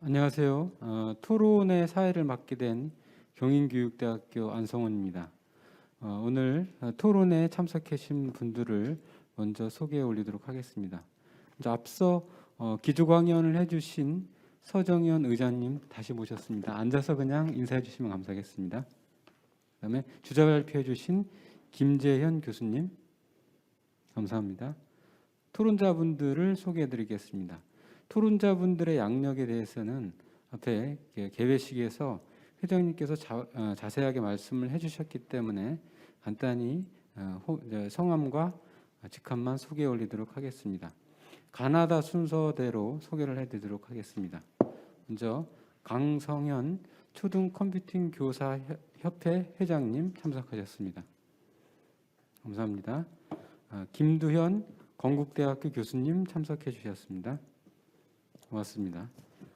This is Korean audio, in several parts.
안녕하세요. 토론의 사회를 맡게 된 경인교육대학교 안성훈입니다. 오늘 토론에 참석해 주신 분들을 먼저 소개해 올리도록 하겠습니다. 먼저 앞서 기조강연을 해주신 서정현 의장님 다시 모셨습니다. 앉아서 그냥 인사해 주시면 감사하겠습니다. 그다음에 주자 발표해 주신 김재현 교수님 감사합니다. 토론자분들을 소개해 드리겠습니다. 토론자분들의 양력에 대해서는 앞에 개회식에서 회장님께서 자세하게 말씀을 해주셨기 때문에 간단히 성함과 직함만 소개해 올리도록 하겠습니다. 가나다 순서대로 소개를 해드리도록 하겠습니다. 먼저 강성현 초등 컴퓨팅 교사 협회 회장님 참석하셨습니다. 감사합니다. 김두현 건국대학교 교수님 참석해 주셨습니다. 고맙습니다.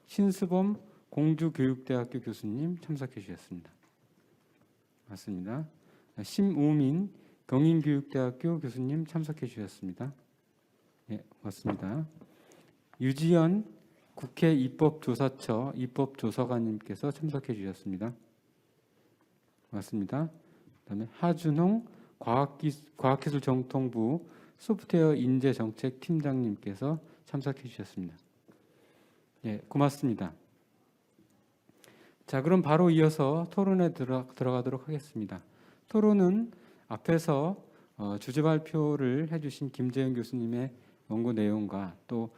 신수범 공주교육대학교 교수님 참석해 주셨습니다. 맞습니다. 심우민 경인교육대학교 교수님 참석해 주셨습니다. 예, 고맙습니다. 유지연 국회 입법조사처 입법조사관님께서 참석해 주셨습니다. 고맙습니다. 그다음에 하준홍 과학기술정통부 소프트웨어 인재정책팀장님께서 참석해 주셨습니다. 예, 고맙습니다. 자, 그럼 바로 이어서 토론에 들어가도록 하겠습니다. 토론은 앞에서 주제 발표를 해주신 김재현 교수님의 원고 내용과 또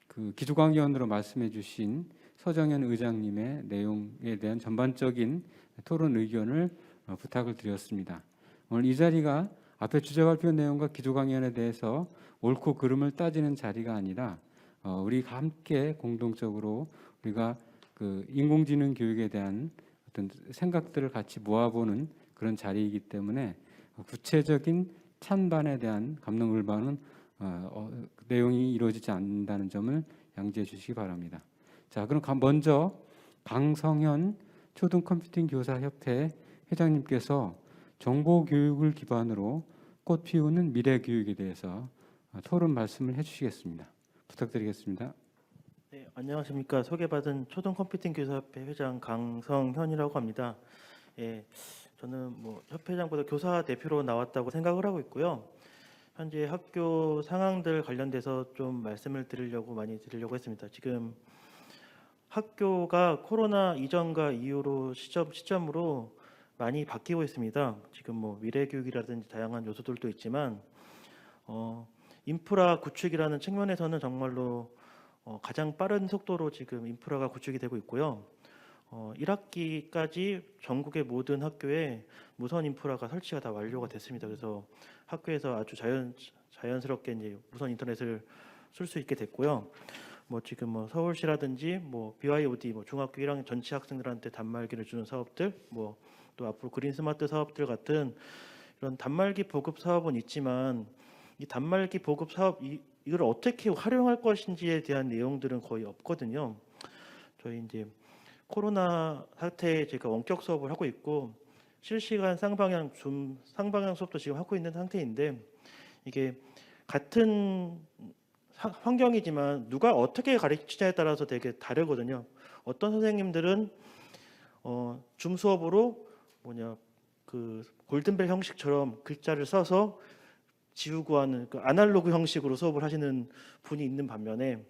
그 기조강연으로 말씀해주신 서정현 의장님의 내용에 대한 전반적인 토론 의견을 부탁을 드렸습니다. 오늘 이 자리가 앞에 주제 발표 내용과 기조강연에 대해서 옳고 그름을 따지는 자리가 아니라 우리가 함께 공동적으로 우리가 그 인공지능 교육에 대한 어떤 생각들을 같이 모아보는 그런 자리이기 때문에 구체적인 찬반에 대한 감론을박은 내용이 이루어지지 않는다는 점을 양지해 주시기 바랍니다. 자, 그럼 먼저 강성현 초등컴퓨팅 교사협회 회장님께서 정보교육을 기반으로 꽃 피우는 미래교육에 대해서 토론 말씀을 해주시겠습니다. 부탁드리겠습니다. 네, 안녕하십니까. 소개받은 초등컴퓨팅 교사협회 회장 강성현이라고 합니다. 예, 저는 협회장보다 교사 대표로 나왔다고 생각을 하고 있고요. 현재 학교 상황들 관련돼서 좀 말씀을 드리려고 했습니다. 지금 학교가 코로나 이전과 이후로 시점으로 많이 바뀌고 있습니다. 지금 미래교육이라든지 다양한 요소들도 있지만 인프라 구축이라는 측면에서는 정말로 가장 빠른 속도로 지금 인프라가 구축이 되고 있고요. 1학기까지 전국의 모든 학교에 무선 인프라가 설치가 다 완료가 됐습니다. 그래서 학교에서 아주 자연스럽게 이제 무선 인터넷을 쓸 수 있게 됐고요. 지금 서울시라든지 BYOD 중학교 1학년 전체 학생들한테 단말기를 주는 사업들, 또 앞으로 그린 스마트 사업들 같은 이런 단말기 보급 사업은 있지만 이 단말기 보급 사업 이걸 어떻게 활용할 것인지에 대한 내용들은 거의 없거든요. 저희 이제 코로나 사태에 제가 원격 수업을 하고 있고 실시간 쌍방향 수업도 지금 하고 있는 상태인데 이게 같은 환경이지만 누가 어떻게 가르치냐에 따라서 되게 다르거든요. 어떤 선생님들은 줌 수업으로 그 골든벨 형식처럼 글자를 써서 지우고 하는 그 아날로그 형식으로 수업을 하시는 분이 있는 반면에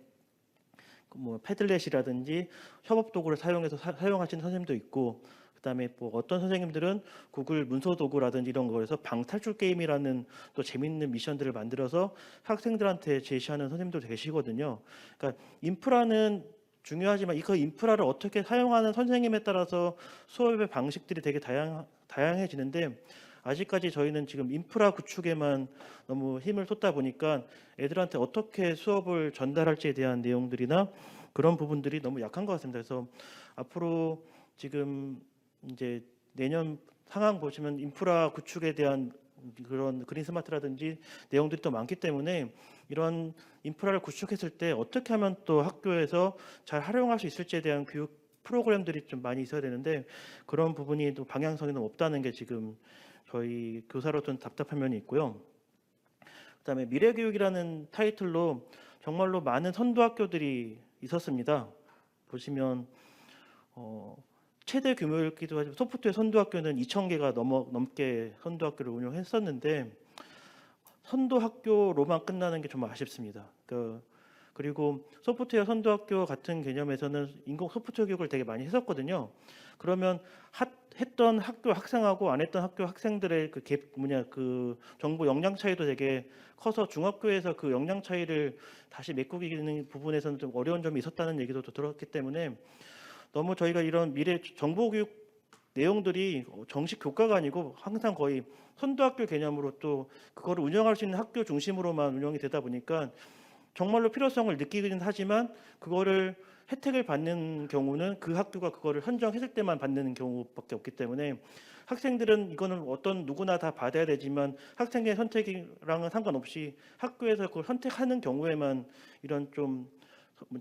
패들렛이라든지 협업 도구를 사용해서 사용하시는 선생님도 있고, 그다음에 어떤 선생님들은 구글 문서 도구라든지 이런 거에서 방탈출 게임이라는 또 재밌는 미션들을 만들어서 학생들한테 제시하는 선생님도 계시거든요. 그러니까 인프라는 중요하지만 그 인프라를 어떻게 사용하는 선생님에 따라서 수업의 방식들이 되게 다양해지는데 아직까지 저희는 지금 인프라 구축에만 너무 힘을 쏟다 보니까 애들한테 어떻게 수업을 전달할지에 대한 내용들이나 그런 부분들이 너무 약한 것 같습니다. 그래서 앞으로 지금 이제 내년 상황 보시면 인프라 구축에 대한 그런 그린 스마트라든지 내용들이 또 많기 때문에 이런 인프라를 구축했을 때 어떻게 하면 또 학교에서 잘 활용할 수 있을지에 대한 교육 프로그램들이 좀 많이 있어야 되는데 그런 부분이 또 방향성이 너무 없다는 게 지금 저희 교사로서는 답답한 면이 있고요. 그다음에 미래교육이라는 타이틀로 정말로 많은 선도학교들이 있었습니다. 보시면 최대 규모였기도 하지만 소프트웨어 선도학교는 2,000개가 넘게 선도학교를 운영했었는데 선도학교로만 끝나는 게 정말 아쉽습니다. 그리고 소프트웨어 선도학교 같은 개념에서는 인공 소프트웨어 교육을 되게 많이 했었거든요. 그러면 했던 학교 학생하고 안 했던 학교 학생들의 그 정보 역량 차이도 되게 커서 중학교에서 그 역량 차이를 다시 메꾸기는 부분에서는 좀 어려운 점이 있었다는 얘기도 들었기 때문에 너무 저희가 이런 미래 정보교육 내용들이 정식 교과가 아니고 항상 거의 선도학교 개념으로 또 그거를 운영할 수 있는 학교 중심으로만 운영이 되다 보니까 정말로 필요성을 느끼긴 하지만 그거를 혜택을 받는 경우는 그 학교가 그거를 선정했을 때만 받는 경우밖에 없기 때문에 학생들은 이거는 어떤 누구나 다 받아야 되지만 학생의 선택이랑은 상관없이 학교에서 그걸 선택하는 경우에만 이런 좀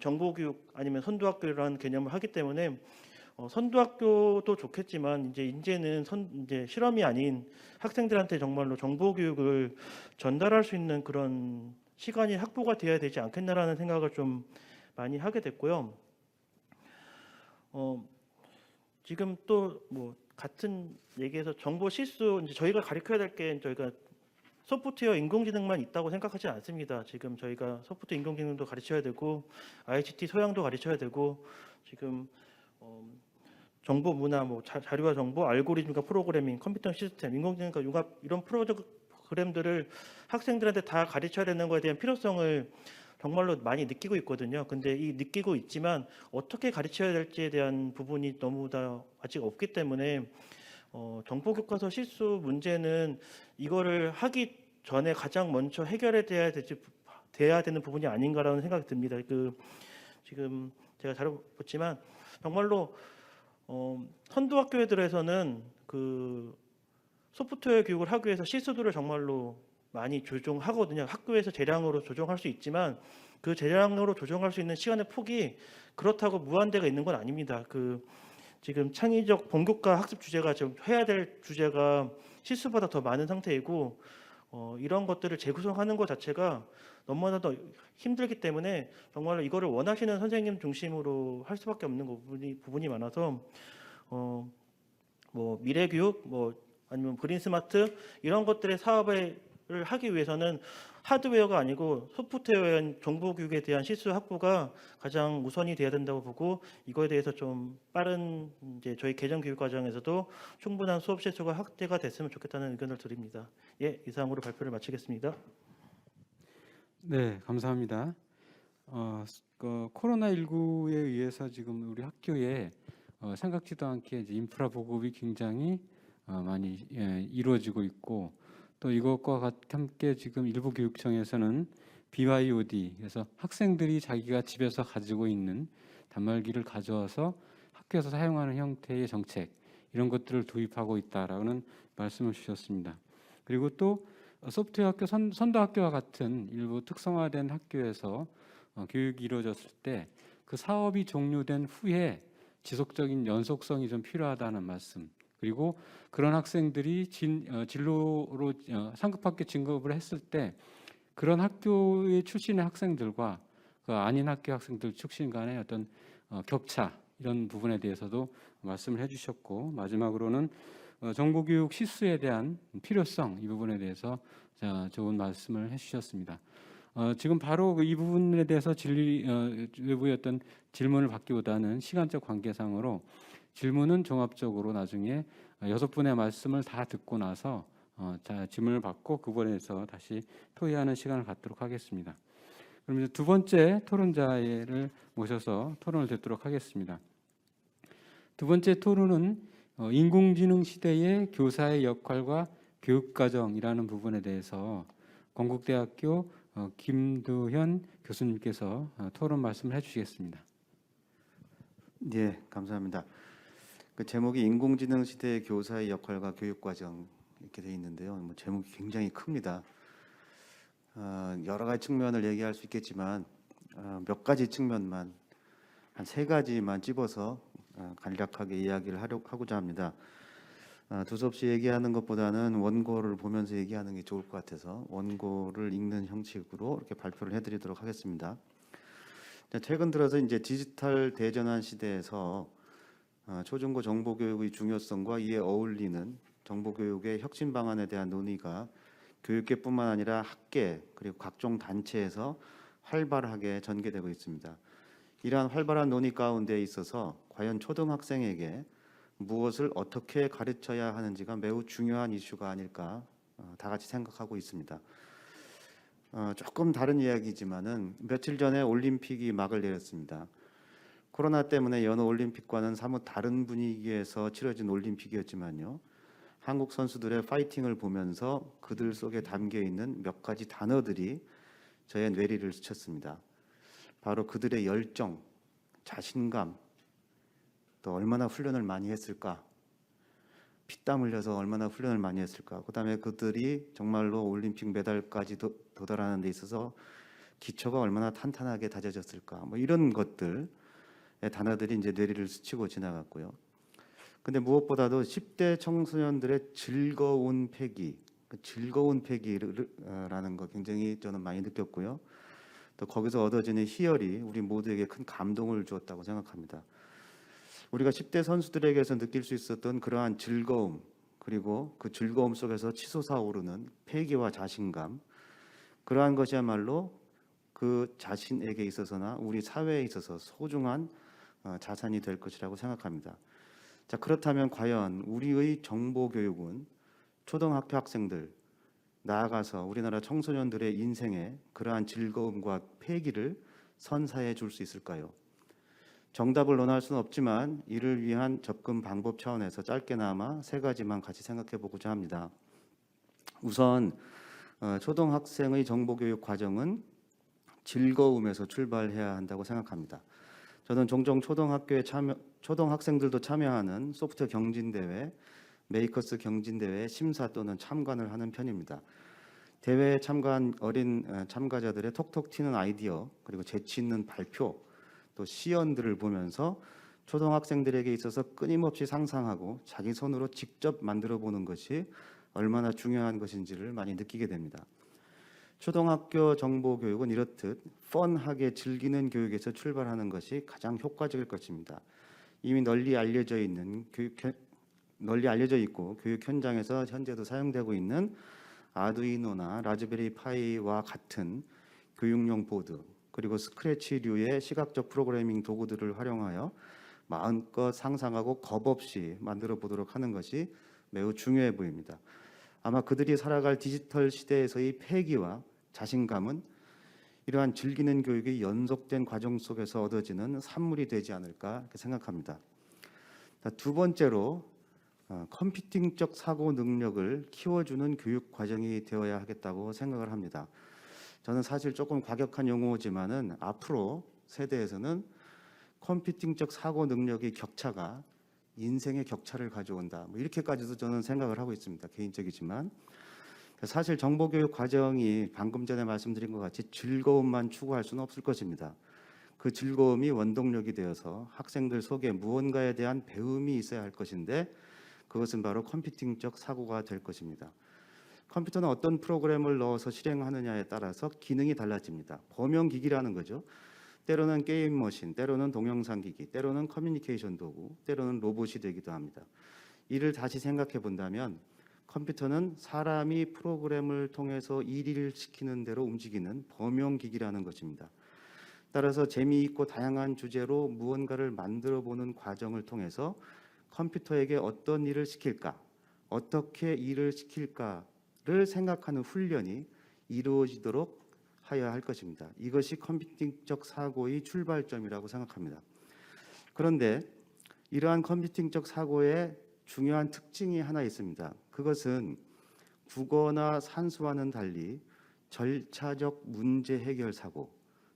정보교육 아니면 선도학교라는 개념을 하기 때문에 선도학교도 좋겠지만 이제는 이제 실험이 아닌 학생들한테 정말로 정보교육을 전달할 수 있는 그런 시간이 확보가 돼야 되지 않겠나라는 생각을 좀 많이 하게 됐고요. 지금 또 뭐 같은 얘기에서 정보 실수 이제 저희가 가르쳐야 될 게 저희가 소프트웨어 인공지능만 있다고 생각하지 않습니다. 지금 저희가 소프트웨어 인공지능도 가르쳐야 되고 ICT 소양도 가르쳐야 되고 지금 정보 문화, 뭐 자료와 정보, 알고리즘과 프로그래밍, 컴퓨터 시스템, 인공지능과 융합 이런 프로그램들을 학생들한테 다 가르쳐야 되는 것에 대한 필요성을 정말로 많이 느끼고 있거든요. 근데 이 느끼고 있지만 어떻게 가르쳐야 될지에 대한 부분이 너무 다 아직 없기 때문에 정보교과서 실수 문제는 이거를 하기 전에 가장 먼저 해결해 돼야 되는 부분이 아닌가라는 생각이 듭니다. 지금 제가 잘 봤지만 정말로 선도학교들에서는 그 소프트웨어 교육을 하기 위해서 실수도를 정말로 많이 조정하거든요. 학교에서 재량으로 조정할 수 있지만 그 재량으로 조정할 수 있는 시간의 폭이 그렇다고 무한대가 있는 건 아닙니다. 지금 창의적 본교과 학습 주제가 지금 해야 될 주제가 실수보다 더 많은 상태이고 이런 것들을 재구성하는 것 자체가 너무나도 힘들기 때문에 정말로 이거를 원하시는 선생님 중심으로 할 수밖에 없는 부분이 많아서 뭐 미래교육 뭐 아니면 그린스마트 이런 것들의 사업을 하기 위해서는 하드웨어가 아니고 소프트웨어인 정보교육에 대한 실수 확보가 가장 우선이 돼야 된다고 보고 이거에 대해서 좀 빠른 이제 저희 개정 교육 과정에서도 충분한 수업 실수가 확대가 됐으면 좋겠다는 의견을 드립니다. 예, 이상으로 발표를 마치겠습니다. 네, 감사합니다. 코로나19에 의해서 지금 우리 학교에 생각지도 않게 이제 인프라 보급이 굉장히 많이 이루어지고 있고 또 이것과 함께 지금 일부 교육청에서는 BYOD 그래서 학생들이 자기가 집에서 가지고 있는 단말기를 가져와서 학교에서 사용하는 형태의 정책 이런 것들을 도입하고 있다라는 말씀을 주셨습니다. 그리고 또 소프트웨어 학교 선도학교와 같은 일부 특성화된 학교에서 교육이 이루어졌을 때 그 사업이 종료된 후에 지속적인 연속성이 좀 필요하다는 말씀. 그리고 그런 학생들이 진로로 상급학교 진급을 했을 때 그런 학교의 출신의 학생들과 그 아닌 학교 학생들 출신 간의 어떤 격차 이런 부분에 대해서도 말씀을 해주셨고 마지막으로는 정보교육 실수에 대한 필요성 이 부분에 대해서 좋은 말씀을 해주셨습니다. 지금 바로 이 부분에 대해서 외부의 어떤 질문을 받기보다는 시간적 관계상으로 질문은 종합적으로 나중에 6분의 말씀을 다 듣고 나서 질문을 받고 그 부분에 대해서 다시 토의하는 시간을 갖도록 하겠습니다. 그럼 이제 두 번째 토론자를 모셔서 토론을 듣도록 하겠습니다. 두 번째 토론은 인공지능 시대의 교사의 역할과 교육과정이라는 부분에 대해서 건국대학교 김두현 교수님께서 토론 말씀을 해주시겠습니다. 네, 감사합니다. 그 제목이 인공지능 시대의 교사의 역할과 교육과정 이렇게 되어 있는데요. 뭐 제목이 굉장히 큽니다. 여러 가지 측면을 얘기할 수 있겠지만 몇 가지 측면만 한 3가지만 집어서 간략하게 이야기를 하고자 합니다. 두서없이 얘기하는 것보다는 원고를 보면서 얘기하는 게 좋을 것 같아서 원고를 읽는 형식으로 이렇게 발표를 해드리도록 하겠습니다. 최근 들어서 이제 디지털 대전환 시대에서 초중고 정보 교육의 중요성과 이에 어울리는 정보 교육의 혁신 방안에 대한 논의가 교육계뿐만 아니라 학계 그리고 각종 단체에서 활발하게 전개되고 있습니다. 이러한 활발한 논의 가운데 있어서 과연 초등학생에게 무엇을 어떻게 가르쳐야 하는지가 매우 중요한 이슈가 아닐까 다 같이 생각하고 있습니다. 조금 다른 이야기지만은 며칠 전에 올림픽이 막을 내렸습니다. 코로나 때문에 여느 올림픽과는 사뭇 다른 분위기에서 치러진 올림픽이었지만요. 한국 선수들의 파이팅을 보면서 그들 속에 담겨 있는 몇 가지 단어들이 저의 뇌리를 스쳤습니다. 바로 그들의 열정, 자신감, 또 얼마나 훈련을 많이 했을까, 피땀 흘려서 얼마나 훈련을 많이 했을까, 그다음에 그들이 정말로 올림픽 메달까지 도달하는 데 있어서 기초가 얼마나 탄탄하게 다져졌을까, 뭐 이런 것들의 단어들이 이제 뇌리를 스치고 지나갔고요. 근데 무엇보다도 10대 청소년들의 즐거운 패기, 그 즐거운 패기라는 거 굉장히 저는 많이 느꼈고요. 또 거기서 얻어지는 희열이 우리 모두에게 큰 감동을 주었다고 생각합니다. 우리가 10대 선수들에게서 느낄 수 있었던 그러한 즐거움, 그리고 그 즐거움 속에서 치솟아 오르는 패기와 자신감, 그러한 것이야말로 그 자신에게 있어서나 우리 사회에 있어서 소중한 자산이 될 것이라고 생각합니다. 자, 그렇다면 과연 우리의 정보 교육은 초등학교 학생들, 나아가서 우리나라 청소년들의 인생에 그러한 즐거움과 패기를 선사해 줄 수 있을까요? 정답을 논할 수는 없지만 이를 위한 접근 방법 차원에서 짧게나마 세 가지만 같이 생각해 보고자 합니다. 우선 초등학생의 정보교육 과정은 즐거움에서 출발해야 한다고 생각합니다. 저는 종종 초등학생들도 참여하는 소프트웨어 경진대회, 메이커스 경진대회 심사 또는 참관을 하는 편입니다. 대회에 참가한 어린 참가자들의 톡톡 튀는 아이디어, 그리고 재치 있는 발표, 또 시연들을 보면서 초등학생들에게 있어서 끊임없이 상상하고 자기 손으로 직접 만들어 보는 것이 얼마나 중요한 것인지를 많이 느끼게 됩니다. 초등학교 정보 교육은 이렇듯 펀하게 즐기는 교육에서 출발하는 것이 가장 효과적일 것입니다. 이미 널리 알려져 있고 교육 현장에서 현재도 사용되고 있는 아두이노나 라즈베리 파이와 같은 교육용 보드, 그리고 스크래치류의 시각적 프로그래밍 도구들을 활용하여 마음껏 상상하고 겁 없이 만들어 보도록 하는 것이 매우 중요해 보입니다. 아마 그들이 살아갈 디지털 시대에서의 패기와 자신감은 이러한 즐기는 교육의 연속된 과정 속에서 얻어지는 산물이 되지 않을까 이렇게 생각합니다. 두 번째로 컴퓨팅적 사고 능력을 키워주는 교육 과정이 되어야 하겠다고 생각을 합니다. 저는 사실 조금 과격한 용어지만은 앞으로 세대에서는 컴퓨팅적 사고 능력의 격차가 인생의 격차를 가져온다, 뭐 이렇게까지도 저는 생각을 하고 있습니다. 개인적이지만 사실 정보교육 과정이 방금 전에 말씀드린 것 같이 즐거움만 추구할 수는 없을 것입니다. 그 즐거움이 원동력이 되어서 학생들 속에 무언가에 대한 배움이 있어야 할 것인데 그것은 바로 컴퓨팅적 사고가 될 것입니다. 컴퓨터는 어떤 프로그램을 넣어서 실행하느냐에 따라서 기능이 달라집니다. 범용기기라는 거죠. 때로는 게임 머신, 때로는 동영상 기기, 때로는 커뮤니케이션 도구, 때로는 로봇이 되기도 합니다. 이를 다시 생각해 본다면 컴퓨터는 사람이 프로그램을 통해서 일을 시키는 대로 움직이는 범용기기라는 것입니다. 따라서 재미있고 다양한 주제로 무언가를 만들어 보는 과정을 통해서 컴퓨터에게 어떤 일을 시킬까, 어떻게 일을 시킬까를 생각하는 훈련이 이루어지도록 하여야 할 것입니다. 이것이 컴퓨팅적 사고의 출발점이라고 생각합니다. 그런데 이러한 컴퓨팅적 사고의 중요한 특징이 하나 있습니다. 그것은 국어나 산수와는 달리 절차적 문제 해결 사고,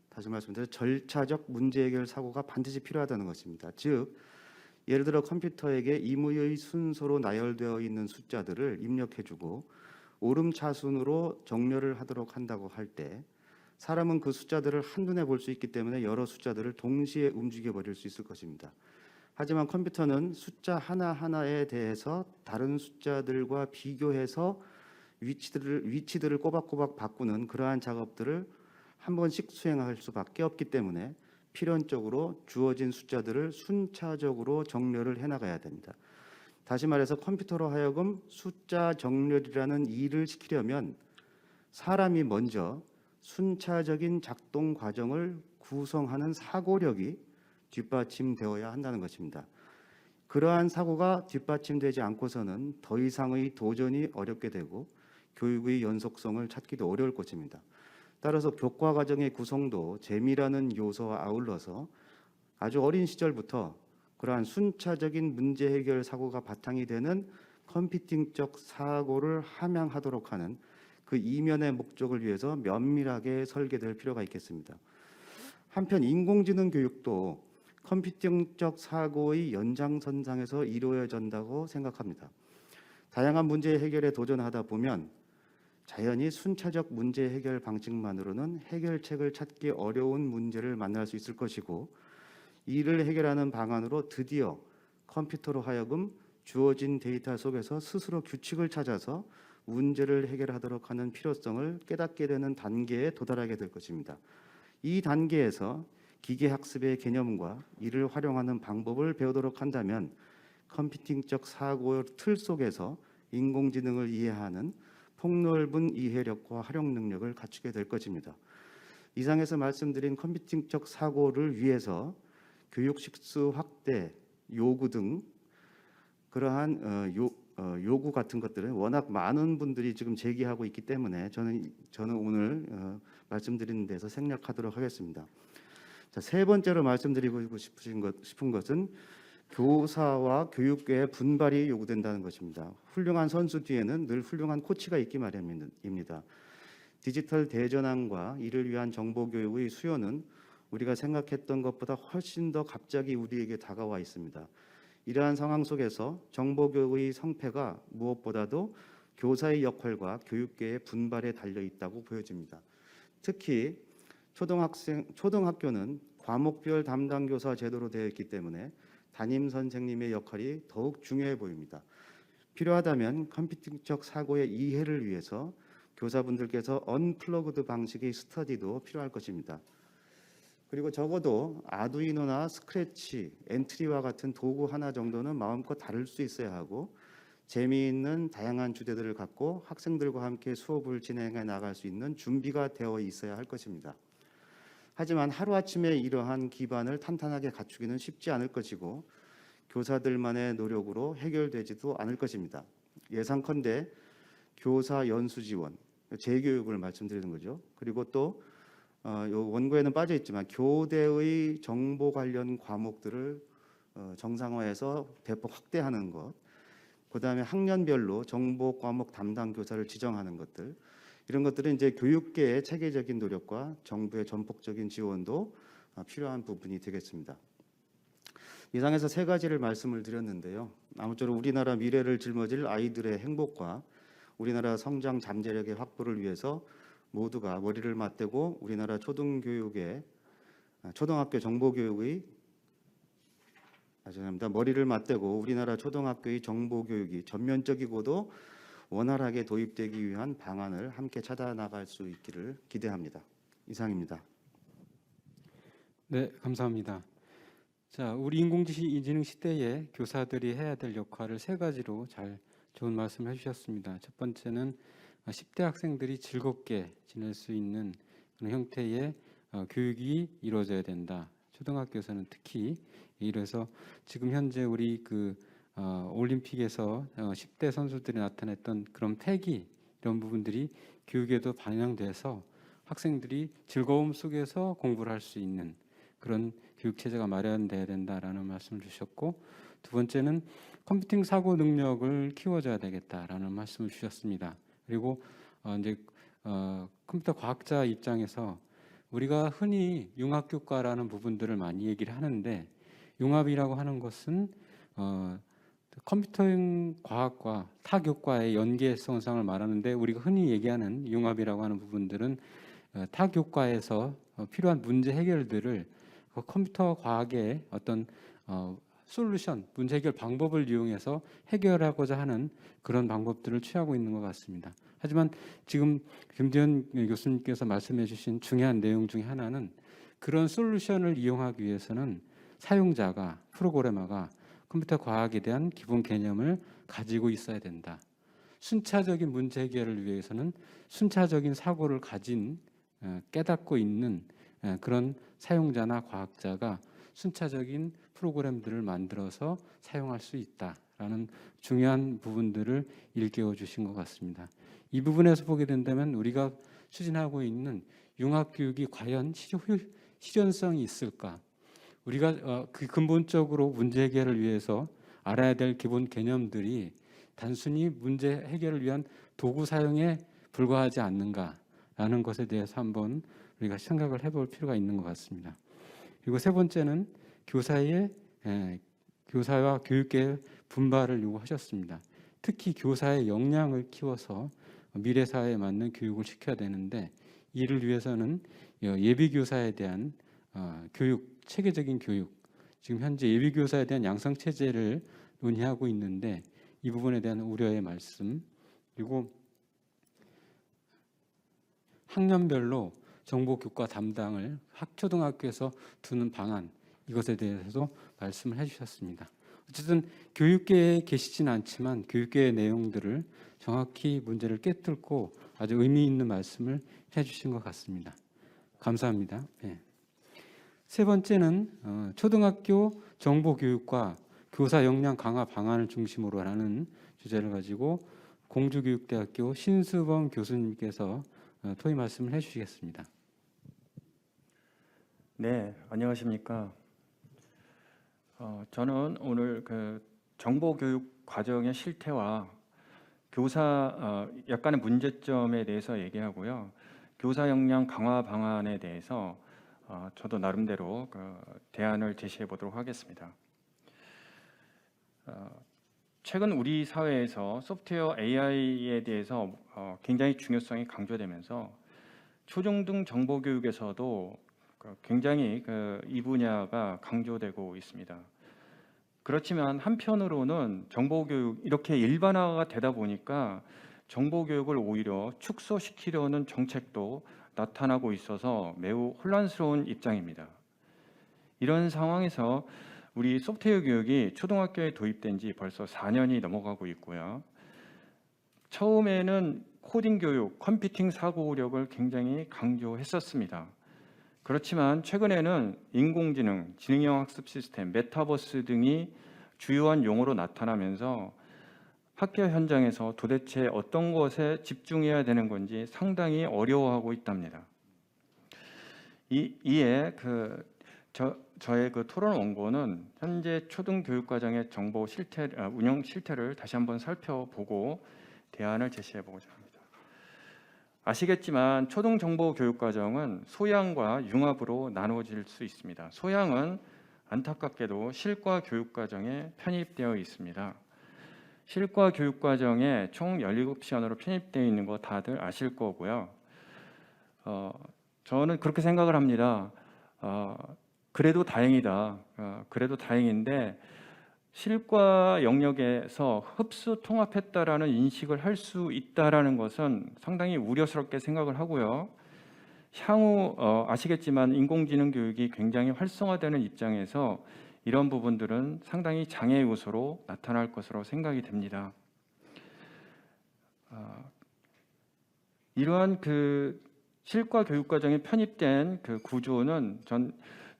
다시 말씀드려 절차적 문제 해결 사고가 반드시 필요하다는 것입니다. 즉 예를 들어 컴퓨터에게 임의의 순서로 나열되어 있는 숫자들을 입력해주고 오름차순으로 정렬을 하도록 한다고 할 때 사람은 그 숫자들을 한눈에 볼 수 있기 때문에 여러 숫자들을 동시에 움직여 버릴 수 있을 것입니다. 하지만 컴퓨터는 숫자 하나하나에 대해서 다른 숫자들과 비교해서 위치들을 꼬박꼬박 바꾸는 그러한 작업들을 한 번씩 수행할 수밖에 없기 때문에 필연적으로 주어진 숫자들을 순차적으로 정렬을 해나가야 됩니다. 다시 말해서 컴퓨터로 하여금 숫자 정렬이라는 일을 시키려면 사람이 먼저 순차적인 작동 과정을 구성하는 사고력이 뒷받침되어야 한다는 것입니다. 그러한 사고가 뒷받침되지 않고서는 더 이상의 도전이 어렵게 되고 교육의 연속성을 찾기도 어려울 것입니다. 따라서 교과 과정의 구성도 재미라는 요소와 아울러서 아주 어린 시절부터 그러한 순차적인 문제 해결 사고가 바탕이 되는 컴퓨팅적 사고를 함양하도록 하는 그 이면의 목적을 위해서 면밀하게 설계될 필요가 있겠습니다. 한편 인공지능 교육도 컴퓨팅적 사고의 연장선상에서 이루어진다고 생각합니다. 다양한 문제 해결에 도전하다 보면 자연히 순차적 문제 해결 방식만으로는 해결책을 찾기 어려운 문제를 만날 수 있을 것이고, 이를 해결하는 방안으로 드디어 컴퓨터로 하여금 주어진 데이터 속에서 스스로 규칙을 찾아서 문제를 해결하도록 하는 필요성을 깨닫게 되는 단계에 도달하게 될 것입니다. 이 단계에서 기계학습의 개념과 이를 활용하는 방법을 배우도록 한다면 컴퓨팅적 사고의 틀 속에서 인공지능을 이해하는 폭넓은 이해력과 활용 능력을 갖추게 될 것입니다. 이상에서 말씀드린 컴퓨팅적 사고를 위해서 교육 식수 확대, 요구 등 그러한 요구 같은 것들은 워낙 많은 분들이 지금 제기하고 있기 때문에 저는 오늘 말씀드리는 데서 생략하도록 하겠습니다. 자, 세 번째로 말씀드리고 싶은 것은 교사와 교육계의 분발이 요구된다는 것입니다. 훌륭한 선수 뒤에는 늘 훌륭한 코치가 있기 마련입니다. 디지털 대전환과 이를 위한 정보교육의 수요는 우리가 생각했던 것보다 훨씬 더 갑자기 우리에게 다가와 있습니다. 이러한 상황 속에서 정보교육의 성패가 무엇보다도 교사의 역할과 교육계의 분발에 달려 있다고 보여집니다. 특히 초등학교는 과목별 담당 교사 제도로 되어 있기 때문에 담임 선생님의 역할이 더욱 중요해 보입니다. 필요하다면 컴퓨팅적 사고의 이해를 위해서 교사분들께서 언플러그드 방식의 스터디도 필요할 것입니다. 그리고 적어도 아두이노나 스크래치, 엔트리와 같은 도구 하나 정도는 마음껏 다룰 수 있어야 하고, 재미있는 다양한 주제들을 갖고 학생들과 함께 수업을 진행해 나갈 수 있는 준비가 되어 있어야 할 것입니다. 하지만 하루아침에 이러한 기반을 탄탄하게 갖추기는 쉽지 않을 것이고 교사들만의 노력으로 해결되지도 않을 것입니다. 예상컨대 교사 연수 지원, 재교육을 말씀드리는 거죠. 그리고 또 요 원고에는 빠져 있지만 교대의 정보 관련 과목들을 정상화해서 대폭 확대하는 것, 그다음에 학년별로 정보 과목 담당 교사를 지정하는 것들, 이런 것들은 이제 교육계의 체계적인 노력과 정부의 전폭적인 지원도 필요한 부분이 되겠습니다. 이상에서 세 가지를 말씀을 드렸는데요. 아무쪼록 우리나라 미래를 짊어질 아이들의 행복과 우리나라 성장 잠재력의 확보를 위해서 모두가 머리를 맞대고 우리나라 초등학교 정보교육의 머리를 맞대고 우리나라 초등학교의 정보교육이 전면적이고도 원활하게 도입되기 위한 방안을 함께 찾아 나갈 수 있기를 기대합니다. 이상입니다. 네, 감사합니다. 자, 우리 인공지능 시대에 교사들이 해야 될 역할을 세 가지로 좋은 말씀을 해주셨습니다. 첫 번째는 10대 학생들이 즐겁게 지낼 수 있는 그런 형태의 교육이 이루어져야 된다. 초등학교에서는 특히. 이래서 지금 현재 우리 올림픽에서 10대 선수들이 나타냈던 그런 패기, 이런 부분들이 교육에도 반영돼서 학생들이 즐거움 속에서 공부를 할 수 있는 그런 교육 체제가 마련돼야 된다라는 말씀을 주셨고, 두 번째는 컴퓨팅 사고 능력을 키워줘야 되겠다라는 말씀을 주셨습니다. 그리고 이제 컴퓨터 과학자 입장에서 우리가 흔히 융합교과라는 부분들을 많이 얘기를 하는데, 융합이라고 하는 것은 컴퓨터 과학과 타 교과의 연계성상을 말하는데, 우리가 흔히 얘기하는 융합이라고 하는 부분들은 타 교과에서 필요한 문제 해결들을 컴퓨터 과학의 어떤 솔루션, 문제 해결 방법을 이용해서 해결하고자 하는 그런 방법들을 취하고 있는 것 같습니다. 하지만 지금 김재현 교수님께서 말씀해 주신 중요한 내용 중에 하나는 그런 솔루션을 이용하기 위해서는 사용자가, 프로그래머가 컴퓨터 과학에 대한 기본 개념을 가지고 있어야 된다. 순차적인 문제 해결을 위해서는 순차적인 사고를 가진 깨닫고 있는 그런 사용자나 과학자가 순차적인 프로그램들을 만들어서 사용할 수 있다라는 중요한 부분들을 일깨워 주신 것 같습니다. 이 부분에서 보게 된다면 우리가 추진하고 있는 융합교육이 과연 실현성이 있을까? 우리가 그 근본적으로 문제 해결을 위해서 알아야 될 기본 개념들이 단순히 문제 해결을 위한 도구 사용에 불과하지 않는가라는 것에 대해서 한번 우리가 생각을 해볼 필요가 있는 것 같습니다. 그리고 세 번째는 교사와 교육계의 분발을 요구하셨습니다. 특히 교사의 역량을 키워서 미래 사회에 맞는 교육을 시켜야 되는데 이를 위해서는 예비 교사에 대한 교육, 체계적인 교육, 지금 현재 예비 교사에 대한 양성 체제를 논의하고 있는데 이 부분에 대한 우려의 말씀, 그리고 학년별로 정보교과 담당을 초등학교에서 두는 방안, 이것에 대해서도 말씀을 해주셨습니다. 어쨌든 교육계에 계시진 않지만 교육계의 내용들을 정확히 문제를 깨뚫고 아주 의미 있는 말씀을 해주신 것 같습니다. 감사합니다. 네. 세 번째는 초등학교 정보교육과 교사 역량 강화 방안을 중심으로 하는 주제를 가지고 공주교육대학교 신수범 교수님께서 토의 말씀을 해주시겠습니다. 네, 안녕하십니까. 저는 오늘 그 정보교육 과정의 실태와 교사 약간의 문제점에 대해서 얘기하고요. 교사 역량 강화 방안에 대해서 저도 나름대로 그 대안을 제시해 보도록 하겠습니다. 최근 우리 사회에서 소프트웨어 AI에 대해서 굉장히 중요성이 강조되면서 초중등 정보교육에서도 굉장히 이 분야가 강조되고 있습니다. 그렇지만 한편으로는 정보교육 이렇게 일반화가 되다 보니까 정보교육을 오히려 축소시키려는 정책도 나타나고 있어서 매우 혼란스러운 입장입니다. 이런 상황에서 우리 소프트웨어 교육이 초등학교에 도입된 지 벌써 4년이 넘어가고 있고요. 처음에는 코딩 교육, 컴퓨팅 사고력을 굉장히 강조했었습니다. 그렇지만 최근에는 인공지능, 지능형 학습 시스템, 메타버스 등이 주요한 용어로 나타나면서 학교 현장에서 도대체 어떤 것에 집중해야 되는 건지 상당히 어려워하고 있답니다. 이에 저의 그 토론 원고는 현재 초등 교육 과정의 정보 실태, 운영 실태를 다시 한번 살펴보고 대안을 제시해 보고자 합니다. 아시겠지만 초등 정보 교육 과정은 소양과 융합으로 나누어질 수 있습니다. 소양은 안타깝게도 실과 교육 과정에 편입되어 있습니다. 실과 교육 과정에 총 17시간으로 편입되어 있는 거 다들 아실 거고요. 저는 그렇게 생각을 합니다. 그래도 다행이다. 그래도 다행인데 실과 영역에서 흡수 통합했다라는 인식을 할 수 있다라는 것은 상당히 우려스럽게 생각을 하고요. 향후 아시겠지만 인공지능 교육이 굉장히 활성화되는 입장에서 이런 부분들은 상당히 장애 요소로 나타날 것으로 생각이 됩니다. 이러한 그 실과 교육 과정에 편입된 그 구조는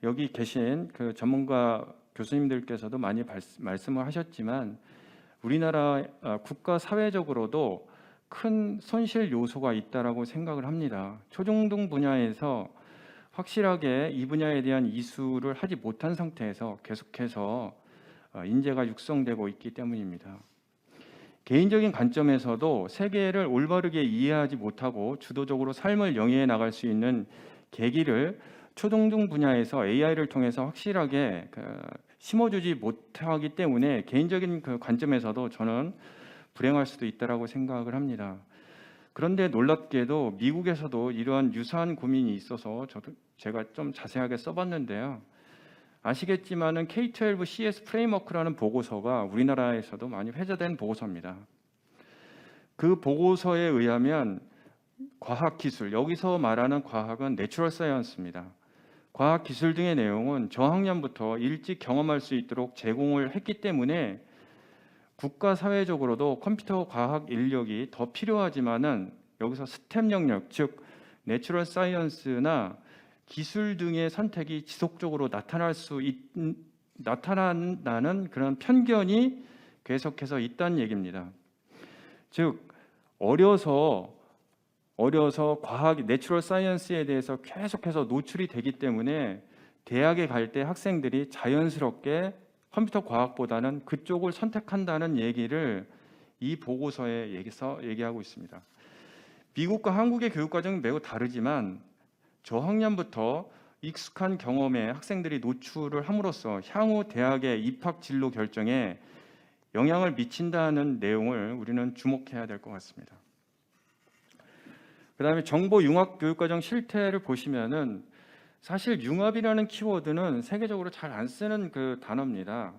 여기 계신 그 전문가 교수님들께서도 많이 말씀을 하셨지만 우리나라 국가 사회적으로도 큰 손실 요소가 있다라고 생각을 합니다. 초중등 분야에서 확실하게 이 분야에 대한 이수를 하지 못한 상태에서 계속해서 인재가 육성되고 있기 때문입니다. 개인적인 관점에서도 세계를 올바르게 이해하지 못하고 주도적으로 삶을 영위해 나갈 수 있는 계기를 초중등 분야에서 AI를 통해서 확실하게 심어주지 못하기 때문에 개인적인 그 관점에서도 저는 불행할 수도 있다라고 생각을 합니다. 그런데 놀랍게도 미국에서도 이러한 유사한 고민이 있어서 제가 좀 자세하게 써봤는데요. 아시겠지만은 K-12 CS 프레임워크라는 보고서가 우리나라에서도 많이 회자된 보고서입니다. 그 보고서에 의하면 과학기술, 여기서 말하는 과학은 내추럴 사이언스입니다. 과학 기술 등의 내용은 저학년부터 일찍 경험할 수 있도록 제공을 했기 때문에 국가 사회적으로도 컴퓨터 과학 인력이 더 필요하지만은 여기서 스템 영역, 즉 내추럴 사이언스나 기술 등의 선택이 지속적으로 나타난다는 그런 편견이 계속해서 있다는 얘기입니다. 즉 어려서 과학, 내추럴 사이언스에 대해서 계속해서 노출이 되기 때문에 대학에 갈 때 학생들이 자연스럽게 컴퓨터 과학보다는 그쪽을 선택한다는 얘기를 이 보고서에 얘기하고 있습니다. 미국과 한국의 교육과정은 매우 다르지만 저학년부터 익숙한 경험에 학생들이 노출을 함으로써 향후 대학의 입학 진로 결정에 영향을 미친다는 내용을 우리는 주목해야 될 것 같습니다. 그다음에 정보 융합 교육과정 실태를 보시면은 사실 융합이라는 키워드는 세계적으로 잘 안 쓰는 그 단어입니다.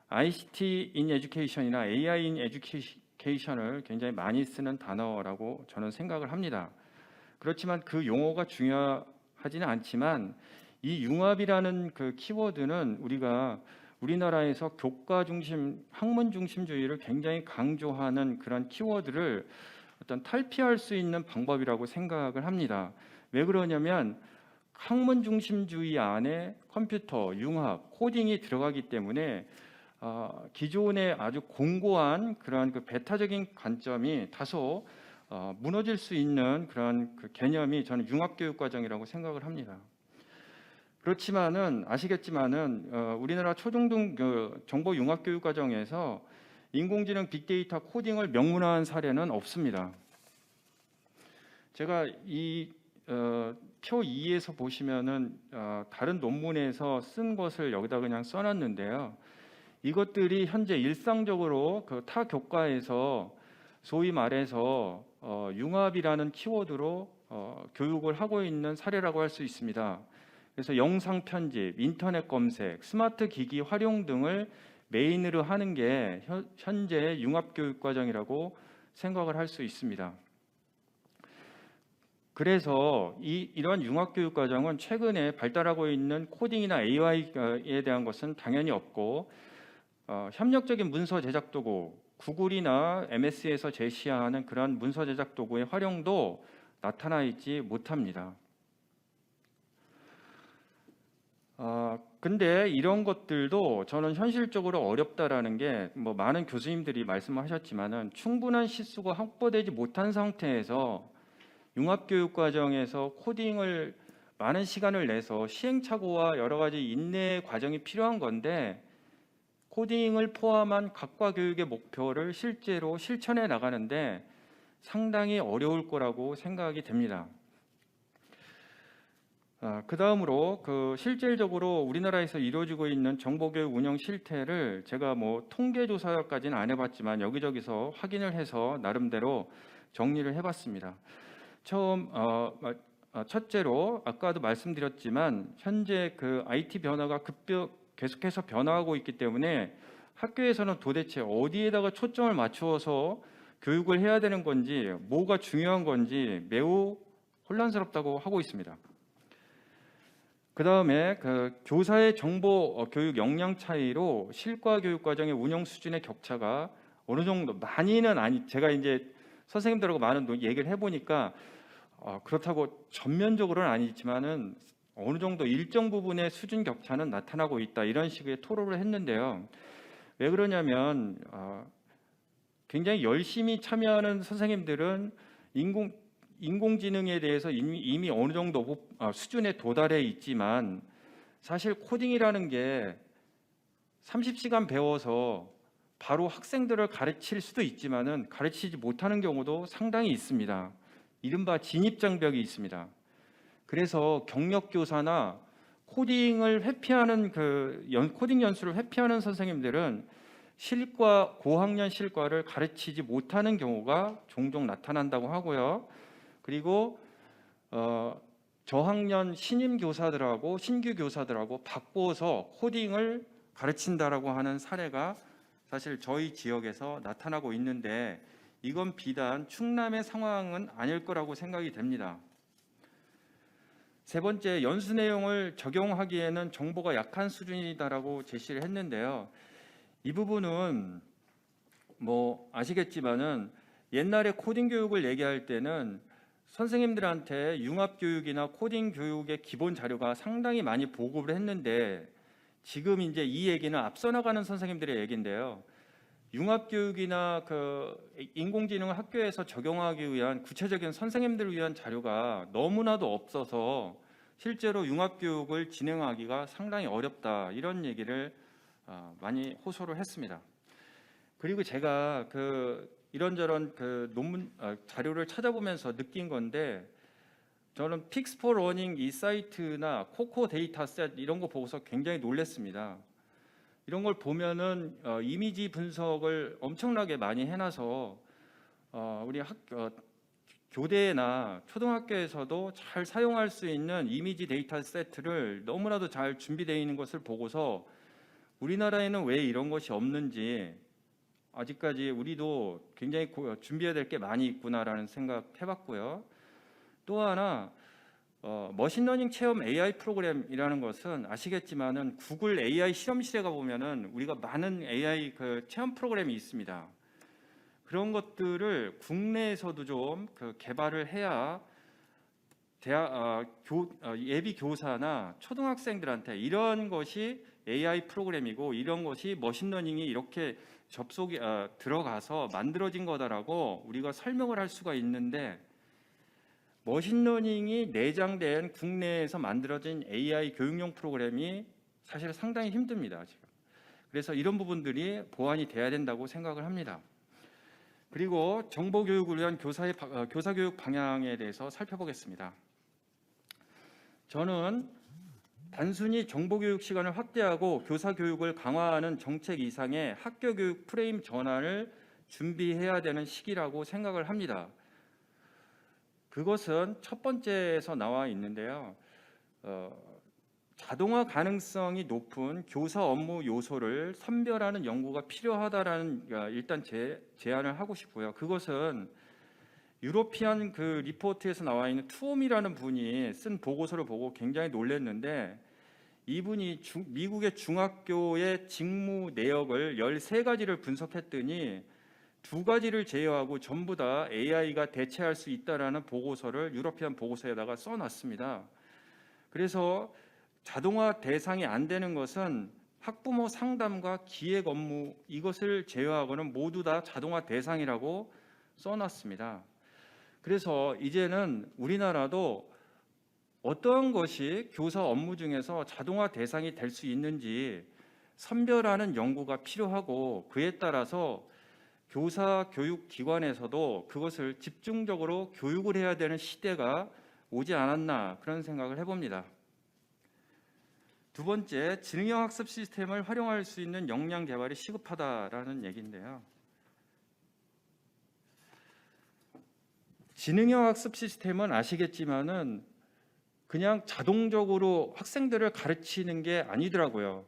ICT in Education이나 AI in Education을 굉장히 많이 쓰는 단어라고 저는 생각을 합니다. 그렇지만 그 용어가 중요하지는 않지만 이 융합이라는 그 키워드는 우리나라에서 교과 중심, 학문 중심주의를 굉장히 강조하는 그런 키워드를 어떤 탈피할 수 있는 방법이라고 생각을 합니다. 왜 그러냐면 학문 중심주의 안에 컴퓨터, 융합, 코딩이 들어가기 때문에 기존의 아주 공고한 그런 그 배타적인 관점이 다소 무너질 수 있는 그런 그 개념이 저는 융합교육과정이라고 생각을 합니다. 그렇지만은 아시겠지만은 우리나라 초중등 정보 융합교육과정에서 인공지능, 빅데이터, 코딩을 명문화한 사례는 없습니다. 제가 이 표 2에서 보시면은 다른 논문에서 쓴 것을 여기다 그냥 써놨는데요. 이것들이 현재 일상적으로 그 타 교과에서 소위 말해서 융합이라는 키워드로 교육을 하고 있는 사례라고 할 수 있습니다. 그래서 영상 편집, 인터넷 검색, 스마트 기기 활용 등을 메인으로 하는 게 현재 융합교육과정이라고 생각을 할 수 있습니다. 그래서 이러한 융합교육과정은 최근에 발달하고 있는 코딩이나 AI에 대한 것은 당연히 없고 협력적인 문서 제작 도구, 구글이나 MS에서 제시하는 그런 문서 제작 도구의 활용도 나타나 있지 못합니다. 근데 이런 것들도 저는 현실적으로 어렵다라는 게 뭐 많은 교수님들이 말씀하셨지만은 충분한 시수가 확보되지 못한 상태에서 융합교육 과정에서 코딩을 많은 시간을 내서 시행착오와 여러 가지 인내의 과정이 필요한 건데 코딩을 포함한 각과 교육의 목표를 실제로 실천해 나가는데 상당히 어려울 거라고 생각이 됩니다. 그 다음으로 실질적으로 우리나라에서 이루어지고 있는 정보교육 운영 실태를 제가 뭐 통계조사까지는 안 해봤지만 여기저기서 확인을 해서 나름대로 정리를 해봤습니다. 첫째로 아까도 말씀드렸지만 현재 그 IT 변화가 계속해서 변화하고 있기 때문에 학교에서는 도대체 어디에다가 초점을 맞추어서 교육을 해야 되는 건지 뭐가 중요한 건지 매우 혼란스럽다고 하고 있습니다. 그 다음에 교사의 정보 교육 역량 차이로 실과 교육 과정의 운영 수준의 격차가 어느 정도 많이는 제가 이제 선생님들하고 많은 얘기를 해보니까 그렇다고 전면적으로는 아니지만은 어느 정도 일정 부분의 수준 격차는 나타나고 있다 이런 식의 토로를 했는데요. 왜 그러냐면 굉장히 열심히 참여하는 선생님들은 인공지능에 대해서 이미 어느 정도 수준에 도달해 있지만 사실 코딩이라는 게 30시간 배워서 바로 학생들을 가르칠 수도 있지만은 가르치지 못하는 경우도 상당히 있습니다. 이른바 진입장벽이 있습니다. 그래서 경력교사나 코딩을 회피하는 코딩 연수를 회피하는 선생님들은 고학년 실과를 가르치지 못하는 경우가 종종 나타난다고 하고요. 그리고 저학년 신임 교사들하고 신규 교사들하고 바꿔서 코딩을 가르친다라고 하는 사례가 사실 저희 지역에서 나타나고 있는데 이건 비단 충남의 상황은 아닐 거라고 생각이 됩니다. 세 번째, 연수 내용을 적용하기에는 정보가 약한 수준이다라고 제시를 했는데요. 이 부분은 뭐 아시겠지만은 옛날에 코딩 교육을 얘기할 때는 선생님들한테 융합 교육이나 코딩 교육의 기본 자료가 상당히 많이 보급을 했는데, 지금 이제 이 얘기는 앞서 나가는 선생님들의 얘기인데요. 융합 교육이나 인공지능을 학교에서 적용하기 위한 구체적인 선생님들을 위한 자료가 너무나도 없어서 실제로 융합 교육을 진행하기가 상당히 어렵다, 이런 얘기를 많이 호소를 했습니다. 그리고 제가 이런저런 논문 자료를 찾아보면서 느낀 건데, 저는 픽스포 러닝 이 사이트나 코코 데이터셋 이런 거 보고서 굉장히 놀랐습니다. 이런 걸 보면은 이미지 분석을 엄청나게 많이 해놔서 우리 교대나 초등학교에서도 잘 사용할 수 있는 이미지 데이터 세트를 너무나도 잘 준비되어 있는 것을 보고서 우리나라에는 왜 이런 것이 없는지, 아직까지 우리도 굉장히 준비해야 될 게 많이 있구나라는 생각 해봤고요. 또 하나, 머신러닝 체험 AI 프로그램이라는 것은 아시겠지만은 구글 AI 실험실에 가보면은 우리가 많은 AI 체험 프로그램이 있습니다. 그런 것들을 국내에서도 좀 개발을 해야 예비 교사나 초등학생들한테 이런 것이 AI 프로그램이고 이런 것이 머신러닝이 이렇게 접속이 들어가서 만들어진 거다라고 우리가 설명을 할 수가 있는데, 머신러닝이 내장된 국내에서 만들어진 AI 교육용 프로그램이 사실 상당히 힘듭니다, 지금. 그래서 이런 부분들이 보완이 돼야 된다고 생각을 합니다. 그리고 정보 교육을 위한 교사 교육 방향에 대해서 살펴보겠습니다. 저는 단순히 정보 교육 시간을 확대하고 교사 교육을 강화하는 정책 이상의 학교 교육 프레임 전환을 준비해야 되는 시기라고 생각을 합니다. 그것은 첫 번째에서 나와 있는데요. 자동화 가능성이 높은 교사 업무 요소를 선별하는 연구가 필요하다라는 일단 제안을 하고 싶고요. 그것은 유로피안 리포트에서 나와 있는 투옴이라는 분이 쓴 보고서를 보고 굉장히 놀랐는데, 이분이 미국의 중학교의 직무 내역을 13가지를 분석했더니 2가지를 제외하고 전부 다 AI가 대체할 수 있다라는 보고서를 유러피안 보고서에다가 써놨습니다. 그래서 자동화 대상이 안 되는 것은 학부모 상담과 기획 업무, 이것을 제외하고는 모두 다 자동화 대상이라고 써놨습니다. 그래서 이제는 우리나라도 어떠한 것이 교사 업무 중에서 자동화 대상이 될 수 있는지 선별하는 연구가 필요하고, 그에 따라서 교사 교육 기관에서도 그것을 집중적으로 교육을 해야 되는 시대가 오지 않았나, 그런 생각을 해봅니다. 두 번째, 지능형 학습 시스템을 활용할 수 있는 역량 개발이 시급하다라는 얘기인데요. 지능형 학습 시스템은 아시겠지만은 그냥 자동적으로 학생들을 가르치는 게 아니더라고요.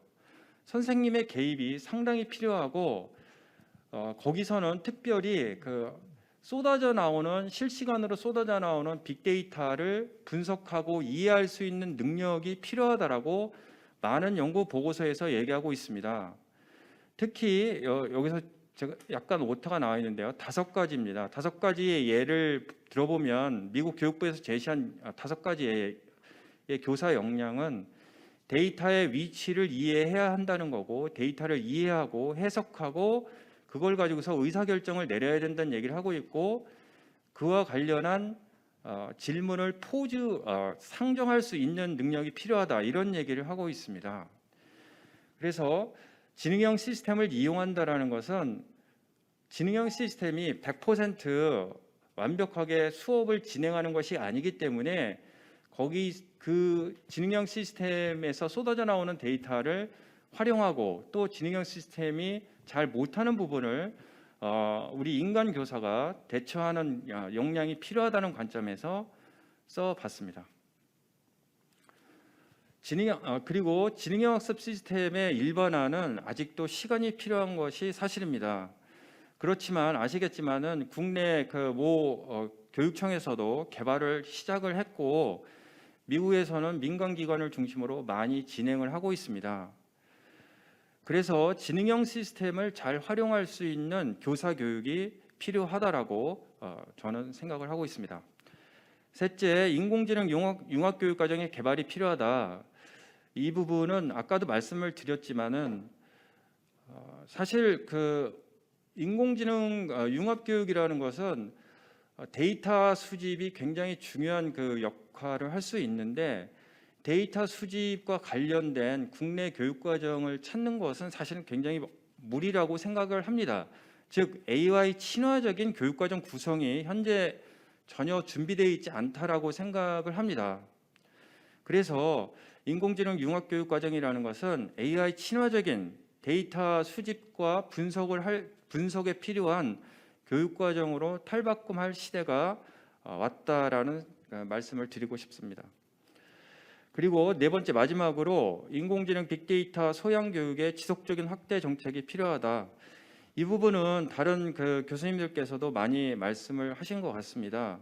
선생님의 개입이 상당히 필요하고, 거기서는 특별히 실시간으로 쏟아져 나오는 빅데이터를 분석하고 이해할 수 있는 능력이 필요하다라고 많은 연구 보고서에서 얘기하고 있습니다. 특히 여기서 제가 약간 오타가 나와 있는데요. 5가지입니다. 5가지의 예를 들어보면 미국 교육부에서 제시한 5가지의 교사 역량은 데이터의 위치를 이해해야 한다는 거고, 데이터를 이해하고 해석하고 그걸 가지고서 의사결정을 내려야 된다는 얘기를 하고 있고, 그와 관련한 질문을 상정할 수 있는 능력이 필요하다, 이런 얘기를 하고 있습니다. 그래서 지능형 시스템을 이용한다라는 것은 지능형 시스템이 100% 완벽하게 수업을 진행하는 것이 아니기 때문에 지능형 시스템에서 쏟아져 나오는 데이터를 활용하고, 또 지능형 시스템이 잘 못하는 부분을 우리 인간 교사가 대처하는 역량이 필요하다는 관점에서 써봤습니다. 그리고 지능형 학습 시스템의 일반화는 아직도 시간이 필요한 것이 사실입니다. 그렇지만 아시겠지만은 국내 교육청에서도 개발을 시작을 했고, 미국에서는 민간 기관을 중심으로 많이 진행을 하고 있습니다. 그래서 지능형 시스템을 잘 활용할 수 있는 교사 교육이 필요하다라고 저는 생각을 하고 있습니다. 셋째, 인공지능 융합교육 과정의 개발이 필요하다. 이 부분은 아까도 말씀을 드렸지만은 사실 그 인공지능 융합교육이라는 것은 데이터 수집이 굉장히 중요한 그 역할을 할 수 있는데 데이터 수집과 관련된 국내 교육 과정을 찾는 것은 사실은 굉장히 무리라고 생각을 합니다. 즉 AI 친화적인 교육 과정 구성이 현재 전혀 준비되어 있지 않다라고 생각을 합니다. 그래서 인공지능 융합교육 과정이라는 것은 AI 친화적인 데이터 수집과 분석에 필요한 교육 과정으로 탈바꿈할 시대가 왔다라는 말씀을 드리고 싶습니다. 그리고 네 번째 마지막으로 인공지능 빅데이터 소양 교육의 지속적인 확대 정책이 필요하다. 이 부분은 다른 그 교수님들께서도 많이 말씀을 하신 것 같습니다.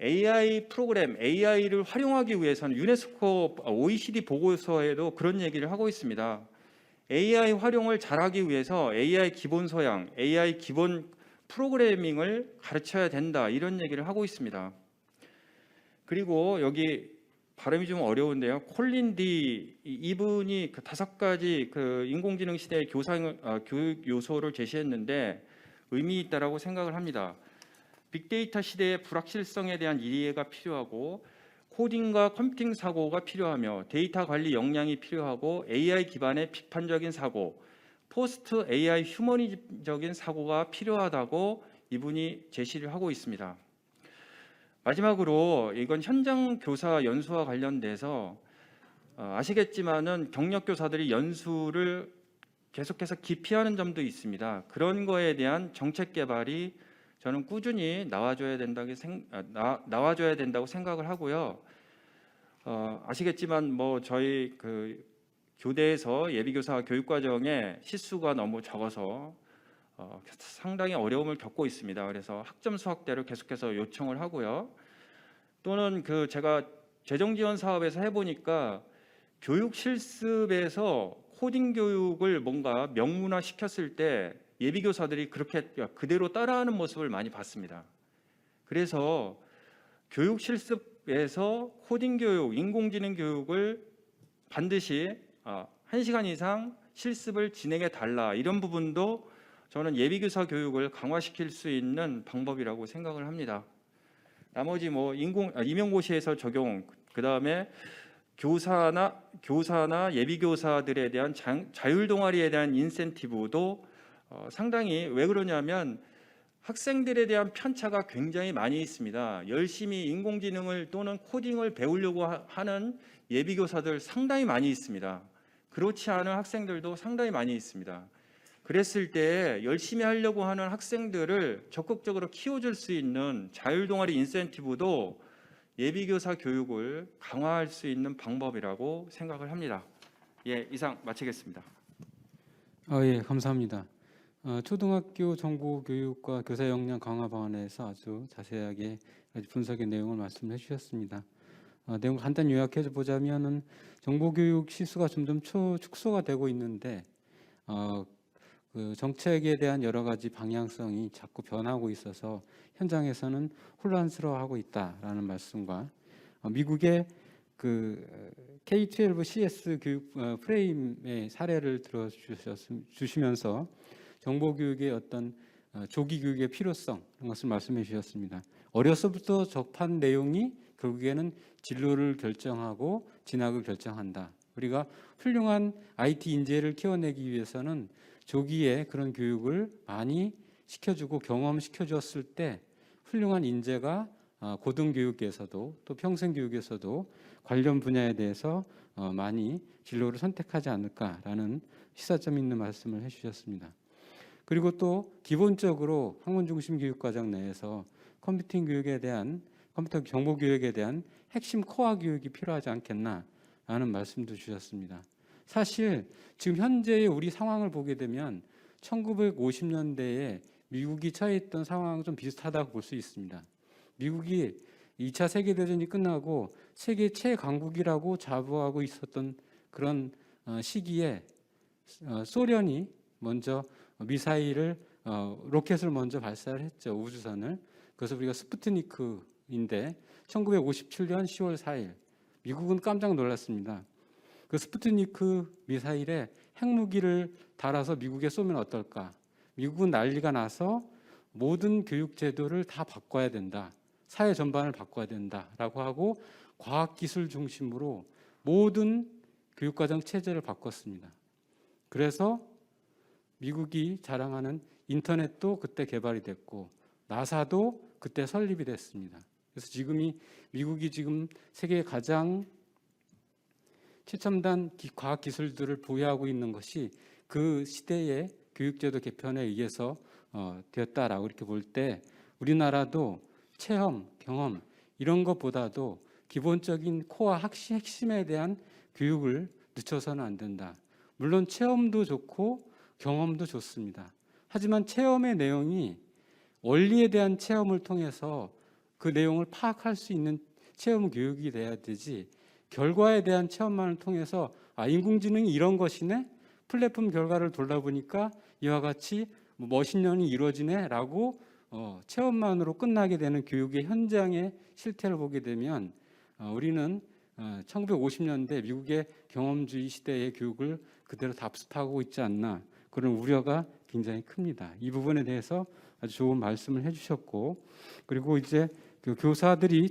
AI 프로그램, AI를 활용하기 위해서는 유네스코 OECD 보고서에도 그런 얘기를 하고 있습니다. AI 활용을 잘하기 위해서 AI 기본 소양, AI 기본 프로그래밍을 가르쳐야 된다 이런 얘기를 하고 있습니다. 그리고 여기 발음이 좀 어려운데요. 콜린 디 이분이 그 5가지 그 인공지능 시대의 교육 요소를 제시했는데 의미 있다라고 생각을 합니다. 빅데이터 시대의 불확실성에 대한 이해가 필요하고 코딩과 컴퓨팅 사고가 필요하며 데이터 관리 역량이 필요하고 AI 기반의 비판적인 사고, 포스트 AI 휴머니즘적인 사고가 필요하다고 이분이 제시를 하고 있습니다. 마지막으로 이건 현장 교사 연수와 관련돼서 아시겠지만은 경력 교사들이 연수를 계속해서 기피하는 점도 있습니다. 그런 거에 대한 정책 개발이 저는 꾸준히 나와줘야 된다고 생각을 하고요. 아시겠지만 뭐 저희 그 교대에서 예비교사 교육과정에 시수가 너무 적어서 상당히 어려움을 겪고 있습니다. 그래서 학점수 확대를 계속해서 요청을 하고요. 또는 그 제가 재정 지원 사업에서 해보니까 교육 실습에서 코딩 교육을 뭔가 명문화 시켰을 때 예비교사들이 그렇게 그대로 따라하는 모습을 많이 봤습니다. 그래서 교육 실습에서 코딩 교육, 인공지능 교육을 반드시 1시간 이상 실습을 진행해 달라 이런 부분도 저는 예비교사 교육을 강화시킬 수 있는 방법이라고 생각을 합니다. 나머지 뭐 임용고시에서 적용, 그 다음에 교사나 예비교사들에 대한 자율 동아리에 대한 인센티브도 상당히 왜 그러냐면 학생들에 대한 편차가 굉장히 많이 있습니다. 열심히 인공지능을 또는 코딩을 배우려고 하는 예비교사들 상당히 많이 있습니다. 그렇지 않은 학생들도 상당히 많이 있습니다. 그랬을 때 열심히 하려고 하는 학생들을 적극적으로 키워줄 수 있는 자율동아리 인센티브도 예비교사 교육을 강화할 수 있는 방법이라고 생각을 합니다. 예, 이상 마치겠습니다. 예, 감사합니다. 초등학교 정보교육과 교사 역량 강화 방안에서 아주 자세하게 분석의 내용을 말씀해 주셨습니다. 내용 간단히 요약해 보자면은 정보교육 시수가 점점 축소가 되고 있는데 그 정책에 대한 여러 가지 방향성이 자꾸 변하고 있어서 현장에서는 혼란스러워하고 있다라는 말씀과 미국의 그 K-12 CS 교육 프레임의 사례를 들어주시면서 정보교육의 어떤 조기 교육의 필요성 이런 것을 말씀해 주셨습니다. 어려서부터 접한 내용이 결국에는 진로를 결정하고 진학을 결정한다. 우리가 훌륭한 IT 인재를 키워내기 위해서는 조기에 그런 교육을 많이 시켜주고 경험시켜주었을 때 훌륭한 인재가 고등교육에서도 또 평생교육에서도 관련 분야에 대해서 많이 진로를 선택하지 않을까라는 시사점 있는 말씀을 해주셨습니다. 그리고 또 기본적으로 학문 중심 교육과정 내에서 컴퓨터 정보 교육에 대한 핵심 코어 교육이 필요하지 않겠나라는 말씀도 주셨습니다. 사실 지금 현재의 우리 상황을 보게 되면 1950년대에 미국이 처해 있던 상황은 좀 비슷하다고 볼 수 있습니다. 미국이 2차 세계대전이 끝나고 세계 최강국이라고 자부하고 있었던 그런 시기에 소련이 먼저 미사일을 로켓을 먼저 발사를 했죠. 우주선을. 그래서 우리가 스푸트니크인데 1957년 10월 4일 미국은 깜짝 놀랐습니다. 그 스푸트니크 미사일에 핵무기를 달아서 미국에 쏘면 어떨까? 미국은 난리가 나서 모든 교육 제도를 다 바꿔야 된다. 사회 전반을 바꿔야 된다라고 하고 과학기술 중심으로 모든 교육과정 체제를 바꿨습니다. 그래서 미국이 자랑하는 인터넷도 그때 개발이 됐고 나사도 그때 설립이 됐습니다. 그래서 미국이 지금 세계 가장 최첨단 과학 기술들을 보유하고 있는 것이 그 시대의 교육제도 개편에 의해서 되었다라고 이렇게 볼 때 우리나라도 체험, 경험 이런 것보다도 기본적인 코어 핵심에 대한 교육을 늦춰서는 안 된다. 물론 체험도 좋고 경험도 좋습니다. 하지만 체험의 내용이 원리에 대한 체험을 통해서 그 내용을 파악할 수 있는 체험 교육이 돼야 되지 결과에 대한 체험만을 통해서 인공지능이 이런 것이네? 플랫폼 결과를 돌아보니까 이와 같이 머신러닝이 이루어지네라고 체험만으로 끝나게 되는 교육의 현장의 실태를 보게 되면 우리는 1950년대 미국의 경험주의 시대의 교육을 그대로 답습하고 있지 않나 그런 우려가 굉장히 큽니다. 이 부분에 대해서 아주 좋은 말씀을 해주셨고 그리고 이제 그 교사들이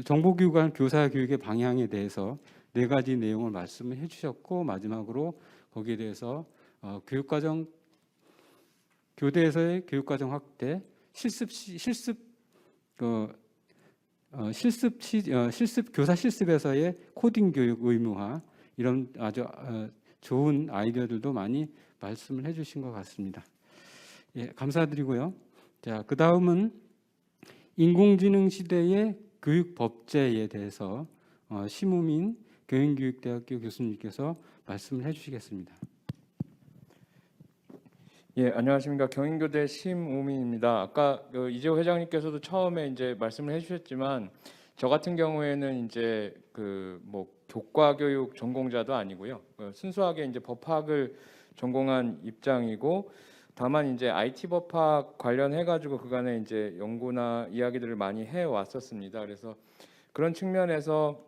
정보교육관 교사 교육의 방향에 대해서 4가지 내용을 말씀을 해주셨고 마지막으로 거기에 대해서 교대에서의 교육과정 확대, 교사 실습에서의 코딩 교육 의무화 이런 아주 좋은 아이디어들도 많이 말씀을 해주신 것 같습니다. 예, 감사드리고요. 자, 그 다음은 인공지능 시대의 교육 법제에 대해서 심우민 교행교육대학교 교수님께서 말씀을 해주시겠습니다. 예, 안녕하십니까. 경인교대 심우민입니다. 아까 이재호 회장님께서도 처음에 이제 말씀을 해주셨지만 저 같은 경우에는 이제 교과교육 전공자도 아니고요. 순수하게 이제 법학을 전공한 입장이고 다만 이제 IT 법학 관련해 가지고 그간에 이제 연구나 이야기들을 많이 해 왔었습니다. 그래서 그런 측면에서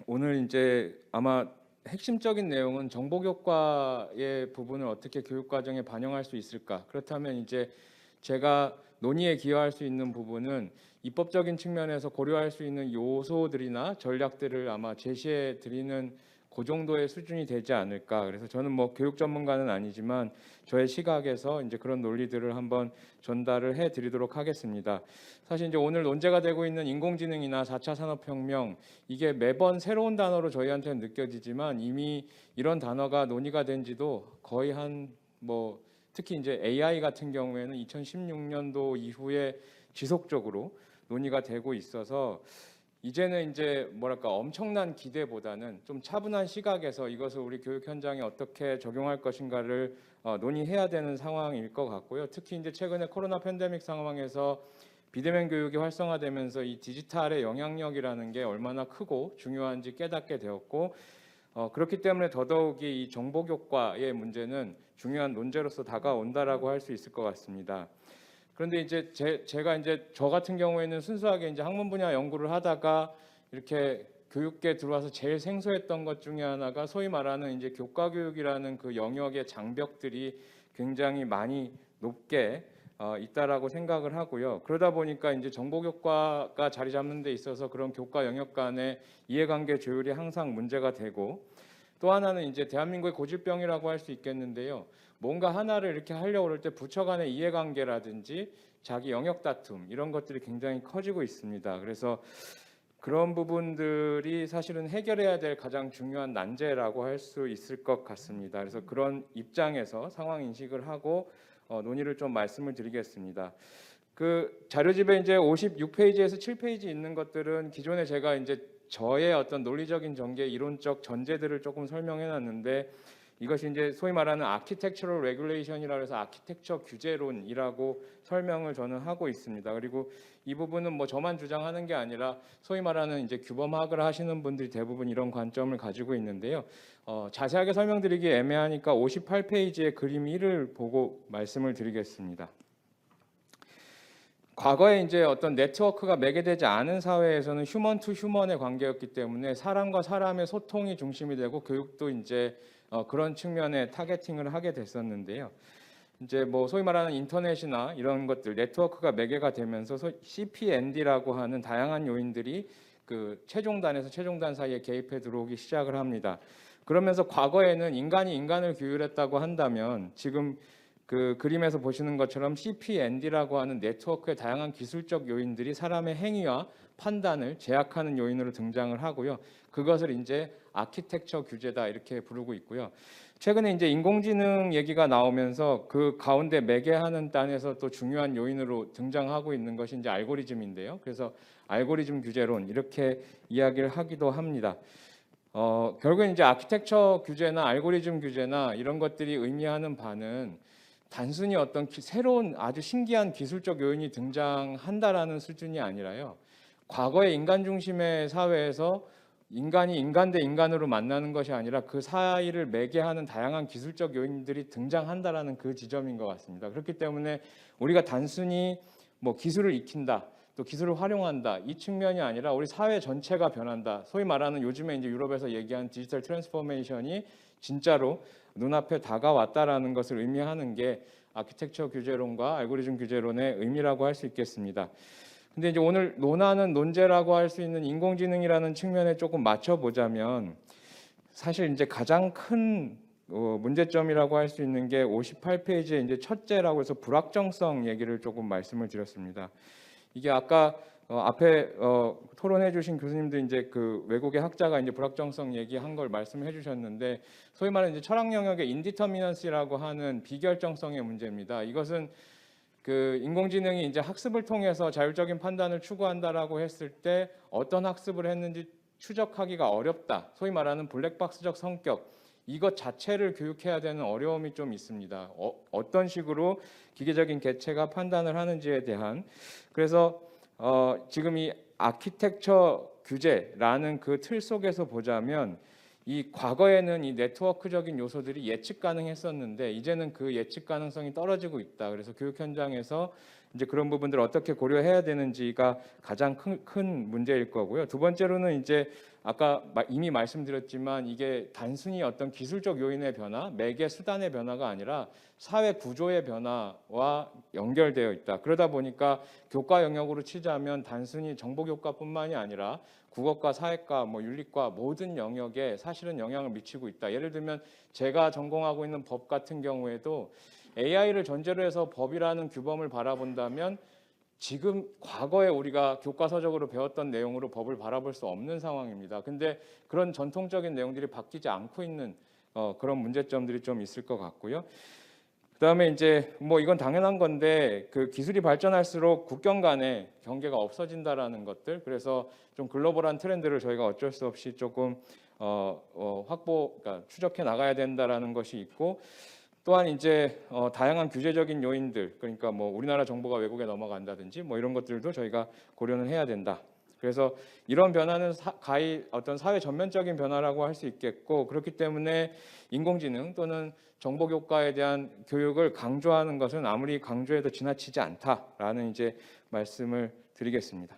오늘 이제 아마 핵심적인 내용은 정보교과의 부분을 어떻게 교육과정에 반영할 수 있을까? 그렇다면 이제 제가 논의에 기여할 수 있는 부분은 입법적인 측면에서 고려할 수 있는 요소들이나 전략들을 아마 제시해 드리는 그 정도의 수준이 되지 않을까. 그래서 저는 교육 전문가는 아니지만 저의 시각에서 이제 그런 논리들을 한번 전달을 해 드리도록 하겠습니다. 사실 이제 오늘 논제가 되고 있는 인공지능이나 4차 산업혁명 이게 매번 새로운 단어로 저희한테는 느껴지지만 이미 이런 단어가 논의가 된 지도 거의 특히 이제 AI 같은 경우에는 2016년도 이후에 지속적으로 논의가 되고 있어서 이제는 이제 엄청난 기대보다는 좀 차분한 시각에서 이것을 우리 교육 현장에 어떻게 적용할 것인가를 논의해야 되는 상황일 것 같고요. 특히 이제 최근에 코로나 팬데믹 상황에서 비대면 교육이 활성화되면서 이 디지털의 영향력이라는 게 얼마나 크고 중요한지 깨닫게 되었고 그렇기 때문에 더더욱이 이 정보교과의 문제는 중요한 논제로서 다가온다라고 할 수 있을 것 같습니다. 그런데 이제 제가 이제 저 같은 경우에는 순수하게 이제 학문 분야 연구를 하다가 이렇게 교육계에 들어와서 제일 생소했던 것 중에 하나가 소위 말하는 이제 교과 교육이라는 그 영역의 장벽들이 굉장히 많이 높게 있다라고 생각을 하고요. 그러다 보니까 이제 정보교과가 자리 잡는 데 있어서 그런 교과 영역 간의 이해관계 조율이 항상 문제가 되고 또 하나는 이제 대한민국의 고질병이라고 할 수 있겠는데요. 뭔가 하나를 이렇게 하려고 그럴 때 부처 간의 이해관계라든지 자기 영역 다툼 이런 것들이 굉장히 커지고 있습니다. 그래서 그런 부분들이 사실은 해결해야 될 가장 중요한 난제라고 할 수 있을 것 같습니다. 그래서 그런 입장에서 상황 인식을 하고 논의를 좀 말씀을 드리겠습니다. 그 자료집에 이제 56페이지에서 7페이지 있는 것들은 기존에 제가 이제 저의 어떤 논리적인 전개, 이론적 전제들을 조금 설명해 놨는데 이것이 이제 소위 말하는 아키텍처럴 레귤레이션이라고 해서 아키텍처 규제론이라고 설명을 저는 하고 있습니다. 그리고 이 부분은 뭐 저만 주장하는 게 아니라 소위 말하는 이제 규범학을 하시는 분들이 대부분 이런 관점을 가지고 있는데요. 자세하게 설명드리기 애매하니까 58페이지의 그림 1을 보고 말씀을 드리겠습니다. 과거에 이제 어떤 네트워크가 매개되지 않은 사회에서는 휴먼 투 휴먼의 관계였기 때문에 사람과 사람의 소통이 중심이 되고 교육도 이제 그런 측면에 타겟팅을 하게 됐었는데요. 이제 뭐 소위 말하는 인터넷이나 이런 것들 네트워크가 매개가 되면서 CPND라고 하는 다양한 요인들이 그 최종단에서 최종단 사이에 개입해 들어오기 시작을 합니다. 그러면서 과거에는 인간이 인간을 규율했다고 한다면 지금 그 그림에서 보시는 것처럼 CPND라고 하는 네트워크의 다양한 기술적 요인들이 사람의 행위와 판단을 제약하는 요인으로 등장을 하고요. 그것을 이제 아키텍처 규제다 이렇게 부르고 있고요. 최근에 이제 인공지능 얘기가 나오면서 그 가운데 매개하는 단에서 또 중요한 요인으로 등장하고 있는 것이 이제 알고리즘인데요. 그래서 알고리즘 규제론 이렇게 이야기를 하기도 합니다. 결국엔 이제 아키텍처 규제나 알고리즘 규제나 이런 것들이 의미하는 바는 단순히 어떤 새로운 아주 신기한 기술적 요인이 등장한다라는 수준이 아니라요. 과거의 인간 중심의 사회에서 인간이 인간 대 인간으로 만나는 것이 아니라 그 사이를 매개하는 다양한 기술적 요인들이 등장한다라는 그 지점인 것 같습니다. 그렇기 때문에 우리가 단순히 뭐 기술을 익힌다, 또 기술을 활용한다 이 측면이 아니라 우리 사회 전체가 변한다. 소위 말하는 요즘에 이제 유럽에서 얘기한 디지털 트랜스포메이션이 진짜로 눈앞에 다가왔다라는 것을 의미하는 게 아키텍처 규제론과 알고리즘 규제론의 의미라고 할 수 있겠습니다. 근데 이제 오늘 논하는 논제라고 할 수 있는 인공지능이라는 측면에 조금 맞춰보자면 사실 이제 가장 큰 문제점이라고 할 수 있는 게 58페이지에 이제 첫째라고 해서 불확정성 얘기를 조금 말씀을 드렸습니다. 이게 아까 앞에 토론해 주신 교수님들 이제 그 외국의 학자가 이제 불확정성 얘기한 걸 말씀해 주셨는데 소위 말하는 이제 철학 영역의 인디터미넌시라고 하는 비결정성의 문제입니다. 이것은 그 인공지능이 이제 학습을 통해서 자율적인 판단을 추구한다라고 했을 때 어떤 학습을 했는지 추적하기가 어렵다. 소위 말하는 블랙박스적 성격. 이것 자체를 교육해야 되는 어려움이 좀 있습니다. 어떤 식으로 기계적인 개체가 판단을 하는지에 대한. 그래서 지금 이 아키텍처 규제라는 그 틀 속에서 보자면 이 과거에는 이 네트워크적인 요소들이 예측 가능했었는데 이제는 그 예측 가능성이 떨어지고 있다. 그래서 교육 현장에서 이제 그런 부분들을 어떻게 고려해야 되는지가 가장 큰 문제일 거고요. 두 번째로는 이제 아까 이미 말씀드렸지만 이게 단순히 어떤 기술적 요인의 변화, 매개 수단의 변화가 아니라 사회 구조의 변화와 연결되어 있다. 그러다 보니까 교과 영역으로 치자면 단순히 정보 교과뿐만이 아니라 국어과, 사회과, 뭐 윤리과 모든 영역에 사실은 영향을 미치고 있다. 예를 들면 제가 전공하고 있는 법 같은 경우에도 AI를 전제로 해서 법이라는 규범을 바라본다면 지금 과거에 우리가 교과서적으로 배웠던 내용으로 법을 바라볼 수 없는 상황입니다. 근데 그런 전통적인 내용들이 바뀌지 않고 있는 그런 문제점들이 좀 있을 것 같고요. 그다음에 이제 뭐 이건 당연한 건데 그 기술이 발전할수록 국경 간의 경계가 없어진다라는 것들. 그래서 좀 글로벌한 트렌드를 저희가 어쩔 수 없이 조금 그러니까 추적해 나가야 된다라는 것이 있고 또한 이제 다양한 규제적인 요인들 그러니까 뭐 우리나라 정보가 외국에 넘어간다든지 뭐 이런 것들도 저희가 고려는 해야 된다. 그래서 이런 변화는 가히 어떤 사회 전면적인 변화라고 할 수 있겠고 그렇기 때문에 인공지능 또는 정보교과에 대한 교육을 강조하는 것은 아무리 강조해도 지나치지 않다라는 이제 말씀을 드리겠습니다.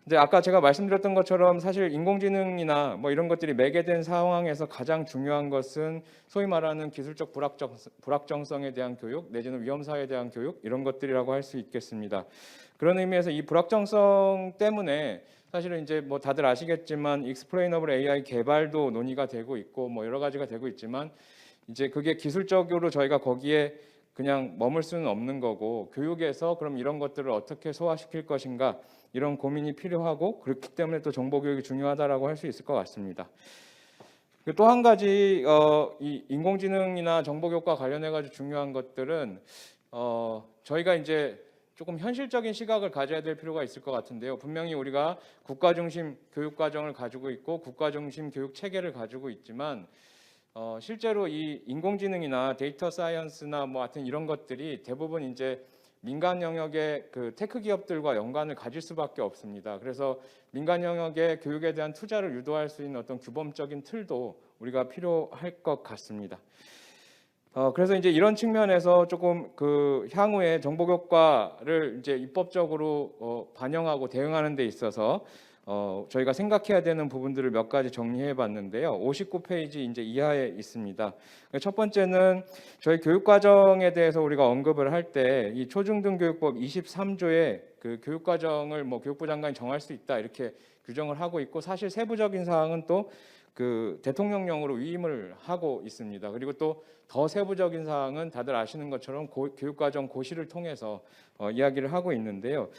근데 아까 제가 말씀드렸던 것처럼 사실 인공지능이나 뭐 이런 것들이 매개된 상황에서 가장 중요한 것은 소위 말하는 기술적 불확정성에 대한 교육 내지는 위험사에 대한 교육 이런 것들이라고 할 수 있겠습니다. 그런 의미에서 이 불확정성 때문에 사실은 이제 뭐 다들 아시겠지만 익스플레이너블 AI 개발도 논의가 되고 있고 뭐 여러 가지가 되고 있지만 이제 그게 기술적으로 저희가 거기에 그냥 머물 수는 없는 거고 교육에서 그럼 이런 것들을 어떻게 소화시킬 것인가 이런 고민이 필요하고 그렇기 때문에 또 정보교육이 중요하다라고 할 수 있을 것 같습니다. 또 한 가지 이 인공지능이나 정보교육과 관련해 가지고 중요한 것들은 저희가 이제 조금 현실적인 시각을 가져야 될 필요가 있을 것 같은데요. 분명히 우리가 국가 중심 교육 과정을 가지고 있고 국가 중심 교육 체계를 가지고 있지만 실제로 이 인공지능이나 데이터 사이언스나 뭐 하여튼 이런 것들이 대부분 이제 민간 영역의 그 테크 기업들과 연관을 가질 수밖에 없습니다. 그래서 민간 영역의 교육에 대한 투자를 유도할 수 있는 어떤 규범적인 틀도 우리가 필요할 것 같습니다. 그래서 이제 이런 측면에서 조금 그 향후에 정보교과를 이제 입법적으로 반영하고 대응하는 데 있어서 저희가 생각해야 되는 부분들을 몇 가지 정리해 봤는데요. 59페이지 이제 이하에 있습니다. 첫 번째는 저희 교육과정에 대해서 우리가 언급을 할 때 이 초중등교육법 23조에 그 교육과정을 뭐 교육부 장관이 정할 수 있다 이렇게 규정을 하고 있고, 사실 세부적인 사항은 또 그 대통령령으로 위임을 하고 있습니다. 그리고 또 더 세부적인 사항은 다들 아시는 것처럼 교육과정 고시를 통해서 이야기를 하고 있는데요.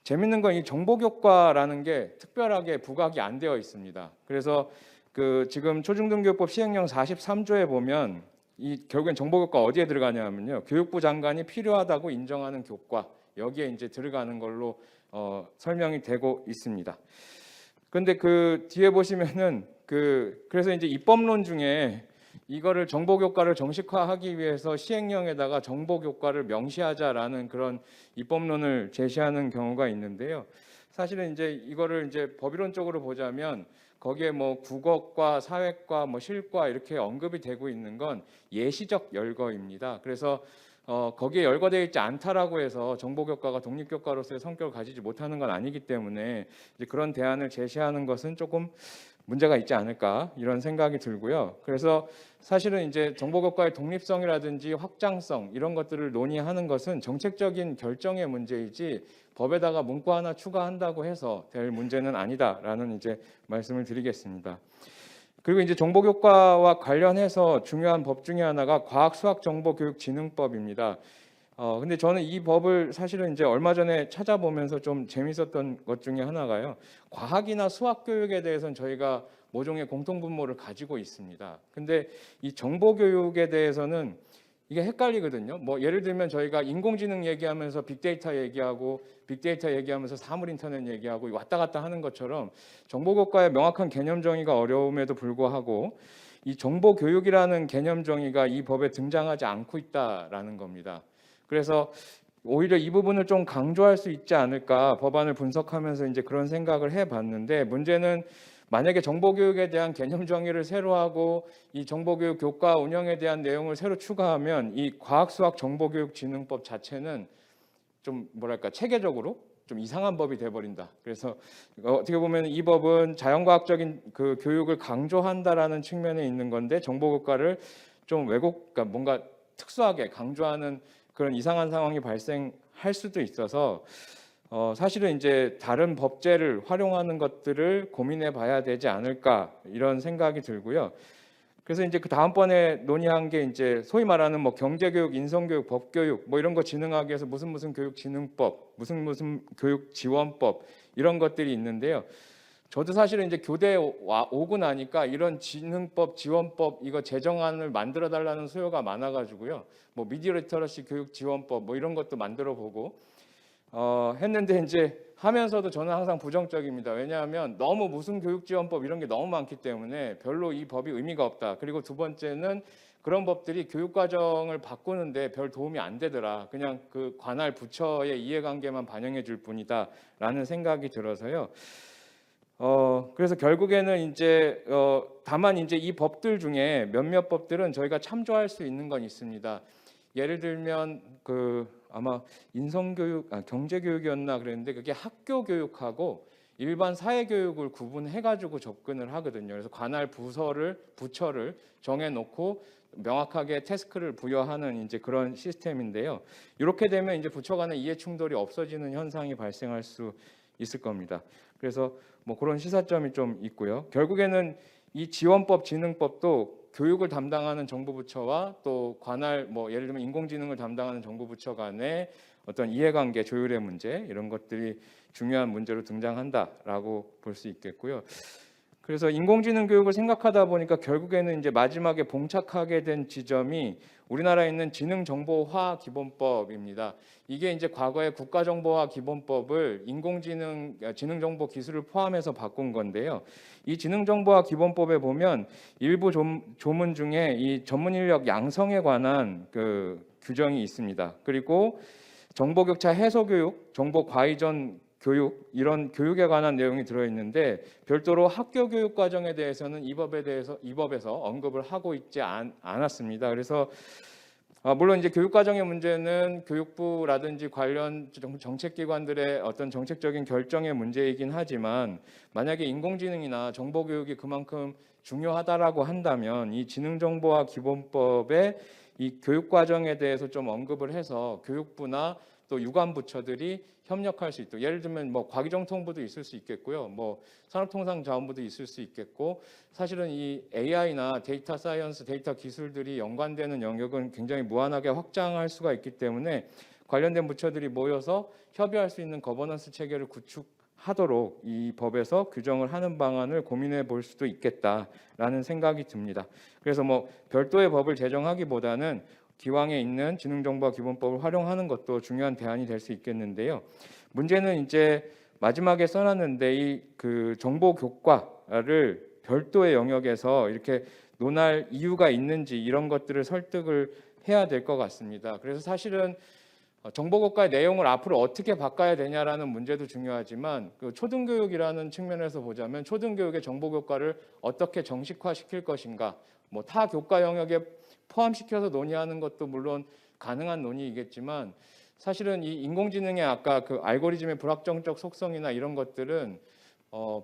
재밌는 건 이 정보교과라는 게 특별하게 부각이 안 되어 있습니다. 그래서 그 지금 초중등교육법 시행령 43조에 보면 이 결국엔 정보교과 어디에 들어가냐면요, 교육부 장관이 필요하다고 인정하는 교과, 여기에 이제 들어가는 걸로 설명이 되고 있습니다. 그런데 그 뒤에 보시면은 그래서 이제 입법론 중에 이거를 정보교과를 정식화하기 위해서 시행령에다가 정보교과를 명시하자라는 그런 입법론을 제시하는 경우가 있는데요. 사실은 이제 이거를 이제 법이론적으로 보자면 거기에 뭐 국어과, 사회과, 뭐 실과 이렇게 언급이 되고 있는 건 예시적 열거입니다. 그래서 거기에 열거되어 있지 않다라고 해서 정보교과가 독립교과로서의 성격을 가지지 못하는 건 아니기 때문에 이제 그런 대안을 제시하는 것은 조금 문제가 있지 않을까 이런 생각이 들고요. 그래서 사실은 이제 정보교과의 독립성이라든지 확장성 이런 것들을 논의하는 것은 정책적인 결정의 문제이지 법에다가 문구 하나 추가한다고 해서 될 문제는 아니다라는 이제 말씀을 드리겠습니다. 그리고 이제 정보교과와 관련해서 중요한 법 중에 하나가 과학수학정보교육진흥법입니다. 근데 저는 이 법을 사실은 이제 얼마 전에 찾아보면서 좀 재밌었던 것 중에 하나가요. 과학이나 수학 교육에 대해서는 저희가 모종의 공통분모를 가지고 있습니다. 근데 이 정보교육에 대해서는 이게 헷갈리거든요. 뭐 예를 들면 저희가 인공지능 얘기하면서 빅데이터 얘기하고 빅데이터 얘기하면서 사물인터넷 얘기하고 왔다 갔다 하는 것처럼 정보교과의 명확한 개념 정의가 어려움에도 불구하고 이 정보교육이라는 개념 정의가 이 법에 등장하지 않고 있다라는 겁니다. 그래서 오히려 이 부분을 좀 강조할 수 있지 않을까 법안을 분석하면서 이제 그런 생각을 해봤는데, 문제는 만약에 정보교육에 대한 개념 정의를 새로 하고 이 정보교육 교과 운영에 대한 내용을 새로 추가하면 이 과학수학정보교육진흥법 자체는 좀 뭐랄까 체계적으로 좀 이상한 법이 돼버린다. 그래서 어떻게 보면 이 법은 자연과학적인 그 교육을 강조한다라는 측면에 있는 건데 정보교과를 좀 그러니까 뭔가 특수하게 강조하는 그런 이상한 상황이 발생할 수도 있어서 사실은 이제 다른 법제를 활용하는 것들을 고민해 봐야 되지 않을까 이런 생각이 들고요. 그래서 이제 그 다음번에 논의한 게 이제 소위 말하는 뭐 경제교육, 인성교육, 법교육 뭐 이런 거 진흥하기 위해서 무슨 교육진흥법, 무슨 교육지원법 이런 것들이 있는데요. 저도 사실은 이제 교대에 오고 나니까 이런 진흥법, 지원법 이거 제정안을 만들어 달라는 수요가 많아가지고요. 뭐 미디어 리터러시 교육 지원법 뭐 이런 것도 만들어 보고 했는데 이제 하면서도 저는 항상 부정적입니다. 왜냐하면 너무 무슨 교육 지원법 이런 게 너무 많기 때문에 별로 이 법이 의미가 없다. 그리고 두 번째는 그런 법들이 교육 과정을 바꾸는데 별 도움이 안 되더라. 그냥 그 관할 부처의 이해관계만 반영해 줄 뿐이다라는 생각이 들어서요. 그래서 결국에는 이제 다만 이제 이 법들 중에 몇몇 법들은 저희가 참조할 수 있는 건 있습니다. 예를 들면 아마 인성교육, 경제교육이었나 그랬는데 그게 학교 교육하고 일반 사회교육을 구분해가지고 접근을 하거든요. 그래서 관할 부처를 정해놓고 명확하게 태스크를 부여하는 이제 그런 시스템인데요. 이렇게 되면 이제 부처 간의 이해 충돌이 없어지는 현상이 발생할 수 있을 겁니다. 그래서 뭐 그런 시사점이 좀 있고요. 결국에는 이 지원법, 진흥법도 교육을 담당하는 정부 부처와 또 관할 뭐 예를 들면 인공지능을 담당하는 정부 부처 간의 어떤 이해관계 조율의 문제 이런 것들이 중요한 문제로 등장한다라고 볼 수 있겠고요. 그래서 인공지능 교육을 생각하다 보니까 결국에는 이제 마지막에 봉착하게 된 지점이 우리나라에 있는 지능정보화 기본법입니다. 이게 이제 과거의 국가정보화 기본법을 지능정보 기술을 포함해서 바꾼 건데요. 이 지능정보화 기본법에 보면 일부 조문 중에 이 전문 인력 양성에 관한 그 규정이 있습니다. 그리고 정보격차 해소 교육, 정보 과이전 교육 이런 교육에 관한 내용이 들어 있는데 별도로 학교 교육 과정에 대해서는 이 법에서 언급을 하고 있지 않았습니다. 그래서 물론 이제 교육 과정의 문제는 교육부라든지 관련 정책기관들의 어떤 정책적인 결정의 문제이긴 하지만 만약에 인공지능이나 정보 교육이 그만큼 중요하다라고 한다면 이 지능정보화 기본법의 이 교육 과정에 대해서 좀 언급을 해서 교육부나 또 유관 부처들이 협력할 수 있도록 예를 들면 뭐 과기정통부도 있을 수 있겠고요. 뭐 산업통상자원부도 있을 수 있겠고 사실은 이 AI나 데이터 사이언스, 데이터 기술들이 연관되는 영역은 굉장히 무한하게 확장할 수가 있기 때문에 관련된 부처들이 모여서 협의할 수 있는 거버넌스 체계를 구축하도록 이 법에서 규정을 하는 방안을 고민해 볼 수도 있겠다라는 생각이 듭니다. 그래서 뭐 별도의 법을 제정하기보다는 기왕에 있는 지능정보화 기본법을 활용하는 것도 중요한 대안이 될 수 있겠는데요. 문제는 이제 마지막에 써놨는데 이 그 정보 교과를 별도의 영역에서 이렇게 논할 이유가 있는지 이런 것들을 설득을 해야 될 것 같습니다. 그래서 사실은 정보교과의 내용을 앞으로 어떻게 바꿔야 되냐라는 문제도 중요하지만 그 초등교육이라는 측면에서 보자면 초등교육의 정보교과를 어떻게 정식화시킬 것인가, 뭐 타 교과 영역에 포함시켜서 논의하는 것도 물론 가능한 논의이겠지만 사실은 이 인공지능의 아까 그 알고리즘의 불확정적 속성이나 이런 것들은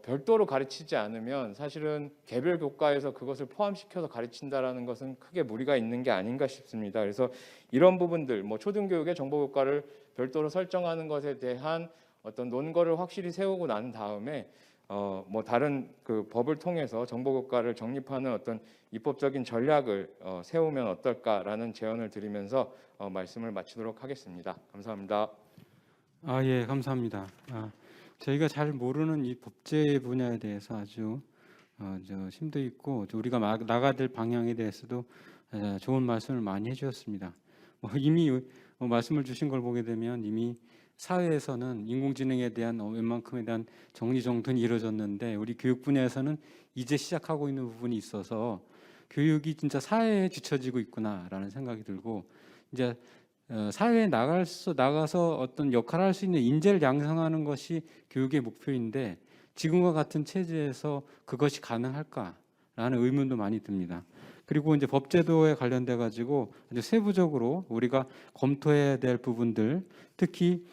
별도로 가르치지 않으면 사실은 개별 교과에서 그것을 포함시켜서 가르친다라는 것은 크게 무리가 있는 게 아닌가 싶습니다. 그래서 이런 부분들, 뭐 초등교육의 정보교과를 별도로 설정하는 것에 대한 어떤 논거를 확실히 세우고 난 다음에 뭐 다른 그 법을 통해서 정보교과를 정립하는 어떤 입법적인 전략을 세우면 어떨까라는 제언을 드리면서 말씀을 마치도록 하겠습니다. 감사합니다. 예, 감사합니다. 저희가 잘 모르는 이 법제 분야에 대해서 아주 심도 있고 우리가 나가야 될 방향에 대해서도 좋은 말씀을 많이 해주셨습니다. 이미 말씀을 주신 걸 보게 되면 이미 사회에서는 인공지능에 대한 웬만큼에 대한 정리정돈이 이루어졌는데 우리 교육 분야에서는 이제 시작하고 있는 부분이 있어서 교육이 진짜 사회에 뒤처지고 있구나라는 생각이 들고 이제 사회에 나가서 어떤 역할을 할 수 있는 인재를 양성하는 것이 교육의 목표인데 지금과 같은 체제에서 그것이 가능할까라는 의문도 많이 듭니다. 그리고 이제 법제도에 관련돼 가지고 아주 세부적으로 우리가 검토해야 될 부분들, 특히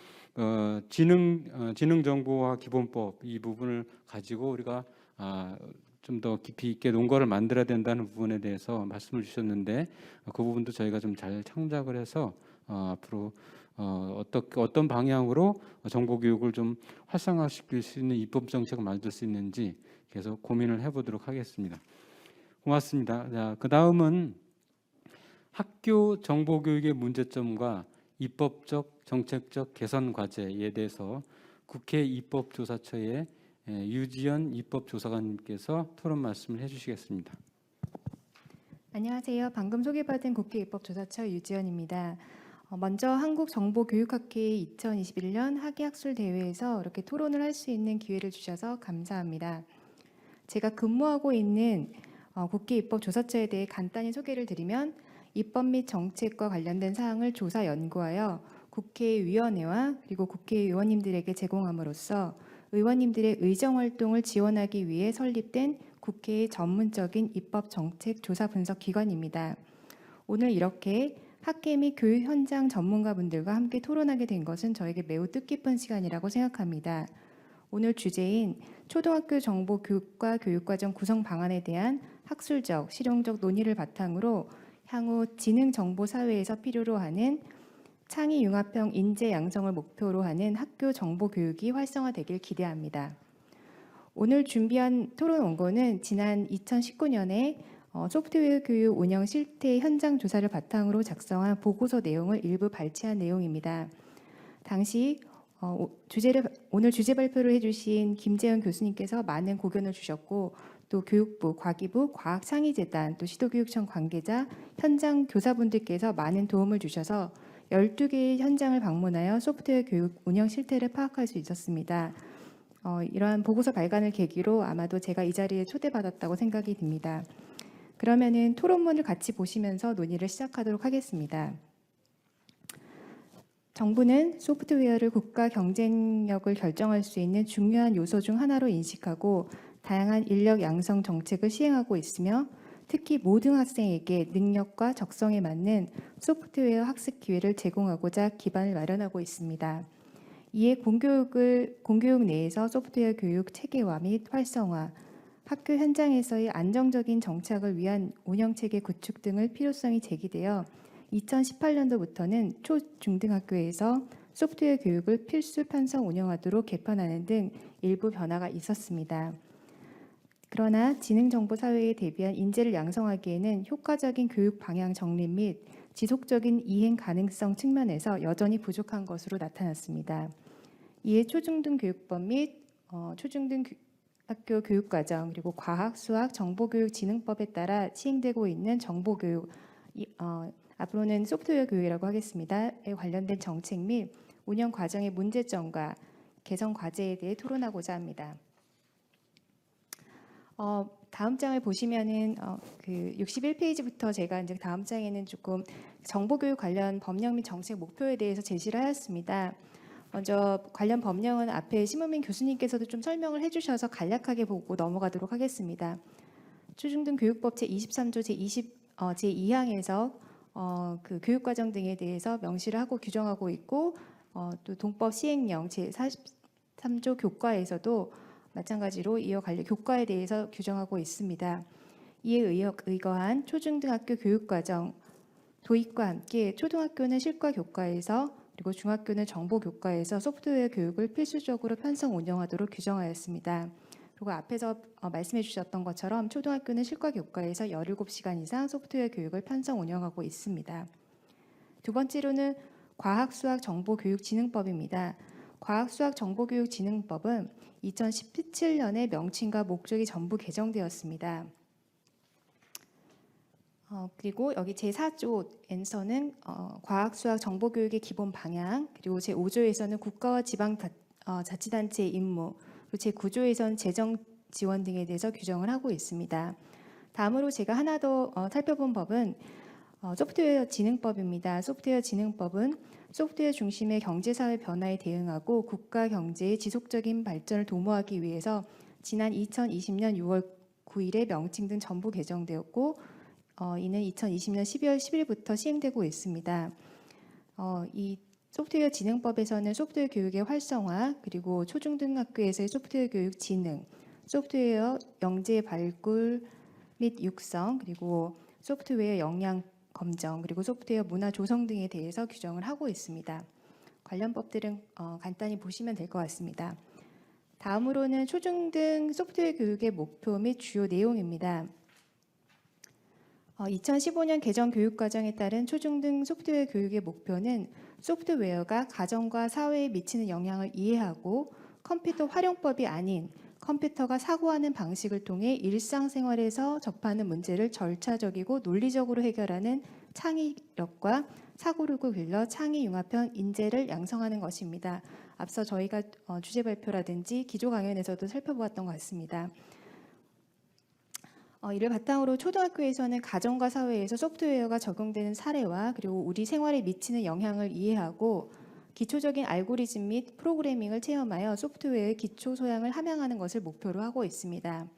지능정보화 기본법 이 부분을 가지고 우리가 좀 더 깊이 있게 논거를 만들어야 된다는 부분에 대해서 말씀을 주셨는데 그 부분도 저희가 좀 잘 창작을 해서 앞으로 어떤 방향으로 정보 교육을 좀 활성화시킬 수 있는 입법 정책을 만들 수 있는지 계속 고민을 해보도록 하겠습니다. 고맙습니다. 자, 그 다음은 학교 정보 교육의 문제점과 입법적 정책적 개선 과제에 대해서 국회 입법조사처의 유지연 입법조사관님께서 토론 말씀을 해주시겠습니다. 안녕하세요. 방금 소개받은 국회 입법조사처 유지연입니다. 먼저 한국정보교육학회 2021년 학예학술대회에서 이렇게 토론을 할 수 있는 기회를 주셔서 감사합니다. 제가 근무하고 있는 국회 입법조사처에 대해 간단히 소개를 드리면 입법 및 정책과 관련된 사항을 조사 연구하여 국회의원회와 그리고 국회의원님들에게 제공함으로써 의원님들의 의정활동을 지원하기 위해 설립된 국회의 전문적인 입법 정책 조사 분석 기관입니다. 오늘 이렇게 학계 및 교육 현장 전문가분들과 함께 토론하게 된 것은 저에게 매우 뜻깊은 시간이라고 생각합니다. 오늘 주제인 초등학교 정보 교육과 교육과정 구성 방안에 대한 학술적, 실용적 논의를 바탕으로 향후 지능정보 사회에서 필요로 하는 창의 융합형 인재 양성을 목표로 하는 학교 정보 교육이 활성화되길 기대합니다. 오늘 준비한 토론 원고는 지난 2019년에 소프트웨어 교육 운영 실태 현장 조사를 바탕으로 작성한 보고서 내용을 일부 발췌한 내용입니다. 당시 오늘 주제 발표를 해주신 김재현 교수님께서 많은 고견을 주셨고 또 교육부, 과기부, 과학창의재단, 또 시도교육청 관계자, 현장 교사분들께서 많은 도움을 주셔서 12개의 현장을 방문하여 소프트웨어 교육 운영 실태를 파악할 수 있었습니다. 이러한 보고서 발간을 계기로 아마도 제가 이 자리에 초대받았다고 생각이 듭니다. 그러면은 토론문을 같이 보시면서 논의를 시작하도록 하겠습니다. 정부는 소프트웨어를 국가 경쟁력을 결정할 수 있는 중요한 요소 중 하나로 인식하고 다양한 인력 양성 정책을 시행하고 있으며 특히 모든 학생에게 능력과 적성에 맞는 소프트웨어 학습 기회를 제공하고자 기반을 마련하고 있습니다. 이에 공교육 내에서 소프트웨어 교육 체계화 및 활성화, 학교 현장에서의 안정적인 정착을 위한 운영체계 구축 등의 필요성이 제기되어 2018년도부터는 초, 중등학교에서 소프트웨어 교육을 필수 편성 운영하도록 개편하는 등 일부 변화가 있었습니다. 그러나 지능정보사회에 대비한 인재를 양성하기에는 효과적인 교육 방향 정립 및 지속적인 이행 가능성 측면에서 여전히 부족한 것으로 나타났습니다. 이에 초중등교육법 및 초중등학교 교육과정 그리고 과학, 수학, 정보교육진흥법에 따라 시행되고 있는 정보교육, 앞으로는 소프트웨어 교육이라고 하겠습니다.에 관련된 정책 및 운영 과정의 문제점과 개선 과제에 대해 토론하고자 합니다. 다음 장을 보시면은 그 61페이지부터 제가 이제 다음 장에는 조금 정보교육 관련 법령 및 정책 목표에 대해서 제시를 하였습니다. 먼저 관련 법령은 앞에 심은민 교수님께서도 좀 설명을 해주셔서 간략하게 보고 넘어가도록 하겠습니다. 초중등 교육법 제23조 제2항에서 그 교육과정 등에 대해서 명시를 하고 규정하고 있고 또 동법 시행령 제43조 교과에서도 마찬가지로 이와 관련 교과에 대해서 규정하고 있습니다. 이에 의거한 초중등학교 교육과정 도입과 함께 초등학교는 실과 교과에서 그리고 중학교는 정보 교과에서 소프트웨어 교육을 필수적으로 편성 운영하도록 규정하였습니다. 그리고 앞에서 말씀해 주셨던 것처럼 초등학교는 실과 교과에서 17시간 이상 소프트웨어 교육을 편성 운영하고 있습니다. 두 번째로는 과학수학정보교육진흥법입니다. 과학수학정보교육진흥법은 2017년에 명칭과 목적이 전부 개정되었습니다. 그리고 여기 제4조에서는 과학수학정보교육의 기본 방향, 그리고 제5조에서는 국가와 지방자치단체의 임무, 그리고 제9조에서는 재정 지원 등에 대해서 규정을 하고 있습니다. 다음으로 제가 하나 더 살펴본 법은 소프트웨어 진흥법입니다. 소프트웨어 진흥법은 소프트웨어 중심의 경제사회 변화에 대응하고 국가 경제의 지속적인 발전을 도모하기 위해서 지난 2020년 6월 9일에 명칭 등 전부 개정되었고 이는 2020년 12월 10일부터 시행되고 있습니다. 이 소프트웨어 진흥법에서는 소프트웨어 교육의 활성화, 그리고 초중등학교에서의 소프트웨어 교육 진흥, 소프트웨어 영재 발굴 및 육성, 그리고 소프트웨어 역량 검정, 그리고 소프트웨어 문화 조성 등에 대해서 규정을 하고 있습니다. 관련 법들은 간단히 보시면 될 것 같습니다. 다음으로는 초중등 소프트웨어 교육의 목표 및 주요 내용입니다. 2015년 개정 교육과정에 따른 초중등 소프트웨어 교육의 목표는 소프트웨어가 가정과 사회에 미치는 영향을 이해하고 컴퓨터 활용법이 아닌 컴퓨터가 사고하는 방식을 통해 일상생활에서 접하는 문제를 절차적이고 논리적으로 해결하는 창의력과 사고력을 길러 창의융합형 인재를 양성하는 것입니다. 앞서 저희가 주제 발표라든지 기조 강연에서도 살펴보았던 것 같습니다. 이를 바탕으로 초등학교에서는 가정과 사회에서 소프트웨어가 적용되는 사례와 그리고 우리 생활에 미치는 영향을 이해하고 기초적인 알고리즘 및 프로그래밍을 체험하여 소프트웨어의 기초 소양을 함양하는 것을 목표로 하고 있습니다.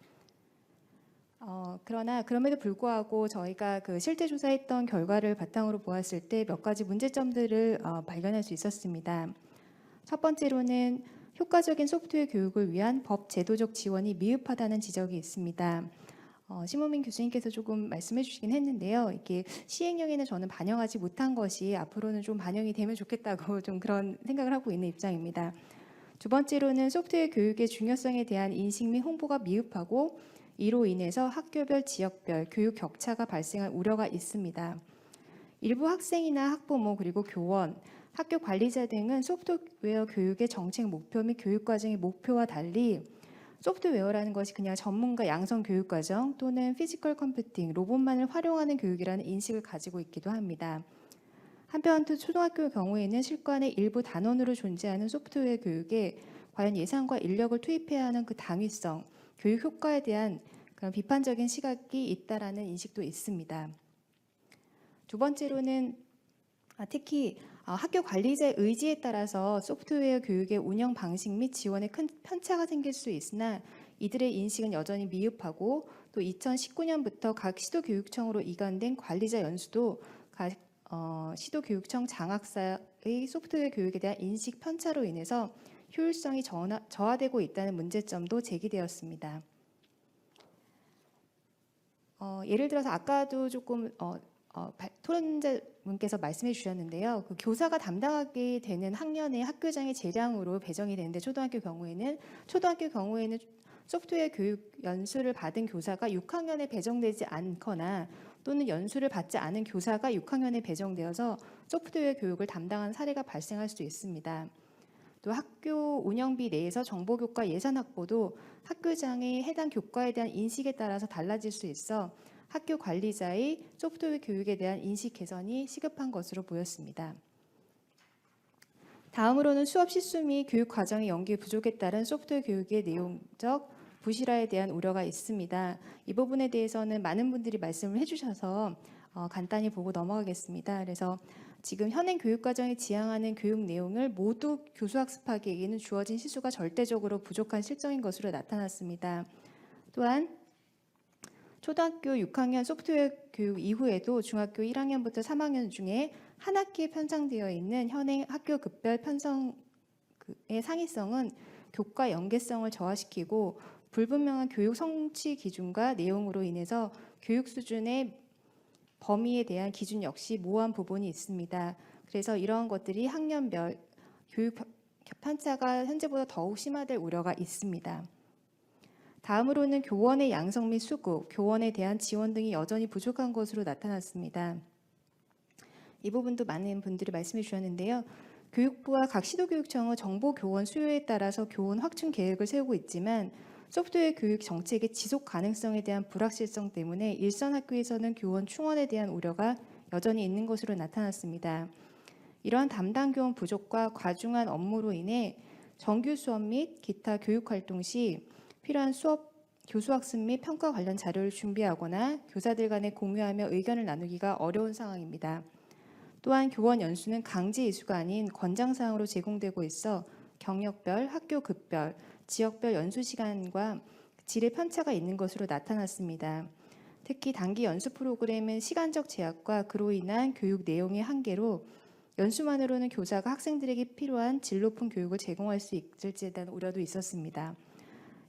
그러나 그럼에도 불구하고 저희가 그 실태 조사했던 결과를 바탕으로 보았을 때 몇 가지 문제점들을 발견할 수 있었습니다. 첫 번째로는 효과적인 소프트웨어 교육을 위한 법 제도적 지원이 미흡하다는 지적이 있습니다. 심호민 교수님께서 조금 말씀해 주시긴 했는데요. 이게 시행령에는 저는 반영하지 못한 것이 앞으로는 좀 반영이 되면 좋겠다고 좀 그런 생각을 하고 있는 입장입니다. 두 번째로는 소프트웨어 교육의 중요성에 대한 인식 및 홍보가 미흡하고 이로 인해서 학교별, 지역별 교육 격차가 발생할 우려가 있습니다. 일부 학생이나 학부모 그리고 교원, 학교 관리자 등은 소프트웨어 교육의 정책 목표 및 교육 과정의 목표와 달리 소프트웨어라는 것이 그냥 전문가 양성 교육 과정 또는 피지컬 컴퓨팅, 로봇만을 활용하는 교육이라는 인식을 가지고 있기도 합니다. 한편 또 초등학교의 경우에는 실관의 일부 단원으로 존재하는 소프트웨어 교육에 과연 예산과 인력을 투입해야 하는 그 당위성, 교육 효과에 대한 그런 비판적인 시각이 있다라는 인식도 있습니다. 두 번째로는 특히 학교 관리자의 의지에 따라서 소프트웨어 교육의 운영 방식 및 지원에 큰 편차가 생길 수 있으나 이들의 인식은 여전히 미흡하고 또 2019년부터 각 시도교육청으로 이관된 관리자 연수도 시도교육청 장학사의 소프트웨어 교육에 대한 인식 편차로 인해서 효율성이 저하되고 있다는 문제점도 제기되었습니다. 예를 들어서 아까도 조금 토론자분께서 말씀해 주셨는데요. 그 교사가 담당하게 되는 학년의 학교장의 재량으로 배정이 되는데 초등학교 경우에는 소프트웨어 교육 연수를 받은 교사가 6학년에 배정되지 않거나 또는 연수를 받지 않은 교사가 6학년에 배정되어서 소프트웨어 교육을 담당한 사례가 발생할 수 있습니다. 또 학교 운영비 내에서 정보교과 예산 확보도 학교장의 해당 교과에 대한 인식에 따라서 달라질 수 있어 학교 관리자의 소프트웨어 교육에 대한 인식 개선이 시급한 것으로 보였습니다. 다음으로는 수업 실수 및 교육 과정의 연계 부족에 따른 소프트웨어 교육의 내용적 부실화에 대한 우려가 있습니다. 이 부분에 대해서는 많은 분들이 말씀을 해주셔서 간단히 보고 넘어가겠습니다. 그래서 지금 현행 교육과정이 지향하는 교육 내용을 모두 교수학습하기에는 주어진 시수가 절대적으로 부족한 실정인 것으로 나타났습니다. 또한 초등학교 6학년 소프트웨어 교육 이후에도 중학교 1학년부터 3학년 중에 한 학기에 편성되어 있는 현행 학교 급별 편성의 상이성은 교과 연계성을 저하시키고 불분명한 교육 성취 기준과 내용으로 인해서 교육 수준의 범위에 대한 기준 역시 모호한 부분이 있습니다. 그래서 이러한 것들이 학년별 교육 편차가 현재보다 더욱 심화될 우려가 있습니다. 다음으로는 교원의 양성 및 수급, 교원에 대한 지원 등이 여전히 부족한 것으로 나타났습니다. 이 부분도 많은 분들이 말씀해 주셨는데요. 교육부와 각 시도교육청은 정보 교원 수요에 따라서 교원 확충 계획을 세우고 있지만 소프트웨어 교육 정책의 지속 가능성에 대한 불확실성 때문에 일선 학교에서는 교원 충원에 대한 우려가 여전히 있는 것으로 나타났습니다. 이러한 담당 교원 부족과 과중한 업무로 인해 정규 수업 및 기타 교육 활동 시 필요한 교수학습 및 평가 관련 자료를 준비하거나 교사들 간에 공유하며 의견을 나누기가 어려운 상황입니다. 또한 교원 연수는 강제 이수가 아닌 권장사항으로 제공되고 있어 경력별, 학교 급별, 지역별 연수 시간과 질의 편차가 있는 것으로 나타났습니다. 특히 단기 연수 프로그램은 시간적 제약과 그로 인한 교육 내용의 한계로 연수만으로는 교사가 학생들에게 필요한 질 높은 교육을 제공할 수 있을지에 대한 우려도 있었습니다.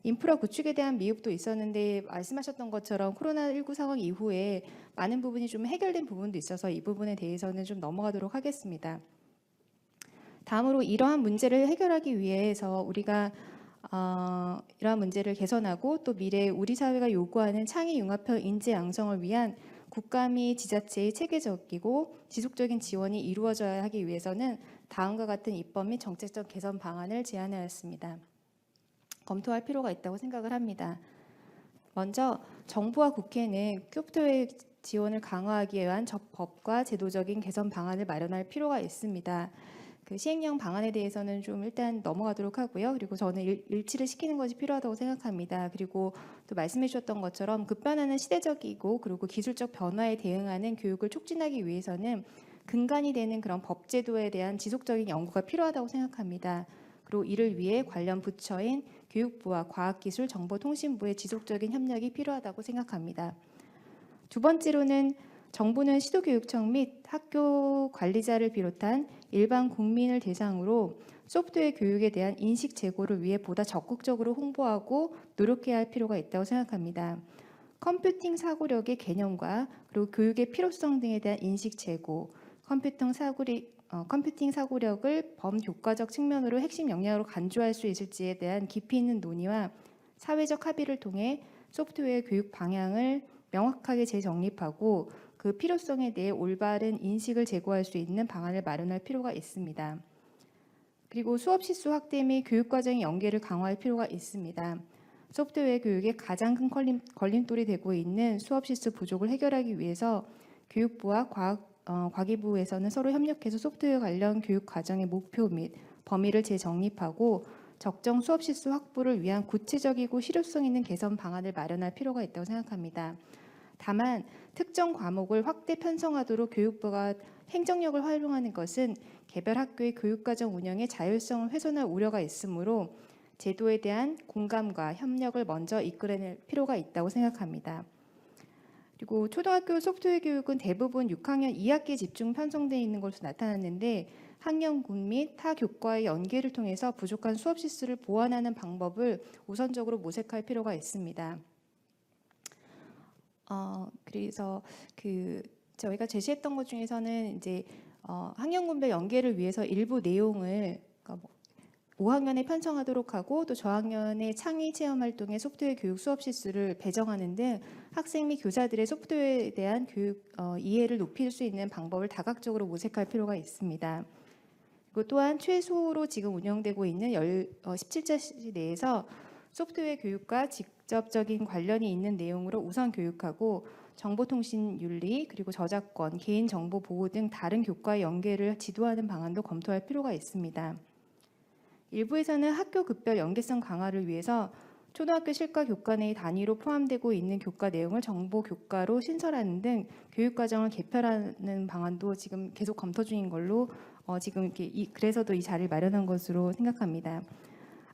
인프라 구축에 대한 미흡도 있었는데 말씀하셨던 것처럼 코로나19 상황 이후에 많은 부분이 좀 해결된 부분도 있어서 이 부분에 대해서는 좀 넘어가도록 하겠습니다. 다음으로 이러한 문제를 해결하기 위해서 우리가 이러한 문제를 개선하고 또 미래 우리 사회가 요구하는 창의 융합형 인재 양성을 위한 국가 및 지자체의 체계적이고 지속적인 지원이 이루어져야 하기 위해서는 다음과 같은 입법 및 정책적 개선 방안을 제안하였습니다. 검토할 필요가 있다고 생각을 합니다. 먼저 정부와 국회는 소프트웨어 지원을 강화하기 위한 법과 제도적인 개선 방안을 마련할 필요가 있습니다. 그 시행령 방안에 대해서는 좀 일단 넘어가도록 하고요. 그리고 저는 일치를 시키는 것이 필요하다고 생각합니다. 그리고 또 말씀해 주셨던 것처럼 급변하는 시대적이고 그리고 기술적 변화에 대응하는 교육을 촉진하기 위해서는 근간이 되는 그런 법제도에 대한 지속적인 연구가 필요하다고 생각합니다. 그리고 이를 위해 관련 부처인 교육부와 과학기술정보통신부의 지속적인 협력이 필요하다고 생각합니다. 두 번째로는 정부는 시도교육청 및 학교 관리자를 비롯한 일반 국민을 대상으로 소프트웨어 교육에 대한 인식 제고를 위해 보다 적극적으로 홍보하고 노력해야 할 필요가 있다고 생각합니다. 컴퓨팅 사고력의 개념과 그리고 교육의 필요성 등에 대한 인식 제고, 컴퓨팅 사고력을 범교과적 측면으로 핵심 역량으로 간주할 수 있을지에 대한 깊이 있는 논의와 사회적 합의를 통해 소프트웨어 교육 방향을 명확하게 재정립하고 그 필요성에 대해 올바른 인식을 제고할 수 있는 방안을 마련할 필요가 있습니다. 그리고 수업 시수 확대 및 교육 과정의 연계를 강화할 필요가 있습니다. 소프트웨어 교육의 가장 큰 걸림돌이 되고 있는 수업 시수 부족을 해결하기 위해서 교육부와 과기부에서는 서로 협력해서 소프트웨어 관련 교육 과정의 목표 및 범위를 재정립하고 적정 수업 시수 확보를 위한 구체적이고 실효성 있는 개선 방안을 마련할 필요가 있다고 생각합니다. 다만 특정 과목을 확대 편성하도록 교육부가 행정력을 활용하는 것은 개별 학교의 교육과정 운영의 자율성을 훼손할 우려가 있으므로 제도에 대한 공감과 협력을 먼저 이끌어낼 필요가 있다고 생각합니다. 그리고 초등학교 소프트웨어 교육은 대부분 6학년 2학기에 집중 편성되어 있는 것으로 나타났는데 학년군 및 타 교과의 연계를 통해서 부족한 수업 시수를 보완하는 방법을 우선적으로 모색할 필요가 있습니다. 그래서 저희가 제시했던 것 중에서는 이제 학년군별 연계를 위해서 일부 내용을 5학년에 편성하도록 하고 또 저학년의 창의 체험 활동에 소프트웨어 교육 수업 시수를 배정하는 등 학생 및 교사들의 소프트웨어에 대한 교육 이해를 높일 수 있는 방법을 다각적으로 모색할 필요가 있습니다. 그리고 또한 최소로 지금 운영되고 있는 17자시 내에서 소프트웨어 교육과 직접적인 관련이 있는 내용으로 우선 교육하고 정보통신 윤리 그리고 저작권, 개인정보 보호 등 다른 교과의 연계를 지도하는 방안도 검토할 필요가 있습니다. 일부에서는 학교 급별 연계성 강화를 위해서 초등학교 실과 교과 내의 단위로 포함되고 있는 교과 내용을 정보 교과로 신설하는 등 교육과정을 개편하는 방안도 지금 계속 검토 중인 걸로 지금 그래서도 이 자리를 마련한 것으로 생각합니다.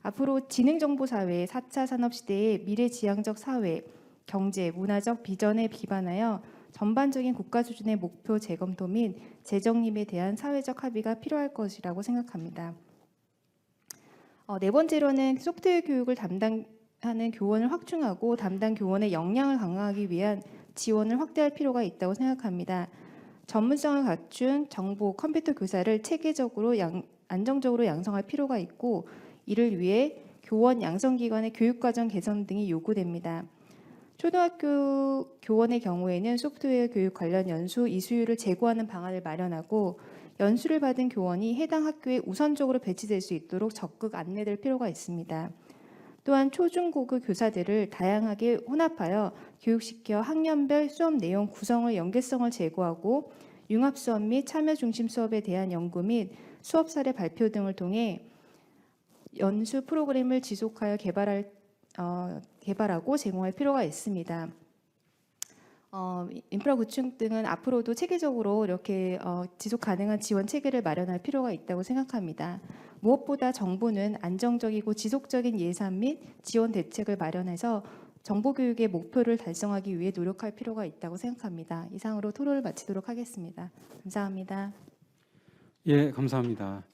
앞으로 지능정보사회 4차 산업시대의 미래지향적 사회, 경제, 문화적 비전에 기반하여 전반적인 국가 수준의 목표 재검토 및 재정립에 대한 사회적 합의가 필요할 것이라고 생각합니다. 네 번째로는 소프트웨어 교육을 담당하는 교원을 확충하고 담당 교원의 역량을 강화하기 위한 지원을 확대할 필요가 있다고 생각합니다. 전문성을 갖춘 정보, 컴퓨터 교사를 체계적으로 안정적으로 양성할 필요가 있고 이를 위해 교원 양성기관의 교육과정 개선 등이 요구됩니다. 초등학교 교원의 경우에는 소프트웨어 교육 관련 연수 이수율을 제고하는 방안을 마련하고 연수를 받은 교원이 해당 학교에 우선적으로 배치될 수 있도록 적극 안내될 필요가 있습니다. 또한 초중고급 교사들을 다양하게 혼합하여 교육시켜 학년별 수업 내용 구성의 연계성을 제고하고 융합 수업 및 참여 중심 수업에 대한 연구 및 수업 사례 발표 등을 통해 연수 프로그램을 지속하여 개발하고 제공할 필요가 있습니다. 인프라 구축 등은 앞으로도 체계적으로 이렇게 지속 가능한 지원 체계를 마련할 필요가 있다고 생각합니다. 무엇보다 정부는 안정적이고 지속적인 예산 및 지원 대책을 마련해서 정보교육의 목표를 달성하기 위해 노력할 필요가 있다고 생각합니다. 이상으로 토론을 마치도록 하겠습니다. 감사합니다. 예, 감사합니다.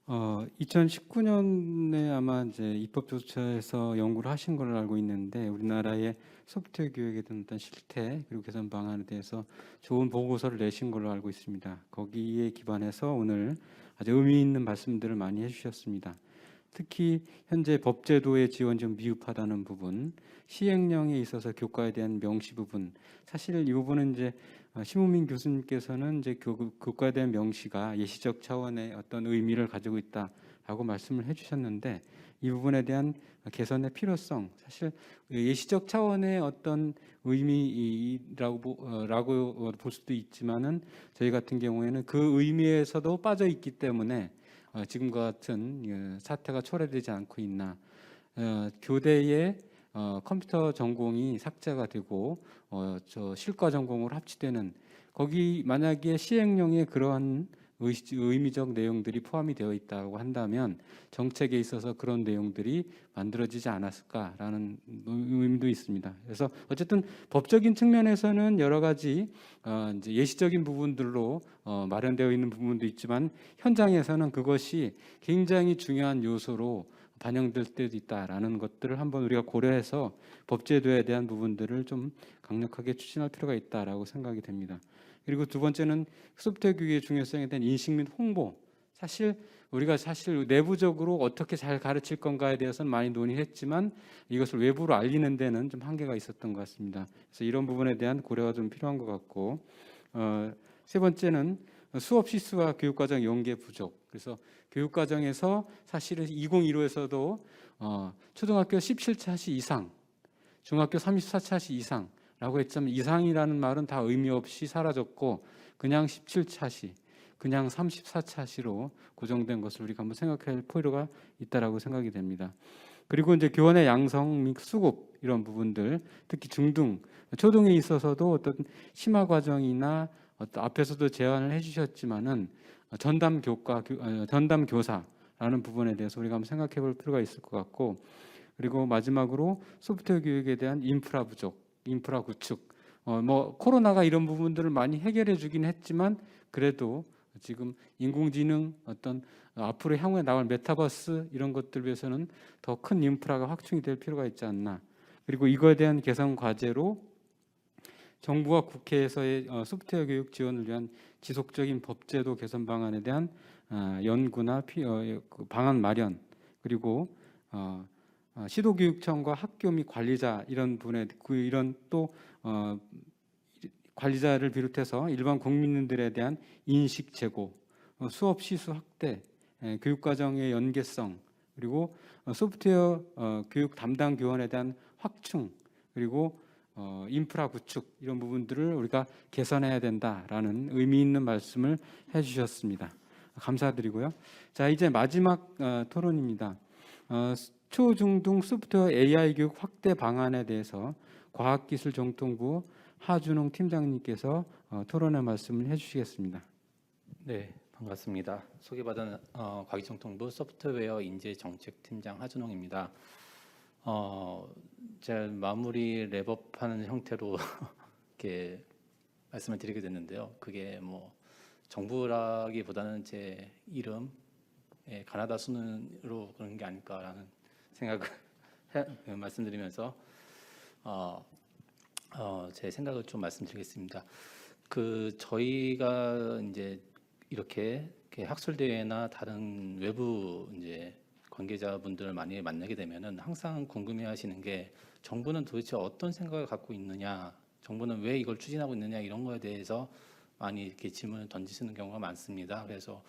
2019년에 아마 이제 입법조처에서 연구를 하신 걸로 알고 있는데 우리나라의 소프트웨어 교육에 대한 어떤 실태 그리고 개선 방안에 대해서 좋은 보고서를 내신 걸로 알고 있습니다. 거기에 기반해서 오늘 아주 의미 있는 말씀들을 많이 해주셨습니다. 특히 현재 법제도의 지원 좀 미흡하다는 부분, 시행령에 있어서 교과에 대한 명시 부분, 사실 이 부분은 이제 심우민 교수님께서는 이제 교과에 대한 명시가 예시적 차원의 어떤 의미를 가지고 있다라고 말씀을 해주셨는데 이 부분에 대한 개선의 필요성, 사실 예시적 차원의 어떤 의미라고 볼 수도 있지만은 저희 같은 경우에는 그 의미에서도 빠져 있기 때문에 지금과 같은 사태가 초래되지 않고 있나. 교대의 컴퓨터 전공이 삭제가 되고 저 실과 전공으로 합치되는 거기 만약에 시행령에 그러한 의미적 내용들이 포함이 되어 있다고 한다면 정책에 있어서 그런 내용들이 만들어지지 않았을까라는 의미도 있습니다. 그래서 어쨌든 법적인 측면에서는 여러 가지 이제 예시적인 부분들로 마련되어 있는 부분도 있지만 현장에서는 그것이 굉장히 중요한 요소로 반영될 때도 있다라는 것들을 한번 우리가 고려해서 법제도에 대한 부분들을 좀 강력하게 추진할 필요가 있다라고 생각이 됩니다. 그리고 두 번째는 소프트웨어 교육의 중요성에 대한 인식 및 홍보. 사실 내부적으로 어떻게 잘 가르칠 건가에 대해서는 많이 논의했지만 이것을 외부로 알리는 데는 좀 한계가 있었던 것 같습니다. 그래서 이런 부분에 대한 고려가 좀 필요한 것 같고, 세 번째는 수업 실수와 교육과정 연계 부족. 그래서 교육과정에서 사실은 2015에서도 초등학교 17차시 이상, 중학교 34차시 이상라고 했지만 이상이라는 말은 다 의미 없이 사라졌고 그냥 17차시, 그냥 34차시로 고정된 것을 우리가 한번 생각할 필요가 있다라고 생각이 됩니다. 그리고 이제 교원의 양성 및 수급 이런 부분들, 특히 중등, 초등에 있어서도 어떤 심화 과정이나 어떤 앞에서도 제안을 해주셨지만은 전담 교사라는 부분에 대해서 우리가 한번 생각해 볼 필요가 있을 것 같고, 그리고 마지막으로 소프트웨어 교육에 대한 인프라 부족, 인프라 구축. 뭐 코로나가 이런 부분들을 많이 해결해 주긴 했지만 그래도 지금 인공지능 어떤 앞으로 향후에 나올 메타버스 이런 것들 위해서는 더 큰 인프라가 확충이 될 필요가 있지 않나. 그리고 이거에 대한 개선 과제로 정부와 국회에서의 소프트웨어 교육 지원을 위한 지속적인 법제도 개선 방안에 대한 연구나 그 방안 마련, 그리고 시도교육청과 학교 및 관리자 이런 분의 이런 또 관리자를 비롯해서 일반 국민들에 대한 인식 제고, 수업 시수 확대, 교육과정의 연계성, 그리고 소프트웨어 교육 담당 교원에 대한 확충, 그리고 인프라 구축 이런 부분들을 우리가 개선해야 된다라는 의미 있는 말씀을 해주셨습니다. 감사드리고요. 자, 이제 마지막 토론입니다. 초중등 소프트웨어 AI 교육 확대 방안에 대해서 과학기술정통부 하준홍 팀장님께서 토론의 말씀을 해주시겠습니다. 네, 반갑습니다. 소개받은 과기정통부 소프트웨어 인재정책팀장 하준홍입니다. 제가 마무리 랩업하는 형태로 이렇게 말씀을 드리게 됐는데요. 그게 뭐 정부라기보다는 제 이름 가나다 순으로 그런 게 아닐까라는 생각을 말씀드리면서 제 생각을 좀 말씀드리겠습니다. 저희가 이제 이렇게 학술 대회나 다른 외부 이제 관계자분들을 많이 만나게 되면은 항상 궁금해하시는 게 정부는 도대체 어떤 생각을 갖고 있느냐, 정부는 왜 이걸 추진하고 있느냐 이런 거에 대해서 많이 이렇게 질문을 던지시는 경우가 많습니다. 그래서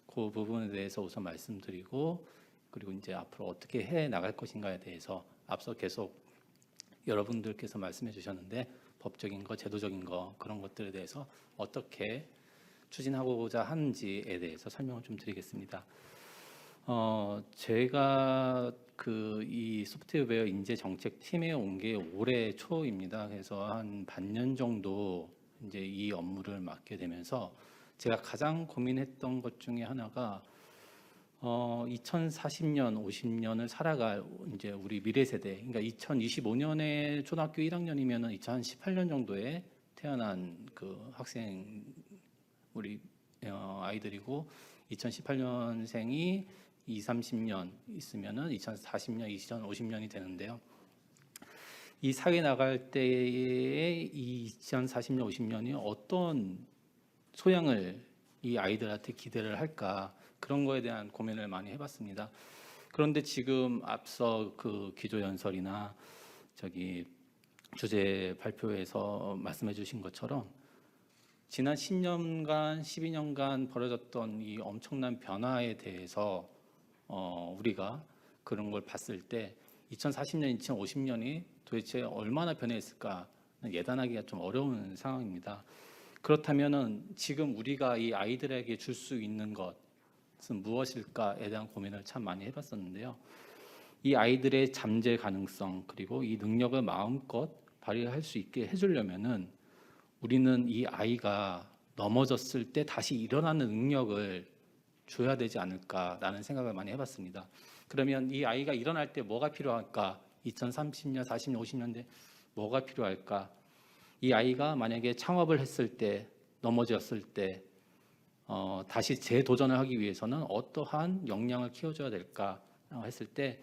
그 부분에 대해서 우선 말씀드리고, 그리고 이제 앞으로 어떻게 해 나갈 것인가에 대해서 앞서 계속 여러분들께서 말씀해 주셨는데 법적인 거, 제도적인 거 그런 것들에 대해서 어떻게 추진하고자 하는지에 대해서 설명을 좀 드리겠습니다. 제가 이 소프트웨어 인재 정책 팀에 온 게 올해 초입니다. 그래서 한 반년 정도 이제 이 업무를 맡게 되면서 제가 가장 고민했던 것 중에 하나가 2040년, 50년을 살아갈 이제 우리 미래 세대, 그러니까 2025년에 초등학교 1학년이면은 2018년 정도에 태어난 그 학생 우리 아이들이고 2018년생이 30년 있으면은 2040년, 2050년이 되는데요. 이 사회 나갈 때의 2040년, 50년이 어떤 소양을 이 아이들한테 기대를 할까, 그런 거에 대한 고민을 많이 해봤습니다. 그런데 지금 앞서 그 기조연설이나 주제 발표에서 말씀해주신 것처럼 지난 10년간, 12년간 벌어졌던 이 엄청난 변화에 대해서 우리가 그런 걸 봤을 때 2040년, 2050년이 도대체 얼마나 변했을까 예단하기가 좀 어려운 상황입니다. 그렇다면은 지금 우리가 이 아이들에게 줄 수 있는 것은 무엇일까에 대한 고민을 참 많이 해봤었는데요. 이 아이들의 잠재 가능성, 그리고 이 능력을 마음껏 발휘할 수 있게 해주려면은 우리는 이 아이가 넘어졌을 때 다시 일어나는 능력을 줘야 되지 않을까라는 생각을 많이 해봤습니다. 그러면 이 아이가 일어날 때 뭐가 필요할까? 2030년, 40년, 50년대 뭐가 필요할까? 이 아이가 만약에 창업을 했을 때, 넘어졌을 때 다시 재도전을 하기 위해서는 어떠한 역량을 키워줘야 될까 했을 때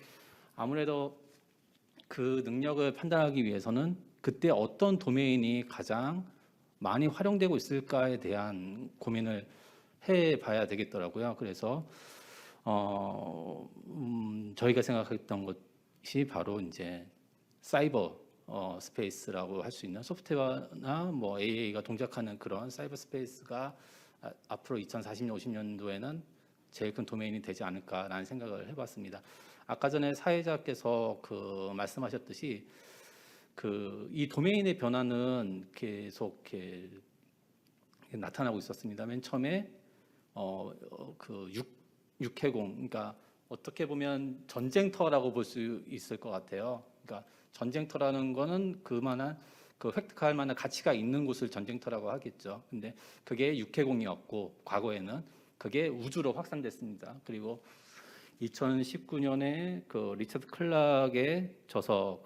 아무래도 그 능력을 판단하기 위해서는 그때 어떤 도메인이 가장 많이 활용되고 있을까에 대한 고민을 해봐야 되겠더라고요. 그래서 저희가 생각했던 것이 바로 이제 사이버 스페이스라고 할 수 있는 소프트웨어나 뭐 AI가 동작하는 그런 사이버 스페이스가 앞으로 2040년, 50년도에는 제일 큰 도메인이 되지 않을까라는 생각을 해봤습니다. 아까 전에 사회자께서 말씀하셨듯이 이 도메인의 변화는 계속 이렇게 나타나고 있었습니다. 맨 처음에 육해공, 그러니까 어떻게 보면 전쟁터라고 볼 수 있을 것 같아요. 그러니까 전쟁터라는 거는 그만한 획득할 만한 가치가 있는 곳을 전쟁터라고 하겠죠. 근데 그게 육해공이었고 과거에는 그게 우주로 확산됐습니다. 그리고 2019년에 리처드 클락의 저서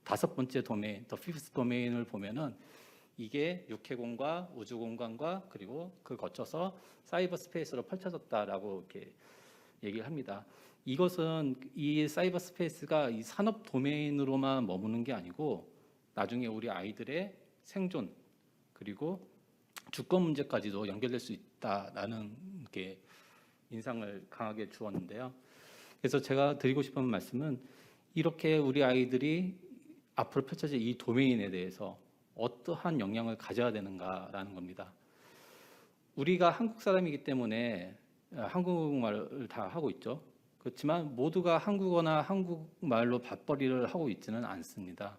5번째 도메인, 더 피프스 도메인을 보면은 이게 육해공과 우주공간과 그리고 그걸 거쳐서 사이버 스페이스로 펼쳐졌다라고 이렇게 얘기를 합니다. 이것은 이 사이버 스페이스가 이 산업 도메인으로만 머무는 게 아니고 나중에 우리 아이들의 생존 그리고 주권 문제까지도 연결될 수 있다라는 게 인상을 강하게 주었는데요. 그래서 제가 드리고 싶은 말씀은 이렇게 우리 아이들이 앞으로 펼쳐질 이 도메인에 대해서 어떠한 영향을 가져야 되는가라는 겁니다. 우리가 한국 사람이기 때문에 한국말을 다 하고 있죠. 그렇지만 모두가 한국어나 한국말로 밥벌이를 하고 있지는 않습니다.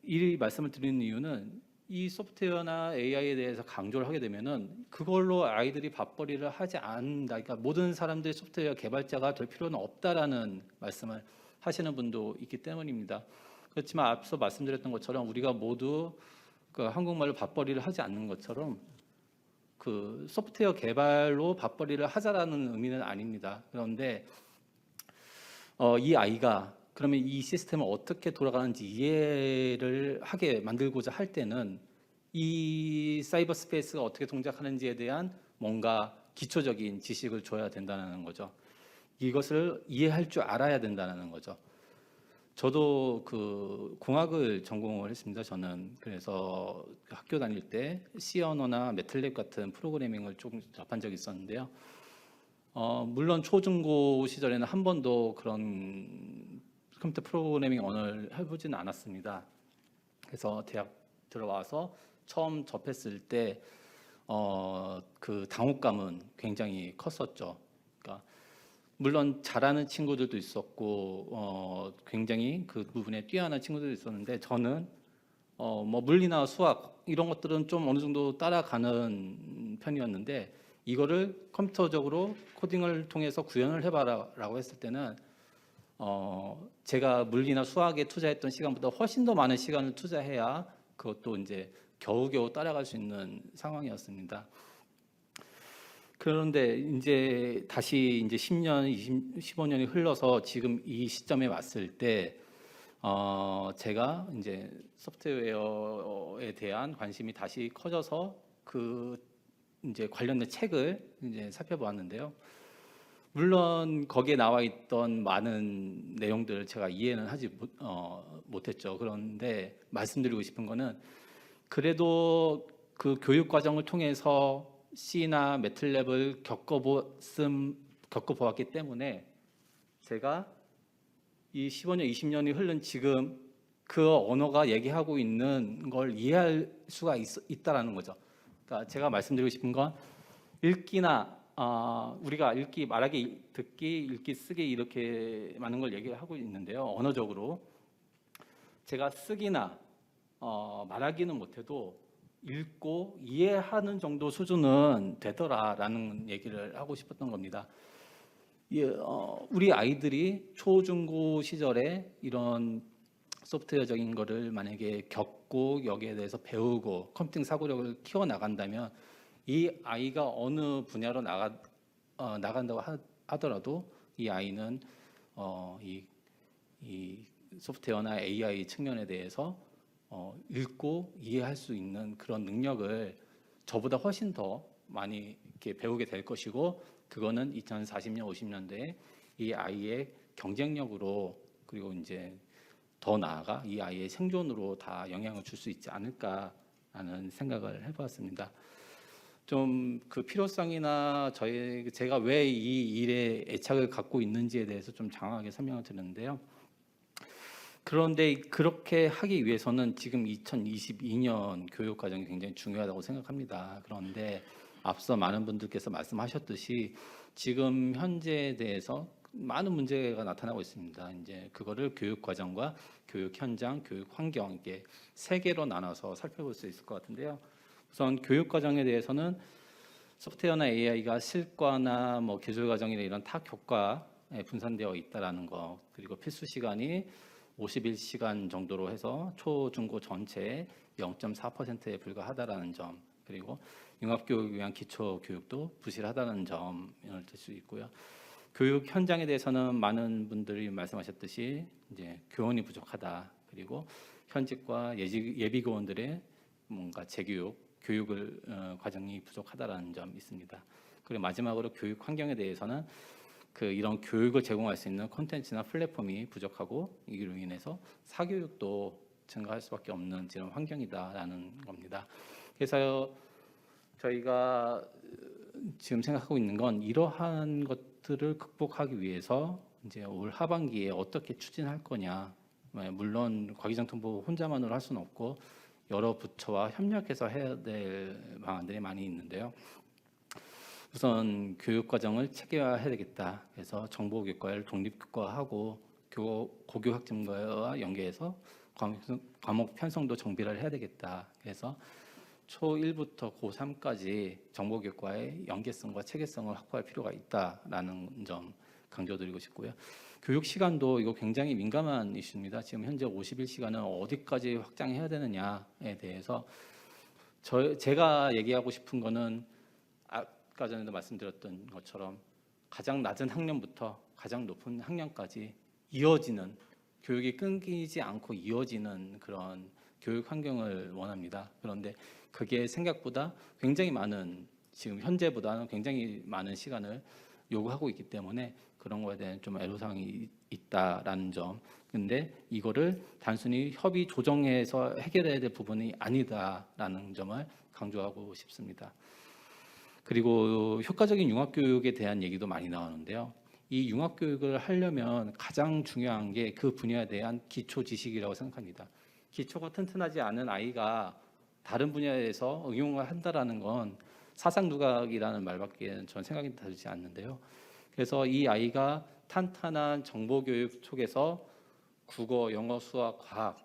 이 말씀을 드리는 이유는 이 소프트웨어나 AI에 대해서 강조를 하게 되면은 그걸로 아이들이 밥벌이를 하지 않는다. 그러니까 모든 사람들이 소프트웨어 개발자가 될 필요는 없다라는 말씀을 하시는 분도 있기 때문입니다. 그렇지만 앞서 말씀드렸던 것처럼 우리가 모두 한국말로 밥벌이를 하지 않는 것처럼 소프트웨어 개발로 밥벌이를 하자라는 의미는 아닙니다. 그런데 이 아이가 그러면 이 시스템을 어떻게 돌아가는지 이해를 하게 만들고자 할 때는 이 사이버 스페이스가 어떻게 동작하는지에 대한 뭔가 기초적인 지식을 줘야 된다는 거죠. 이것을 이해할 줄 알아야 된다는 거죠. 저도 공학을 전공을 했습니다. 저는 그래서 학교 다닐 때 C 언어나 매틀랩 같은 프로그래밍을 조금 접한 적이 있었는데요. 물론 초중고 시절에는 한 번도 그런 컴퓨터 프로그래밍 언어를 해보지는 않았습니다. 그래서 대학 들어와서 처음 접했을 때 당혹감은 굉장히 컸었죠. 그러니까 물론 잘하는 친구들도 있었고 굉장히 그 부분에 뛰어난 친구들도 있었는데 저는 뭐 물리나 수학 이런 것들은 좀 어느 정도 따라가는 편이었는데 이거를 컴퓨터적으로 코딩을 통해서 구현을 해봐라라고 했을 때는 제가 물리나 수학에 투자했던 시간보다 훨씬 더 많은 시간을 투자해야 그것도 이제 겨우겨우 따라갈 수 있는 상황이었습니다. 그런데 이제 다시 이제 10년, 15년이 흘러서 지금 이 시점에 왔을 때 제가 이제 소프트웨어에 대한 관심이 다시 커져서 이제 관련된 책을 이제 살펴보았는데요. 물론 거기에 나와 있던 많은 내용들을 제가 이해는 하지 못했죠. 그런데 말씀드리고 싶은 거는 그래도 그 교육 과정을 통해서 C나 매틀랩을 겪어보았기 때문에 제가 이 15년, 20년이 흐른 지금 그 언어가 얘기하고 있는 걸 이해할 수가 있다라는 거죠. 그러니까 제가 말씀드리고 싶은 건 읽기나 우리가 읽기, 말하기, 듣기, 읽기, 쓰기 이렇게 많은 걸 얘기하고 있는데요. 언어적으로 제가 쓰기나 말하기는 못해도 읽고 이해하는 정도 수준은 되더라라는 얘기를 하고 싶었던 겁니다. 우리 아이들이 초중고 시절에 이런 소프트웨어적인 거를 만약에 겪고 여기에 대해서 배우고 컴퓨팅 사고력을 키워나간다면 이 아이가 어느 분야로 나간다고 하더라도 이 아이는 이 소프트웨어나 AI 측면에 대해서 읽고 이해할 수 있는 그런 능력을 저보다 훨씬 더 많이 이렇게 배우게 될 것이고 그거는 2040년, 50년대에 이 아이의 경쟁력으로 그리고 이제 더 나아가 이 아이의 생존으로 다 영향을 줄 수 있지 않을까라는 생각을 해보았습니다. 좀 그 필요성이나 제가 왜 이 일에 애착을 갖고 있는지에 대해서 좀 장황하게 설명을 드렸는데요. 그런데 그렇게 하기 위해서는 지금 2022년 교육 과정이 굉장히 중요하다고 생각합니다. 그런데 앞서 많은 분들께서 말씀하셨듯이 지금 현재에 대해서 많은 문제가 나타나고 있습니다. 이제 그거를 교육 과정과 교육 현장, 교육 환경 이게 세 개로 나눠서 살펴볼 수 있을 것 같은데요. 우선 교육 과정에 대해서는 소프트웨어나 AI가 실과나 뭐 기술 과정이나 이런 타 교과에 분산되어 있다라는 거, 그리고 필수 시간이 51시간 정도로 해서 초, 중고 전체의 0.4%에 불과하다라는 점, 그리고 융합교육을 위한 기초 교육도 부실하다는 점을 들 수 있고요. 교육 현장에 대해서는 많은 분들이 말씀하셨듯이 이제 교원이 부족하다. 그리고 현직과 예비 교원들의 뭔가 재교육, 교육을 과정이 부족하다라는 점이 있습니다. 그리고 마지막으로 교육 환경에 대해서는 이런 교육을 제공할 수 있는 콘텐츠나 플랫폼이 부족하고 이로 인해서 사교육도 증가할 수밖에 없는 이런 환경이다라는 겁니다. 그래서 저희가 지금 생각하고 있는 건 이러한 것들을 극복하기 위해서 이제 올 하반기에 어떻게 추진할 거냐. 물론 과기정통부 혼자만으로 할 수는 없고 여러 부처와 협력해서 해야 될 방안들이 많이 있는데요. 우선 교육 과정을 체계화해야 되겠다. 그래서 정보교과를 독립교과하고 고교 학점과와 연계해서 과목 편성도 정비를 해야 되겠다. 그래서 초1부터 고3까지 정보교과의 연계성과 체계성을 확보할 필요가 있다라는 점 강조드리고 싶고요. 교육 시간도 이거 굉장히 민감한 이슈입니다. 지금 현재 51시간은 어디까지 확장해야 되느냐에 대해서 제가 얘기하고 싶은 거는 아까 전에도 말씀드렸던 것처럼 가장 낮은 학년부터 가장 높은 학년까지 이어지는 교육이 끊기지 않고 이어지는 그런 교육 환경을 원합니다. 그런데 그게 생각보다 굉장히 많은 지금 현재보다는 굉장히 많은 시간을 요구하고 있기 때문에 그런 거에 대한 좀 애로사항이 있다라는 점. 근데 이거를 단순히 협의 조정해서 해결해야 될 부분이 아니다라는 점을 강조하고 싶습니다. 그리고 효과적인 융합교육에 대한 얘기도 많이 나오는데요. 이 융합교육을 하려면 가장 중요한 게 그 분야에 대한 기초 지식이라고 생각합니다. 기초가 튼튼하지 않은 아이가 다른 분야에서 응용을 한다라는 건 사상 누각이라는 말밖에 전 생각이 들지 않는데요. 그래서 이 아이가 탄탄한 정보교육 속에서 국어, 영어, 수학, 과학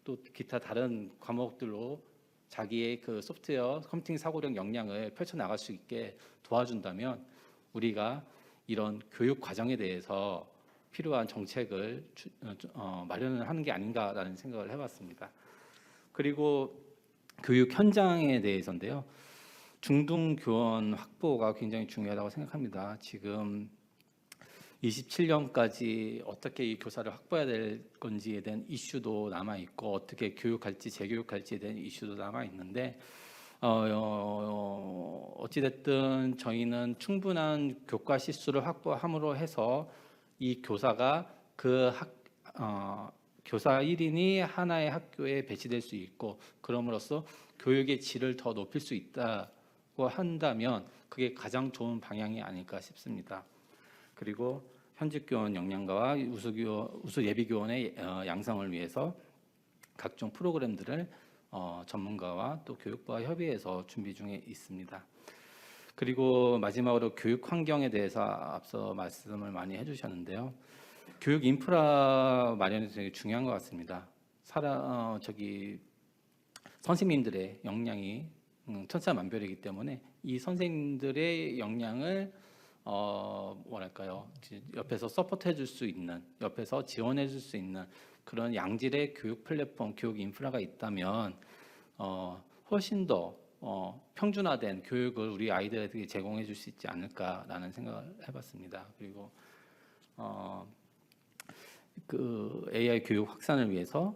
또 기타 다른 과목들로 자기의 그 소프트웨어 컴퓨팅 사고력 역량을 펼쳐나갈 수 있게 도와준다면 우리가 이런 교육 과정에 대해서 필요한 정책을 마련을 하는 게 아닌가라는 생각을 해봤습니다. 그리고 교육 현장에 대해서인데요. 중등 교원 확보가 굉장히 중요하다고 생각합니다. 지금 27년까지 어떻게 이 교사를 확보해야 될 건지에 대한 이슈도 남아 있고 어떻게 교육할지 재교육할지에 대한 이슈도 남아 있는데 어찌 됐든 저희는 충분한 교과 시수를 확보함으로 해서 이 교사가 교사 1인이 하나의 학교에 배치될 수 있고 그럼으로써 교육의 질을 더 높일 수 있다고 한다면 그게 가장 좋은 방향이 아닐까 싶습니다. 그리고 현직 교원 역량가와 우수 예비 교원의 양성을 위해서 각종 프로그램들을 전문가와 또 교육부와 협의해서 준비 중에 있습니다. 그리고 마지막으로 교육 환경에 대해서 앞서 말씀을 많이 해주셨는데요. 교육 인프라 마련이 되게 중요한 것 같습니다. 선생님들의 역량이 천차만별이기 때문에 이 선생님들의 역량을 옆에서 서포트해 줄 수 있는, 옆에서 지원해 줄 수 있는 그런 양질의 교육 플랫폼, 교육 인프라가 있다면 훨씬 더 평준화된 교육을 우리 아이들에게 제공해 줄 수 있지 않을까라는 생각을 해봤습니다. 그리고 AI 교육 확산을 위해서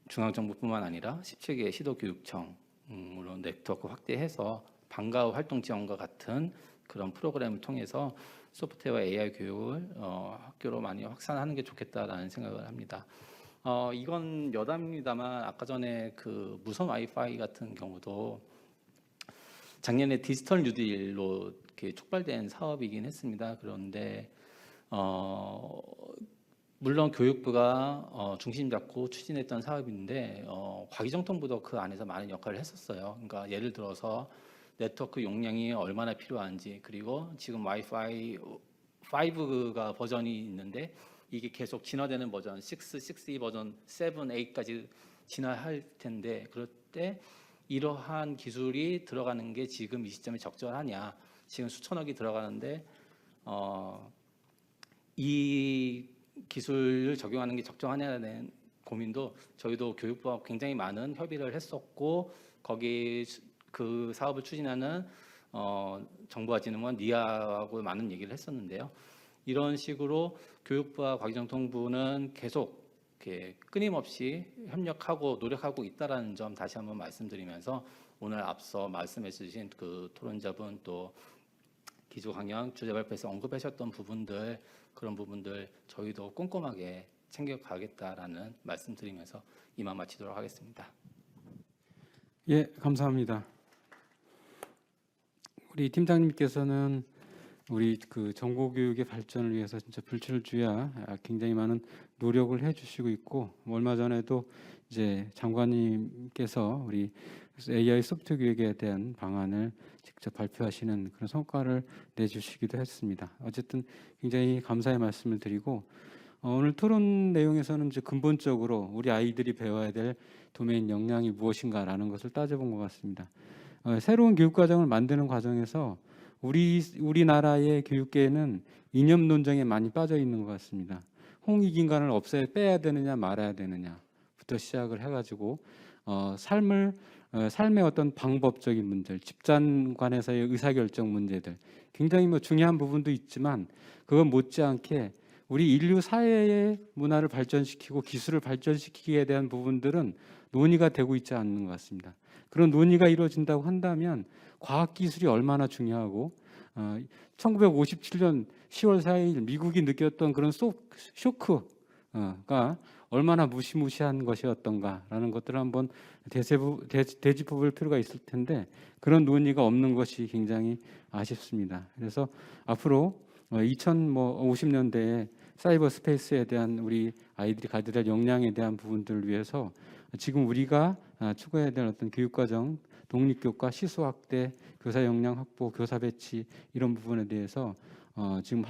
중앙정부뿐만 아니라 17개 시도교육청으로 네트워크 확대해서 방과 후 활동 지원과 같은 그런 프로그램을 통해서 소프트웨어 AI 교육을 학교로 많이 확산하는 게 좋겠다라는 생각을 합니다. 이건 여담입니다만 아까 전에 그 무선 와이파이 같은 경우도 작년에 디지털 뉴딜로 이렇게 촉발된 사업이긴 했습니다. 그런데 물론 교육부가 중심 잡고 추진했던 사업인데 과기정통부도 그 안에서 많은 역할을 했었어요. 그러니까 예를 들어서 네트워크 용량이 얼마나 필요한지, 그리고 지금 와이파이 5가 버전이 있는데 이게 계속 진화되는 버전 6, 6E 버전 7, 8까지 진화할 텐데, 그럴 때 이러한 기술이 들어가는 게 지금 이 시점에 적절하냐, 지금 수천억이 들어가는데 이 기술을 적용하는 게 적정하냐는 고민도 저희도 교육부와 굉장히 많은 협의를 했었고, 거기 그 사업을 추진하는 정보화진흥원 니아하고 많은 얘기를 했었는데요. 이런 식으로 교육부와 과기정통부는 계속 이렇게 끊임없이 협력하고 노력하고 있다라는 점 다시 한번 말씀드리면서, 오늘 앞서 말씀해 주신 그 토론자분 또 기조 강연 주제 발표에서 언급하셨던 부분들, 그런 부분들 저희도 꼼꼼하게 챙겨가겠다라는 말씀드리면서 이만 마치도록 하겠습니다. 예, 감사합니다. 우리 팀장님께서는 우리 그 정보교육의 발전을 위해서 진짜 불출주야 굉장히 많은 노력을 해주시고 있고, 얼마 전에도 이제 장관님께서 우리 AI 소프트 교육에 대한 방안을 직접 발표하시는 그런 성과를 내주시기도 했습니다. 어쨌든 굉장히 감사의 말씀을 드리고, 오늘 토론 내용에서는 이제 근본적으로 우리 아이들이 배워야 될 도메인 역량이 무엇인가라는 것을 따져본 것 같습니다. 새로운 교육 과정을 만드는 과정에서 우리나라의 교육계는 이념 논쟁에 많이 빠져 있는 것 같습니다. 홍익인간을 빼야 되느냐 말아야 되느냐부터 시작을 해가지고 삶의 어떤 방법적인 문제, 집단간에서의 의사결정 문제들, 굉장히 중요한 부분도 있지만 그건 못지않게 우리 인류 사회의 문화를 발전시키고 기술을 발전시키기에 대한 부분들은 논의가 되고 있지 않는 것 같습니다. 그런 논의가 이루어진다고 한다면 과학기술이 얼마나 중요하고 1957년 10월 4일 미국이 느꼈던 그런 쇼크가 얼마나 무시무시한 것이었던가라는 것들을 한번 되짚어볼 필요가 있을 텐데, 그런 논의가 없는 것이 굉장히 아쉽습니다. 그래서 앞으로 2050년대에 사이버 스페이스에 대한 우리 아이들이 가져야 될 역량에 대한 부분들을 위해서 지금 우리가 추구해야 될 어떤 교육과정, 독립교과, 시수 확대, 교사 역량 확보, 교사 배치, 이런 부분에 대해서 지금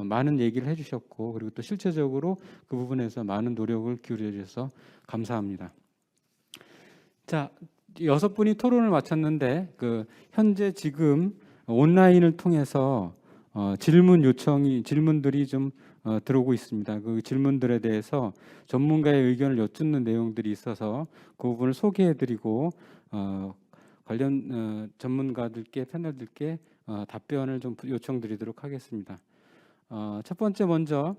많은 얘기를 해주셨고, 그리고 또 실제적으로 그 부분에서 많은 노력을 기울여 주셔서 감사합니다. 자, 6분이 토론을 마쳤는데 현재 지금 온라인을 통해서 질문들이 좀 들어오고 있습니다. 그 질문들에 대해서 전문가의 의견을 여쭙는 내용들이 있어서 그 부분을 소개해드리고 관련 전문가들께, 패널들께 답변을 좀 요청드리도록 하겠습니다. 첫 번째 먼저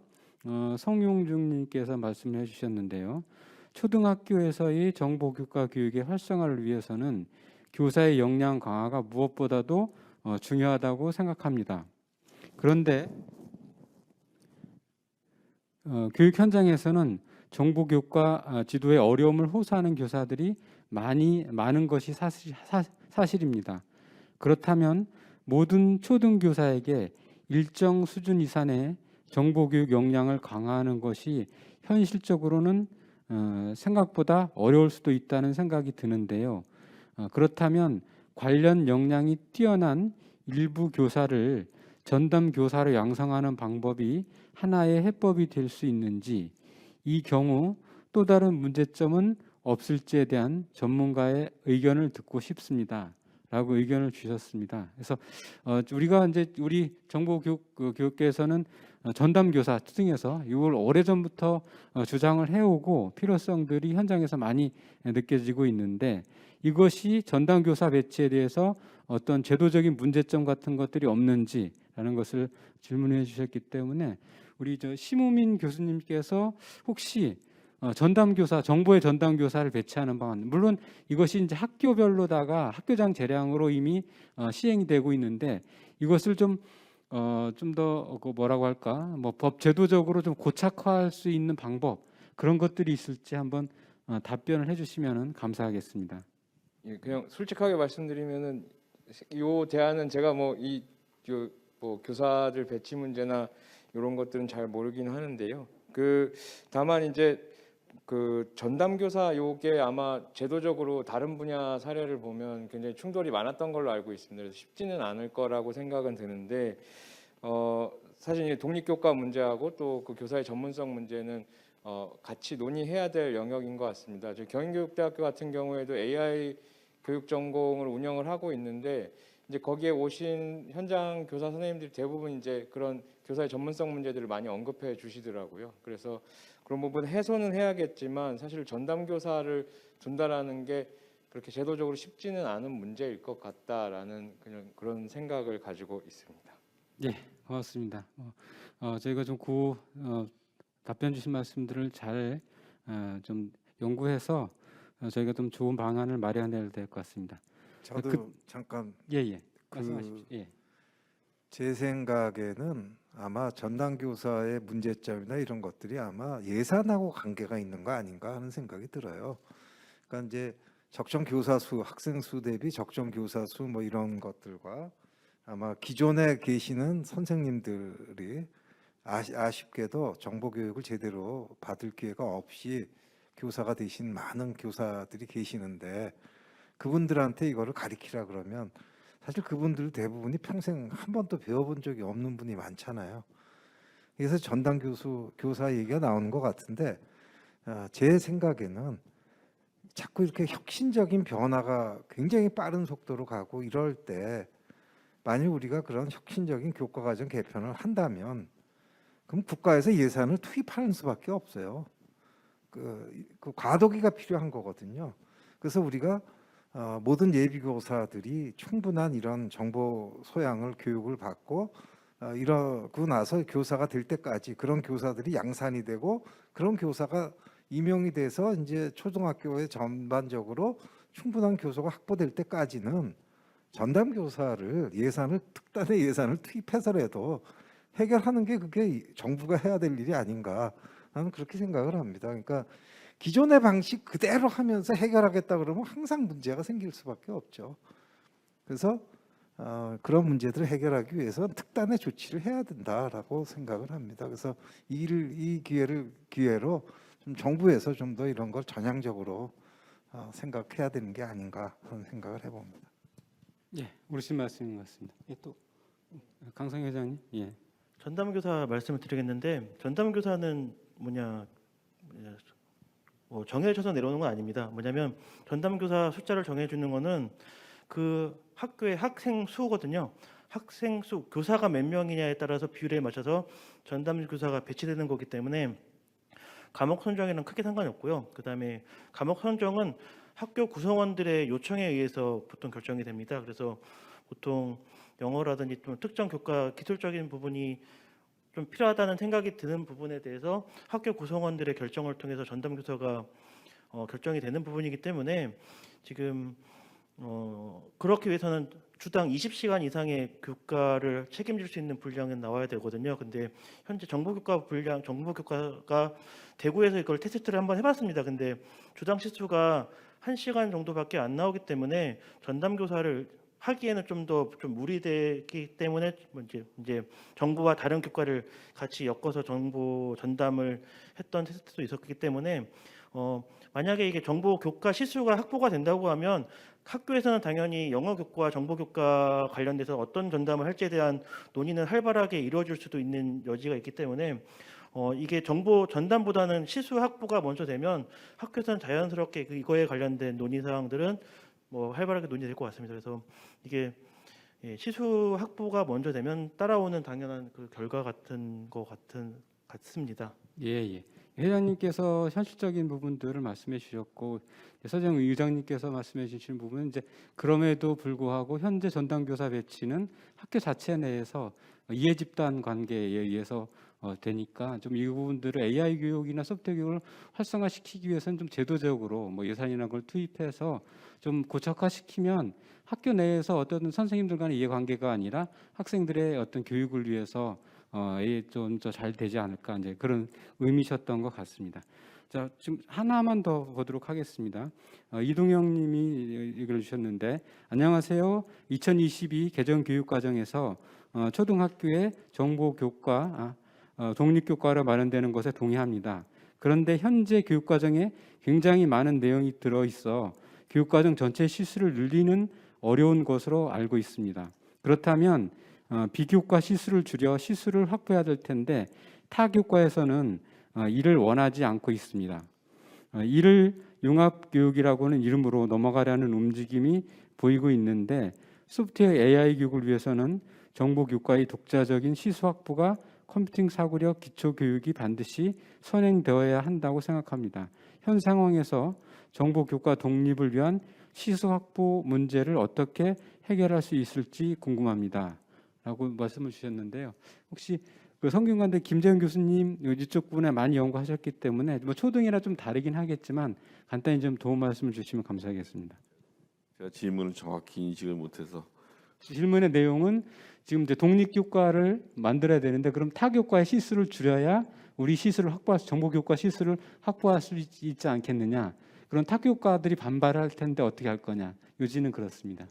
성용중님께서 말씀해 주셨는데요. 초등학교에서의 정보교과 교육의 활성화를 위해서는 교사의 역량 강화가 무엇보다도 중요하다고 생각합니다. 그런데 교육 현장에서는 정보교과 지도에 어려움을 호소하는 교사들이 많은 것이 사실입니다. 그렇다면 모든 초등교사에게 일정 수준 이상의 정보교육 역량을 강화하는 것이 현실적으로는 생각보다 어려울 수도 있다는 생각이 드는데요. 그렇다면 관련 역량이 뛰어난 일부 교사를 전담 교사로 양성하는 방법이 하나의 해법이 될 수 있는지, 이 경우 또 다른 문제점은 없을지에 대한 전문가의 의견을 듣고 싶습니다. 라고 의견을 주셨습니다. 그래서 우리가 이제 우리 정보교육계에서는 전담 교사 초등에서 이걸 오래전부터 주장을 해오고 필요성들이 현장에서 많이 느껴지고 있는데, 이것이 전담 교사 배치에 대해서 어떤 제도적인 문제점 같은 것들이 없는지라는 것을 질문해 주셨기 때문에 우리 심우민 교수님께서 혹시 정보의 전담 교사를 배치하는 방안, 물론 이것이 이제 학교별로다가 학교장 재량으로 이미 시행이 되고 있는데, 이것을 좀 더 뭐라고 할까, 법 제도적으로 좀 고착화할 수 있는 방법, 그런 것들이 있을지 한번 답변을 해주시면 감사하겠습니다. 예, 그냥 솔직하게 말씀드리면은 요 대안은 제가 뭐 교사들 배치 문제나 이런 것들은 잘 모르긴 하는데요. 다만 이제 전담 교사 요게 아마 제도적으로 다른 분야 사례를 보면 굉장히 충돌이 많았던 걸로 알고 있습니다. 그래서 쉽지는 않을 거라고 생각은 드는데 사실 이 독립교과 문제하고 또 그 교사의 전문성 문제는 같이 논의해야 될 영역인 것 같습니다. 저희 경인교육대학교 같은 경우에도 AI 교육 전공을 운영을 하고 있는데 이제 거기에 오신 현장 교사 선생님들이 대부분 이제 그런 교사의 전문성 문제들을 많이 언급해 주시더라고요. 그래서 그런 부분 해소는 해야겠지만 사실 전담 교사를 둔다라는 게 그렇게 제도적으로 쉽지는 않은 문제일 것 같다라는 그런 생각을 가지고 있습니다. 예, 고맙습니다. 저희가 좀 답변 주신 말씀들을 잘 좀 연구해서 저희가 좀 좋은 방안을 마련해야 될 것 같습니다. 저도 잠깐 예. 말씀하십시오. 예. 제 생각에는 아마 전담 교사의 문제점이나 이런 것들이 아마 예산하고 관계가 있는 거 아닌가 하는 생각이 들어요. 그러니까 이제 적정 교사 수, 학생 수 대비 적정 교사 수 뭐 이런 것들과 아마 기존에 계시는 선생님들이 아쉽게도 정보 교육을 제대로 받을 기회가 없이 교사가 되신 많은 교사들이 계시는데 그분들한테 이거를 가리키라 그러면 사실 그분들 대부분이 평생 한 번도 배워본 적이 없는 분이 많잖아요. 그래서 전담 교사 얘기가 나오는 것 같은데 제 생각에는 자꾸 이렇게 혁신적인 변화가 굉장히 빠른 속도로 가고 이럴 때 만일 우리가 그런 혁신적인 교과과정 개편을 한다면 그럼 국가에서 예산을 투입하는 수밖에 없어요. 그 과도기가 필요한 거거든요. 그래서 우리가 모든 예비교사들이 충분한 이런 정보 소양을 교육을 받고 이러고 나서 교사가 될 때까지 그런 교사들이 양산이 되고 그런 교사가 임용이 돼서 이제 초등학교에 전반적으로 충분한 교수가 확보될 때까지는 전담 교사를 특단의 예산을 투입해서라도 해결하는 게 그게 정부가 해야 될 일이 아닌가 나는 그렇게 생각을 합니다. 그러니까 기존의 방식 그대로 하면서 해결하겠다 그러면 항상 문제가 생길 수밖에 없죠. 그래서 그런 문제들을 해결하기 위해서 특단의 조치를 해야 된다라고 생각을 합니다. 그래서 이 기회로 좀 정부에서 좀 더 이런 걸 전향적으로 생각해야 되는 게 아닌가 하는 생각을 해봅니다. 예, 옳으신 말씀인 것 같습니다. 예, 또 강성 회장님. 예. 전담 교사 말씀을 드리겠는데 전담 교사는 정해져서 내려오는 건 아닙니다. 뭐냐면 전담 교사 숫자를 정해주는 거는 그 학교의 학생 수거든요. 학생 수, 교사가 몇 명이냐에 따라서 비율에 맞춰서 전담 교사가 배치되는 거기 때문에 과목 선정에는 크게 상관이 없고요. 그다음에 과목 선정은 학교 구성원들의 요청에 의해서 보통 결정이 됩니다. 그래서 보통 영어라든지 좀 특정 교과 기술적인 부분이 좀 필요하다는 생각이 드는 부분에 대해서 학교 구성원들의 결정을 통해서 전담 교사가 결정이 되는 부분이기 때문에 지금 그렇기 위해서는 주당 20시간 이상의 교과를 책임질 수 있는 분량은 나와야 되거든요. 근데 현재 정보교과가 대구에서 이걸 테스트를 한번 해봤습니다. 근데 주당 시수가 1시간 정도밖에 안 나오기 때문에 전담 교사를 하기에는 좀 무리되기 때문에 이제 정부와 다른 교과를 같이 엮어서 정보 전담을 했던 테스트도 있었기 때문에 만약에 이게 정보 교과 시수가 확보가 된다고 하면 학교에서는 당연히 영어 교과, 정보 교과 관련돼서 어떤 전담을 할지에 대한 논의는 활발하게 이루어질 수도 있는 여지가 있기 때문에 이게 정보 전담보다는 시수 확보가 먼저 되면 학교에서는 자연스럽게 이거에 관련된 논의 사항들은 활발하게 논의될 것 같습니다. 그래서 이게 시수 확보가 먼저 되면 따라오는 당연한 그 결과 같습니다. 예. 회장님께서 현실적인 부분들을 말씀해 주셨고 서정 의장님께서 말씀해 주신 부분은 이제 그럼에도 불구하고 현재 전담 교사 배치는 학교 자체 내에서 이해 집단 관계에 의해서 되니까 좀 이 부분들을 AI 교육이나 소프트웨어 교육을 활성화시키기 위해서는 좀 제도적으로 예산이나 걸 투입해서 좀 고착화시키면 학교 내에서 어떤 선생님들 간의 이해관계가 아니라 학생들의 어떤 교육을 위해서 좀 더 잘 되지 않을까 이제 그런 의미셨던 것 같습니다. 자, 지금 하나만 더 보도록 하겠습니다. 이동영님이 읽어주셨는데, 안녕하세요. 2022 개정 교육과정에서 초등학교에 정보교과, 독립교과로 마련되는 것에 동의합니다. 그런데 현재 교육과정에 굉장히 많은 내용이 들어있어 교육과정 전체 시수를 늘리는 어려운 것으로 알고 있습니다. 그렇다면 비교과 시수를 줄여 시수를 확보해야 될 텐데 타 교과에서는 이를 원하지 않고 있습니다. 이를 융합교육이라고는 이름으로 넘어가려는 움직임이 보이고 있는데 소프트웨어 AI 교육을 위해서는 정보교과의 독자적인 시수 확보가 컴퓨팅 사고력 기초교육이 반드시 선행되어야 한다고 생각합니다. 현 상황에서 정보교과 독립을 위한 시수 확보 문제를 어떻게 해결할 수 있을지 궁금합니다. 라고 말씀을 주셨는데요. 혹시 그 성균관대 김재현 교수님 이쪽 부분에 많이 연구하셨기 때문에 뭐 초등이라 좀 다르긴 하겠지만 간단히 좀 도움 말씀을 주시면 감사하겠습니다. 제가 질문을 정확히 인식을 못해서 질문의 내용은 지금 이제 독립교과를 만들어야 되는데 그럼 타교과의 시수를 줄여야 우리 시수를 확보할 정보교과 시수를 확보할 수 있지 않겠느냐. 그런 타교과들이 반발할 텐데 어떻게 할 거냐. 요지는 그렇습니다.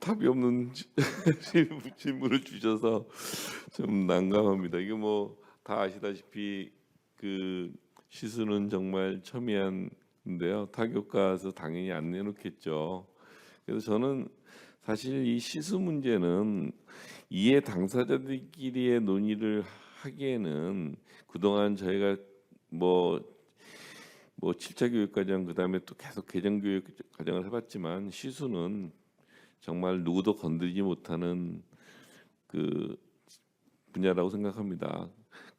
답이 없는 질문을 주셔서 좀 난감합니다. 이게 뭐 다 아시다시피 그 시수는 정말 첨예한데요. 타교과에서 당연히 안 내놓겠죠. 그래서 저는 사실 이 시수 문제는 이해 당사자들끼리의 논의를 하기에는 그동안 저희가 뭐 7차 교육과정 그다음에 또 계속 개정 교육 과정을 해봤지만 시수는 정말 누구도 건드리지 못하는 그 분야라고 생각합니다.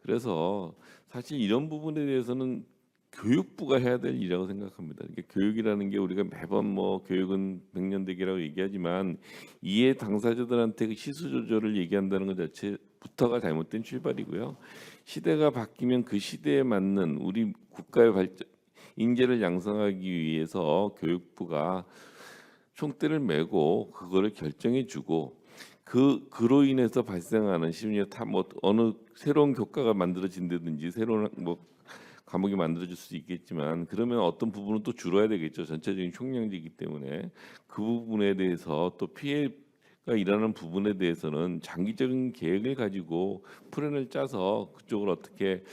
그래서 사실 이런 부분에 대해서는 교육부가 해야 될 일이라고 생각합니다. 이게 교육이라는 게 우리가 매번 뭐 교육은 백년대계라고 얘기하지만 이해 당사자들한테 그 시수 조절을 얘기한다는 것 자체부터가 잘못된 출발이고요. 시대가 바뀌면 그 시대에 맞는 우리 국가의 발전, 인재를 양성하기 위해서 교육부가 총대를 메고 그거를 결정해주고 그로 인해서 발생하는 심지어 뭐 어느 새로운 교과가 만들어진다든지 새로운 뭐 과목이 만들어질 수 있겠지만 그러면 어떤 부분은 또 줄어야 되겠죠. 전체적인 총량제이기 때문에 그 부분에 대해서 또 피해가 일어나는 부분에 대해서는 장기적인 계획을 가지고 플랜을 짜서 그쪽을 어떻게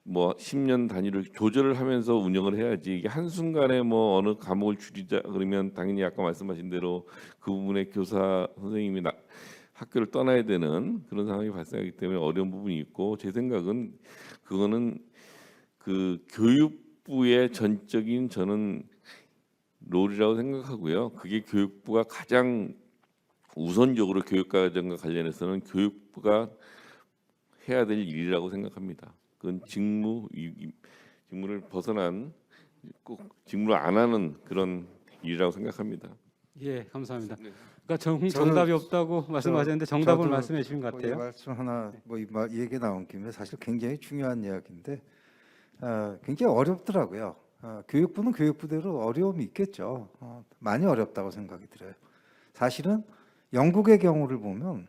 뭐 10년 단위로 조절을 하면서 운영을 해야지 이게 한순간에 뭐 어느 과목을 줄이자 그러면 당연히 아까 말씀하신 대로 그 부분에 교사 선생님이 학교를 떠나야 되는 그런 상황이 발생하기 때문에 어려운 부분이 있고 제 생각은 그거는 그 교육부의 전적인 저는 롤이라고 생각하고요. 그게 교육부가 가장 우선적으로 교육과정과 관련해서는 교육부가 해야 될 일이라고 생각합니다. 그건 직무를 벗어난 꼭 직무를 안 하는 그런 일이라고 생각합니다. 예, 감사합니다. 네. 그러니까 정답이 없다고 말씀하셨는데 정답을 말씀해 주신 것 같아요. 말씀 하나 이 얘기 나온 김에 사실 굉장히 중요한 이야기인데 굉장히 어렵더라고요. 교육부는 교육부대로 어려움이 있겠죠. 많이 어렵다고 생각이 들어요. 사실은 영국의 경우를 보면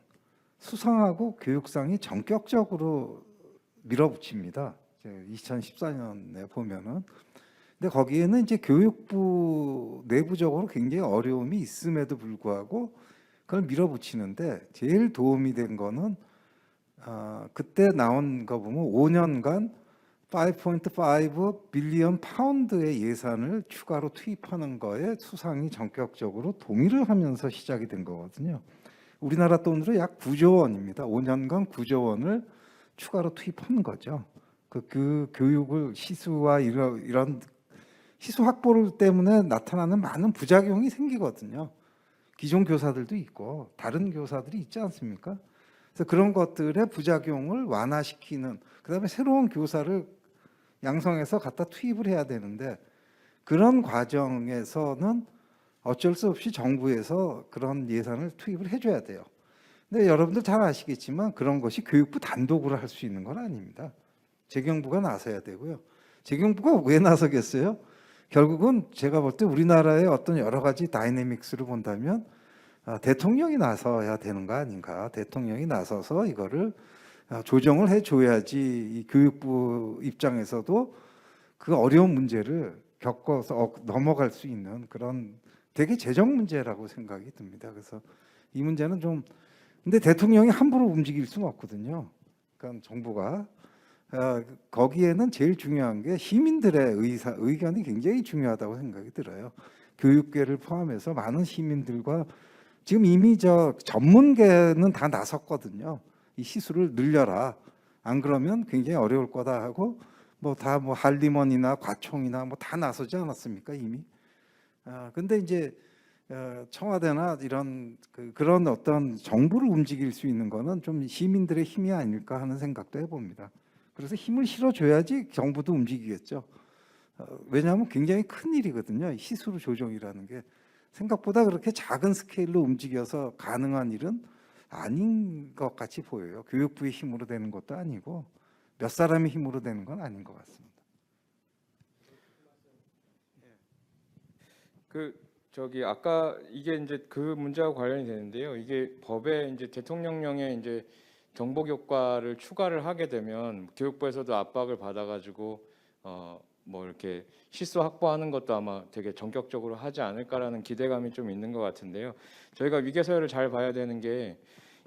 수상하고 교육상이 전격적으로 밀어붙입니다. 2014년에 보면은. 근데 거기에는 이제 교육부 내부적으로 굉장히 어려움이 있음에도 불구하고 그걸 밀어붙이는데 제일 도움이 된 거는 그때 나온 거 보면 5년간 5.5 빌리언 파운드의 예산을 추가로 투입하는 거에 수상이 전격적으로 동의를 하면서 시작이 된 거거든요. 우리나라 돈으로 약 9조 원입니다. 5년간 9조 원을 추가로 투입하는 거죠. 그 교육을 시수와 이런 시수 확보를 때문에 나타나는 많은 부작용이 생기거든요. 기존 교사들도 있고 다른 교사들이 있지 않습니까? 그래서 그런 것들의 부작용을 완화시키는 그다음에 새로운 교사를 양성해서 갖다 투입을 해야 되는데 그런 과정에서는 어쩔 수 없이 정부에서 그런 예산을 투입을 해줘야 돼요. 근데 여러분들 잘 아시겠지만 그런 것이 교육부 단독으로 할 수 있는 건 아닙니다. 재경부가 나서야 되고요. 재경부가 왜 나서겠어요? 결국은 제가 볼 때 우리나라의 어떤 여러 가지 다이내믹스를 본다면 대통령이 나서야 되는 거 아닌가. 대통령이 나서서 이거를 조정을 해줘야지 이 교육부 입장에서도 그 어려운 문제를 겪어서 넘어갈 수 있는 그런 되게 재정 문제라고 생각이 듭니다. 그래서 이 문제는 좀 근데 대통령이 함부로 움직일 수는 없거든요. 그러니까 정부가 거기에는 제일 중요한 게 시민들의 의견이 굉장히 중요하다고 생각이 들어요. 교육계를 포함해서 많은 시민들과 지금 이미 저 전문계는 다 나섰거든요. 이 시수를 늘려라. 안 그러면 굉장히 어려울 거다 하고 뭐 다 뭐 한림원이나 과총이나 뭐 다 나서지 않았습니까 이미? 근데 이제 청와대나 이런 그런 어떤 정부를 움직일 수 있는 거는 좀 시민들의 힘이 아닐까 하는 생각도 해봅니다. 그래서 힘을 실어줘야지 정부도 움직이겠죠. 왜냐하면 굉장히 큰 일이거든요. 이 시수 조정이라는 게 생각보다 그렇게 작은 스케일로 움직여서 가능한 일은 아닌 것 같이 보여요. 교육부의 힘으로 되는 것도 아니고 몇 사람의 힘으로 되는 건 아닌 것 같습니다. 저기 아까 이게 이제 그 문제와 관련이 되는데요. 이게 법에 이제 대통령령에 이제 정보 교과를 추가를 하게 되면 교육부에서도 압박을 받아가지고 뭐 이렇게 시수 확보하는 것도 아마 되게 전격적으로 하지 않을까라는 기대감이 좀 있는 것 같은데요. 저희가 위계서열을 잘 봐야 되는 게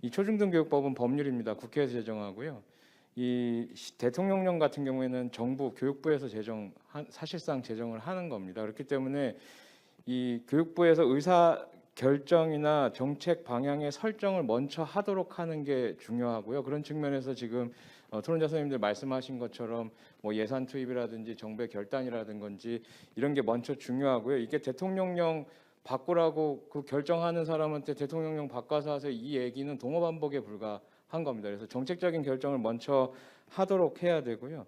이 초중등교육법은 법률입니다. 국회에서 제정하고요. 이 대통령령 같은 경우에는 정부 교육부에서 사실상 제정을 하는 겁니다. 그렇기 때문에 이 교육부에서 의사 결정이나 정책 방향의 설정을 먼저 하도록 하는 게 중요하고요. 그런 측면에서 지금 토론자 선생님들 말씀하신 것처럼 뭐 예산 투입이라든지 정부의 결단이라든지 이런 게 먼저 중요하고요. 이게 대통령령 바꾸라고 그 결정하는 사람한테 대통령령 바꿔서 하세요 이 얘기는 동어반복에 불과한 겁니다. 그래서 정책적인 결정을 먼저 하도록 해야 되고요.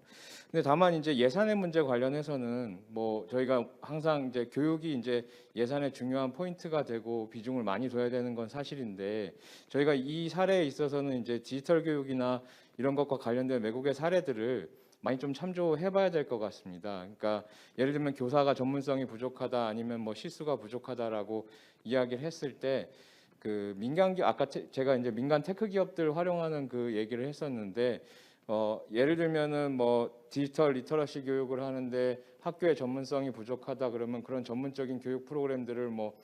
근데 다만 이제 예산의 문제 관련해서는 뭐 저희가 항상 이제 교육이 이제 예산의 중요한 포인트가 되고 비중을 많이 둬야 되는 건 사실인데 저희가 이 사례에 있어서는 이제 디지털 교육이나 이런 것과 관련된 외국의 사례들을 많이 좀 참조해봐야 될 것 같습니다. 그러니까 예를 들면 교사가 전문성이 부족하다 아니면 뭐 시수가 부족하다라고 이야기를 했을 때 그 아까 제가 이제 민간 테크 기업들 활용하는 그 얘기를 했었는데 예를 들면은 뭐 디지털 리터러시 교육을 하는데 학교의 전문성이 부족하다 그러면 그런 전문적인 교육 프로그램들을 뭐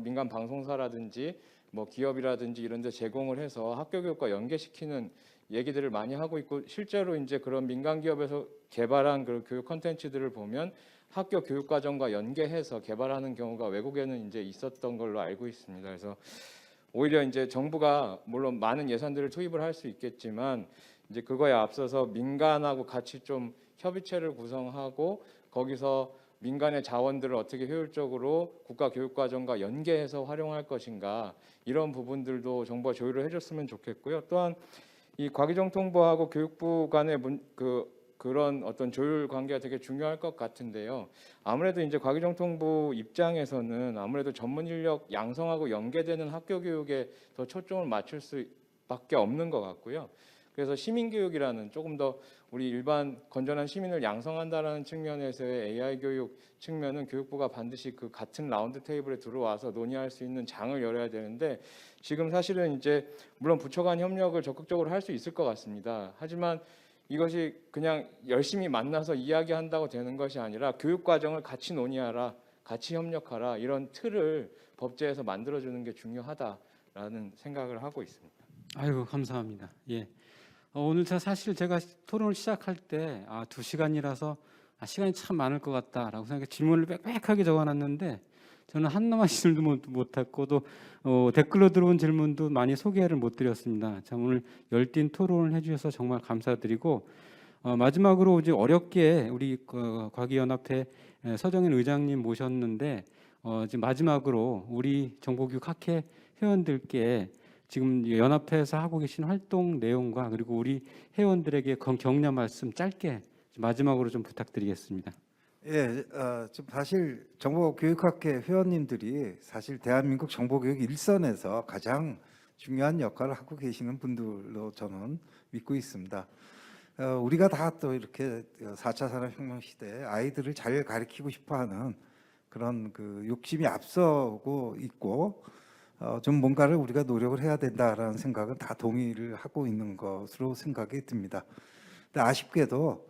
민간 방송사라든지 뭐 기업이라든지 이런 데 제공을 해서 학교 교육과 연계시키는 얘기들을 많이 하고 있고 실제로 이제 그런 민간 기업에서 개발한 그 교육 콘텐츠들을 보면 학교 교육 과정과 연계해서 개발하는 경우가 외국에는 이제 있었던 걸로 알고 있습니다. 그래서 오히려 이제 정부가 물론 많은 예산들을 투입을 할 수 있겠지만 이제 그거에 앞서서 민간하고 같이 좀 협의체를 구성하고 거기서 민간의 자원들을 어떻게 효율적으로 국가 교육 과정과 연계해서 활용할 것인가 이런 부분들도 정부가 조율을 해줬으면 좋겠고요. 또한 이 과기정통부하고 교육부 간의 그런 어떤 조율 관계가 되게 중요할 것 같은데요. 아무래도 이제 과기정통부 입장에서는 아무래도 전문 인력 양성하고 연계되는 학교 교육에 더 초점을 맞출 수밖에 없는 것 같고요. 그래서 시민교육이라는 조금 더 우리 일반 건전한 시민을 양성한다라는 측면에서의 AI 교육 측면은 교육부가 반드시 그 같은 라운드 테이블에 들어와서 논의할 수 있는 장을 열어야 되는데 지금 사실은 이제 물론 부처 간 협력을 적극적으로 할 수 있을 것 같습니다. 하지만 이것이 그냥 열심히 만나서 이야기한다고 되는 것이 아니라 교육 과정을 같이 논의하라, 같이 협력하라 이런 틀을 법제에서 만들어주는 게 중요하다라는 생각을 하고 있습니다. 아이고 감사합니다. 예. 오늘 사실 제가 토론을 시작할 때 2시간이라서 시간이 참 많을 것 같다라고 생각해 질문을 빽빽하게 적어놨는데 저는 하나만 질문도 못했고 또 댓글로 들어온 질문도 많이 소개를 못 드렸습니다. 참 오늘 열띤 토론을 해주셔서 정말 감사드리고 마지막으로 이제 어렵게 우리 과기연합회 서정인 의장님 모셨는데 지금 마지막으로 우리 정보교육학회 회원들께 지금 연합회에서 하고 계신 활동 내용과 그리고 우리 회원들에게 격려 말씀 짧게 마지막으로 좀 부탁드리겠습니다. 예, 지금 사실 정보교육학회 회원님들이 사실 대한민국 정보교육 일선에서 가장 중요한 역할을 하고 계시는 분들로 저는 믿고 있습니다. 우리가 다 또 이렇게 4차 산업혁명 시대에 아이들을 잘 가르치고 싶어하는 그런 그 욕심이 앞서고 있고 좀 뭔가를 우리가 노력을 해야 된다라는 생각은 다 동의를 하고 있는 것으로 생각이 듭니다. 근데 아쉽게도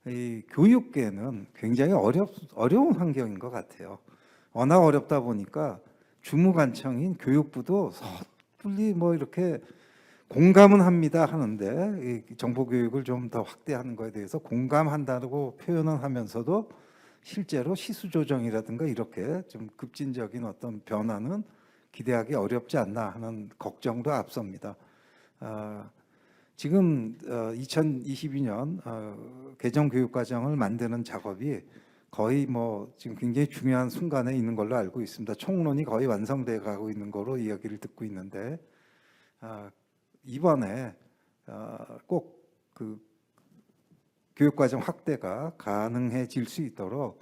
이 교육계는 굉장히 어려운 환경인 것 같아요. 워낙 어렵다 보니까 주무관청인 교육부도 섣불리 뭐 이렇게 공감은 합니다 하는데 이 정보 교육을 좀 더 확대하는 것에 대해서 공감한다고 표현은 하면서도 실제로 시수 조정이라든가 이렇게 좀 급진적인 어떤 변화는 기대하기 어렵지 않나 하는 걱정도 앞섭니다. 지금 2022년 개정 교육과정을 만드는 작업이 거의 뭐 지금 굉장히 중요한 순간에 있는 걸로 알고 있습니다. 총론이 거의 완성돼 가고 있는 거로 이야기를 듣고 있는데 이번에 꼭 그 교육과정 확대가 가능해질 수 있도록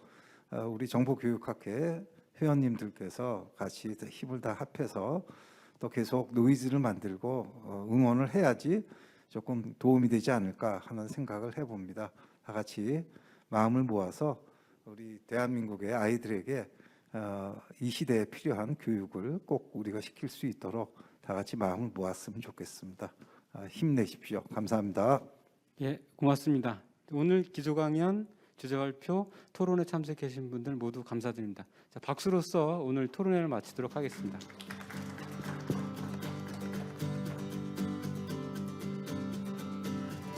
우리 정보교육학회 회원님들께서 같이 힘을 다 합해서 또 계속 노이즈를 만들고 응원을 해야지 조금 도움이 되지 않을까 하는 생각을 해봅니다. 다 같이 마음을 모아서 우리 대한민국의 아이들에게 이 시대에 필요한 교육을 꼭 우리가 시킬 수 있도록 다 같이 마음을 모았으면 좋겠습니다. 힘내십시오. 감사합니다. 예, 고맙습니다. 오늘 기조강연, 주제발표, 토론에 참석해 주신 분들 모두 감사드립니다. 자, 박수로서 오늘 토론회를 마치도록 하겠습니다.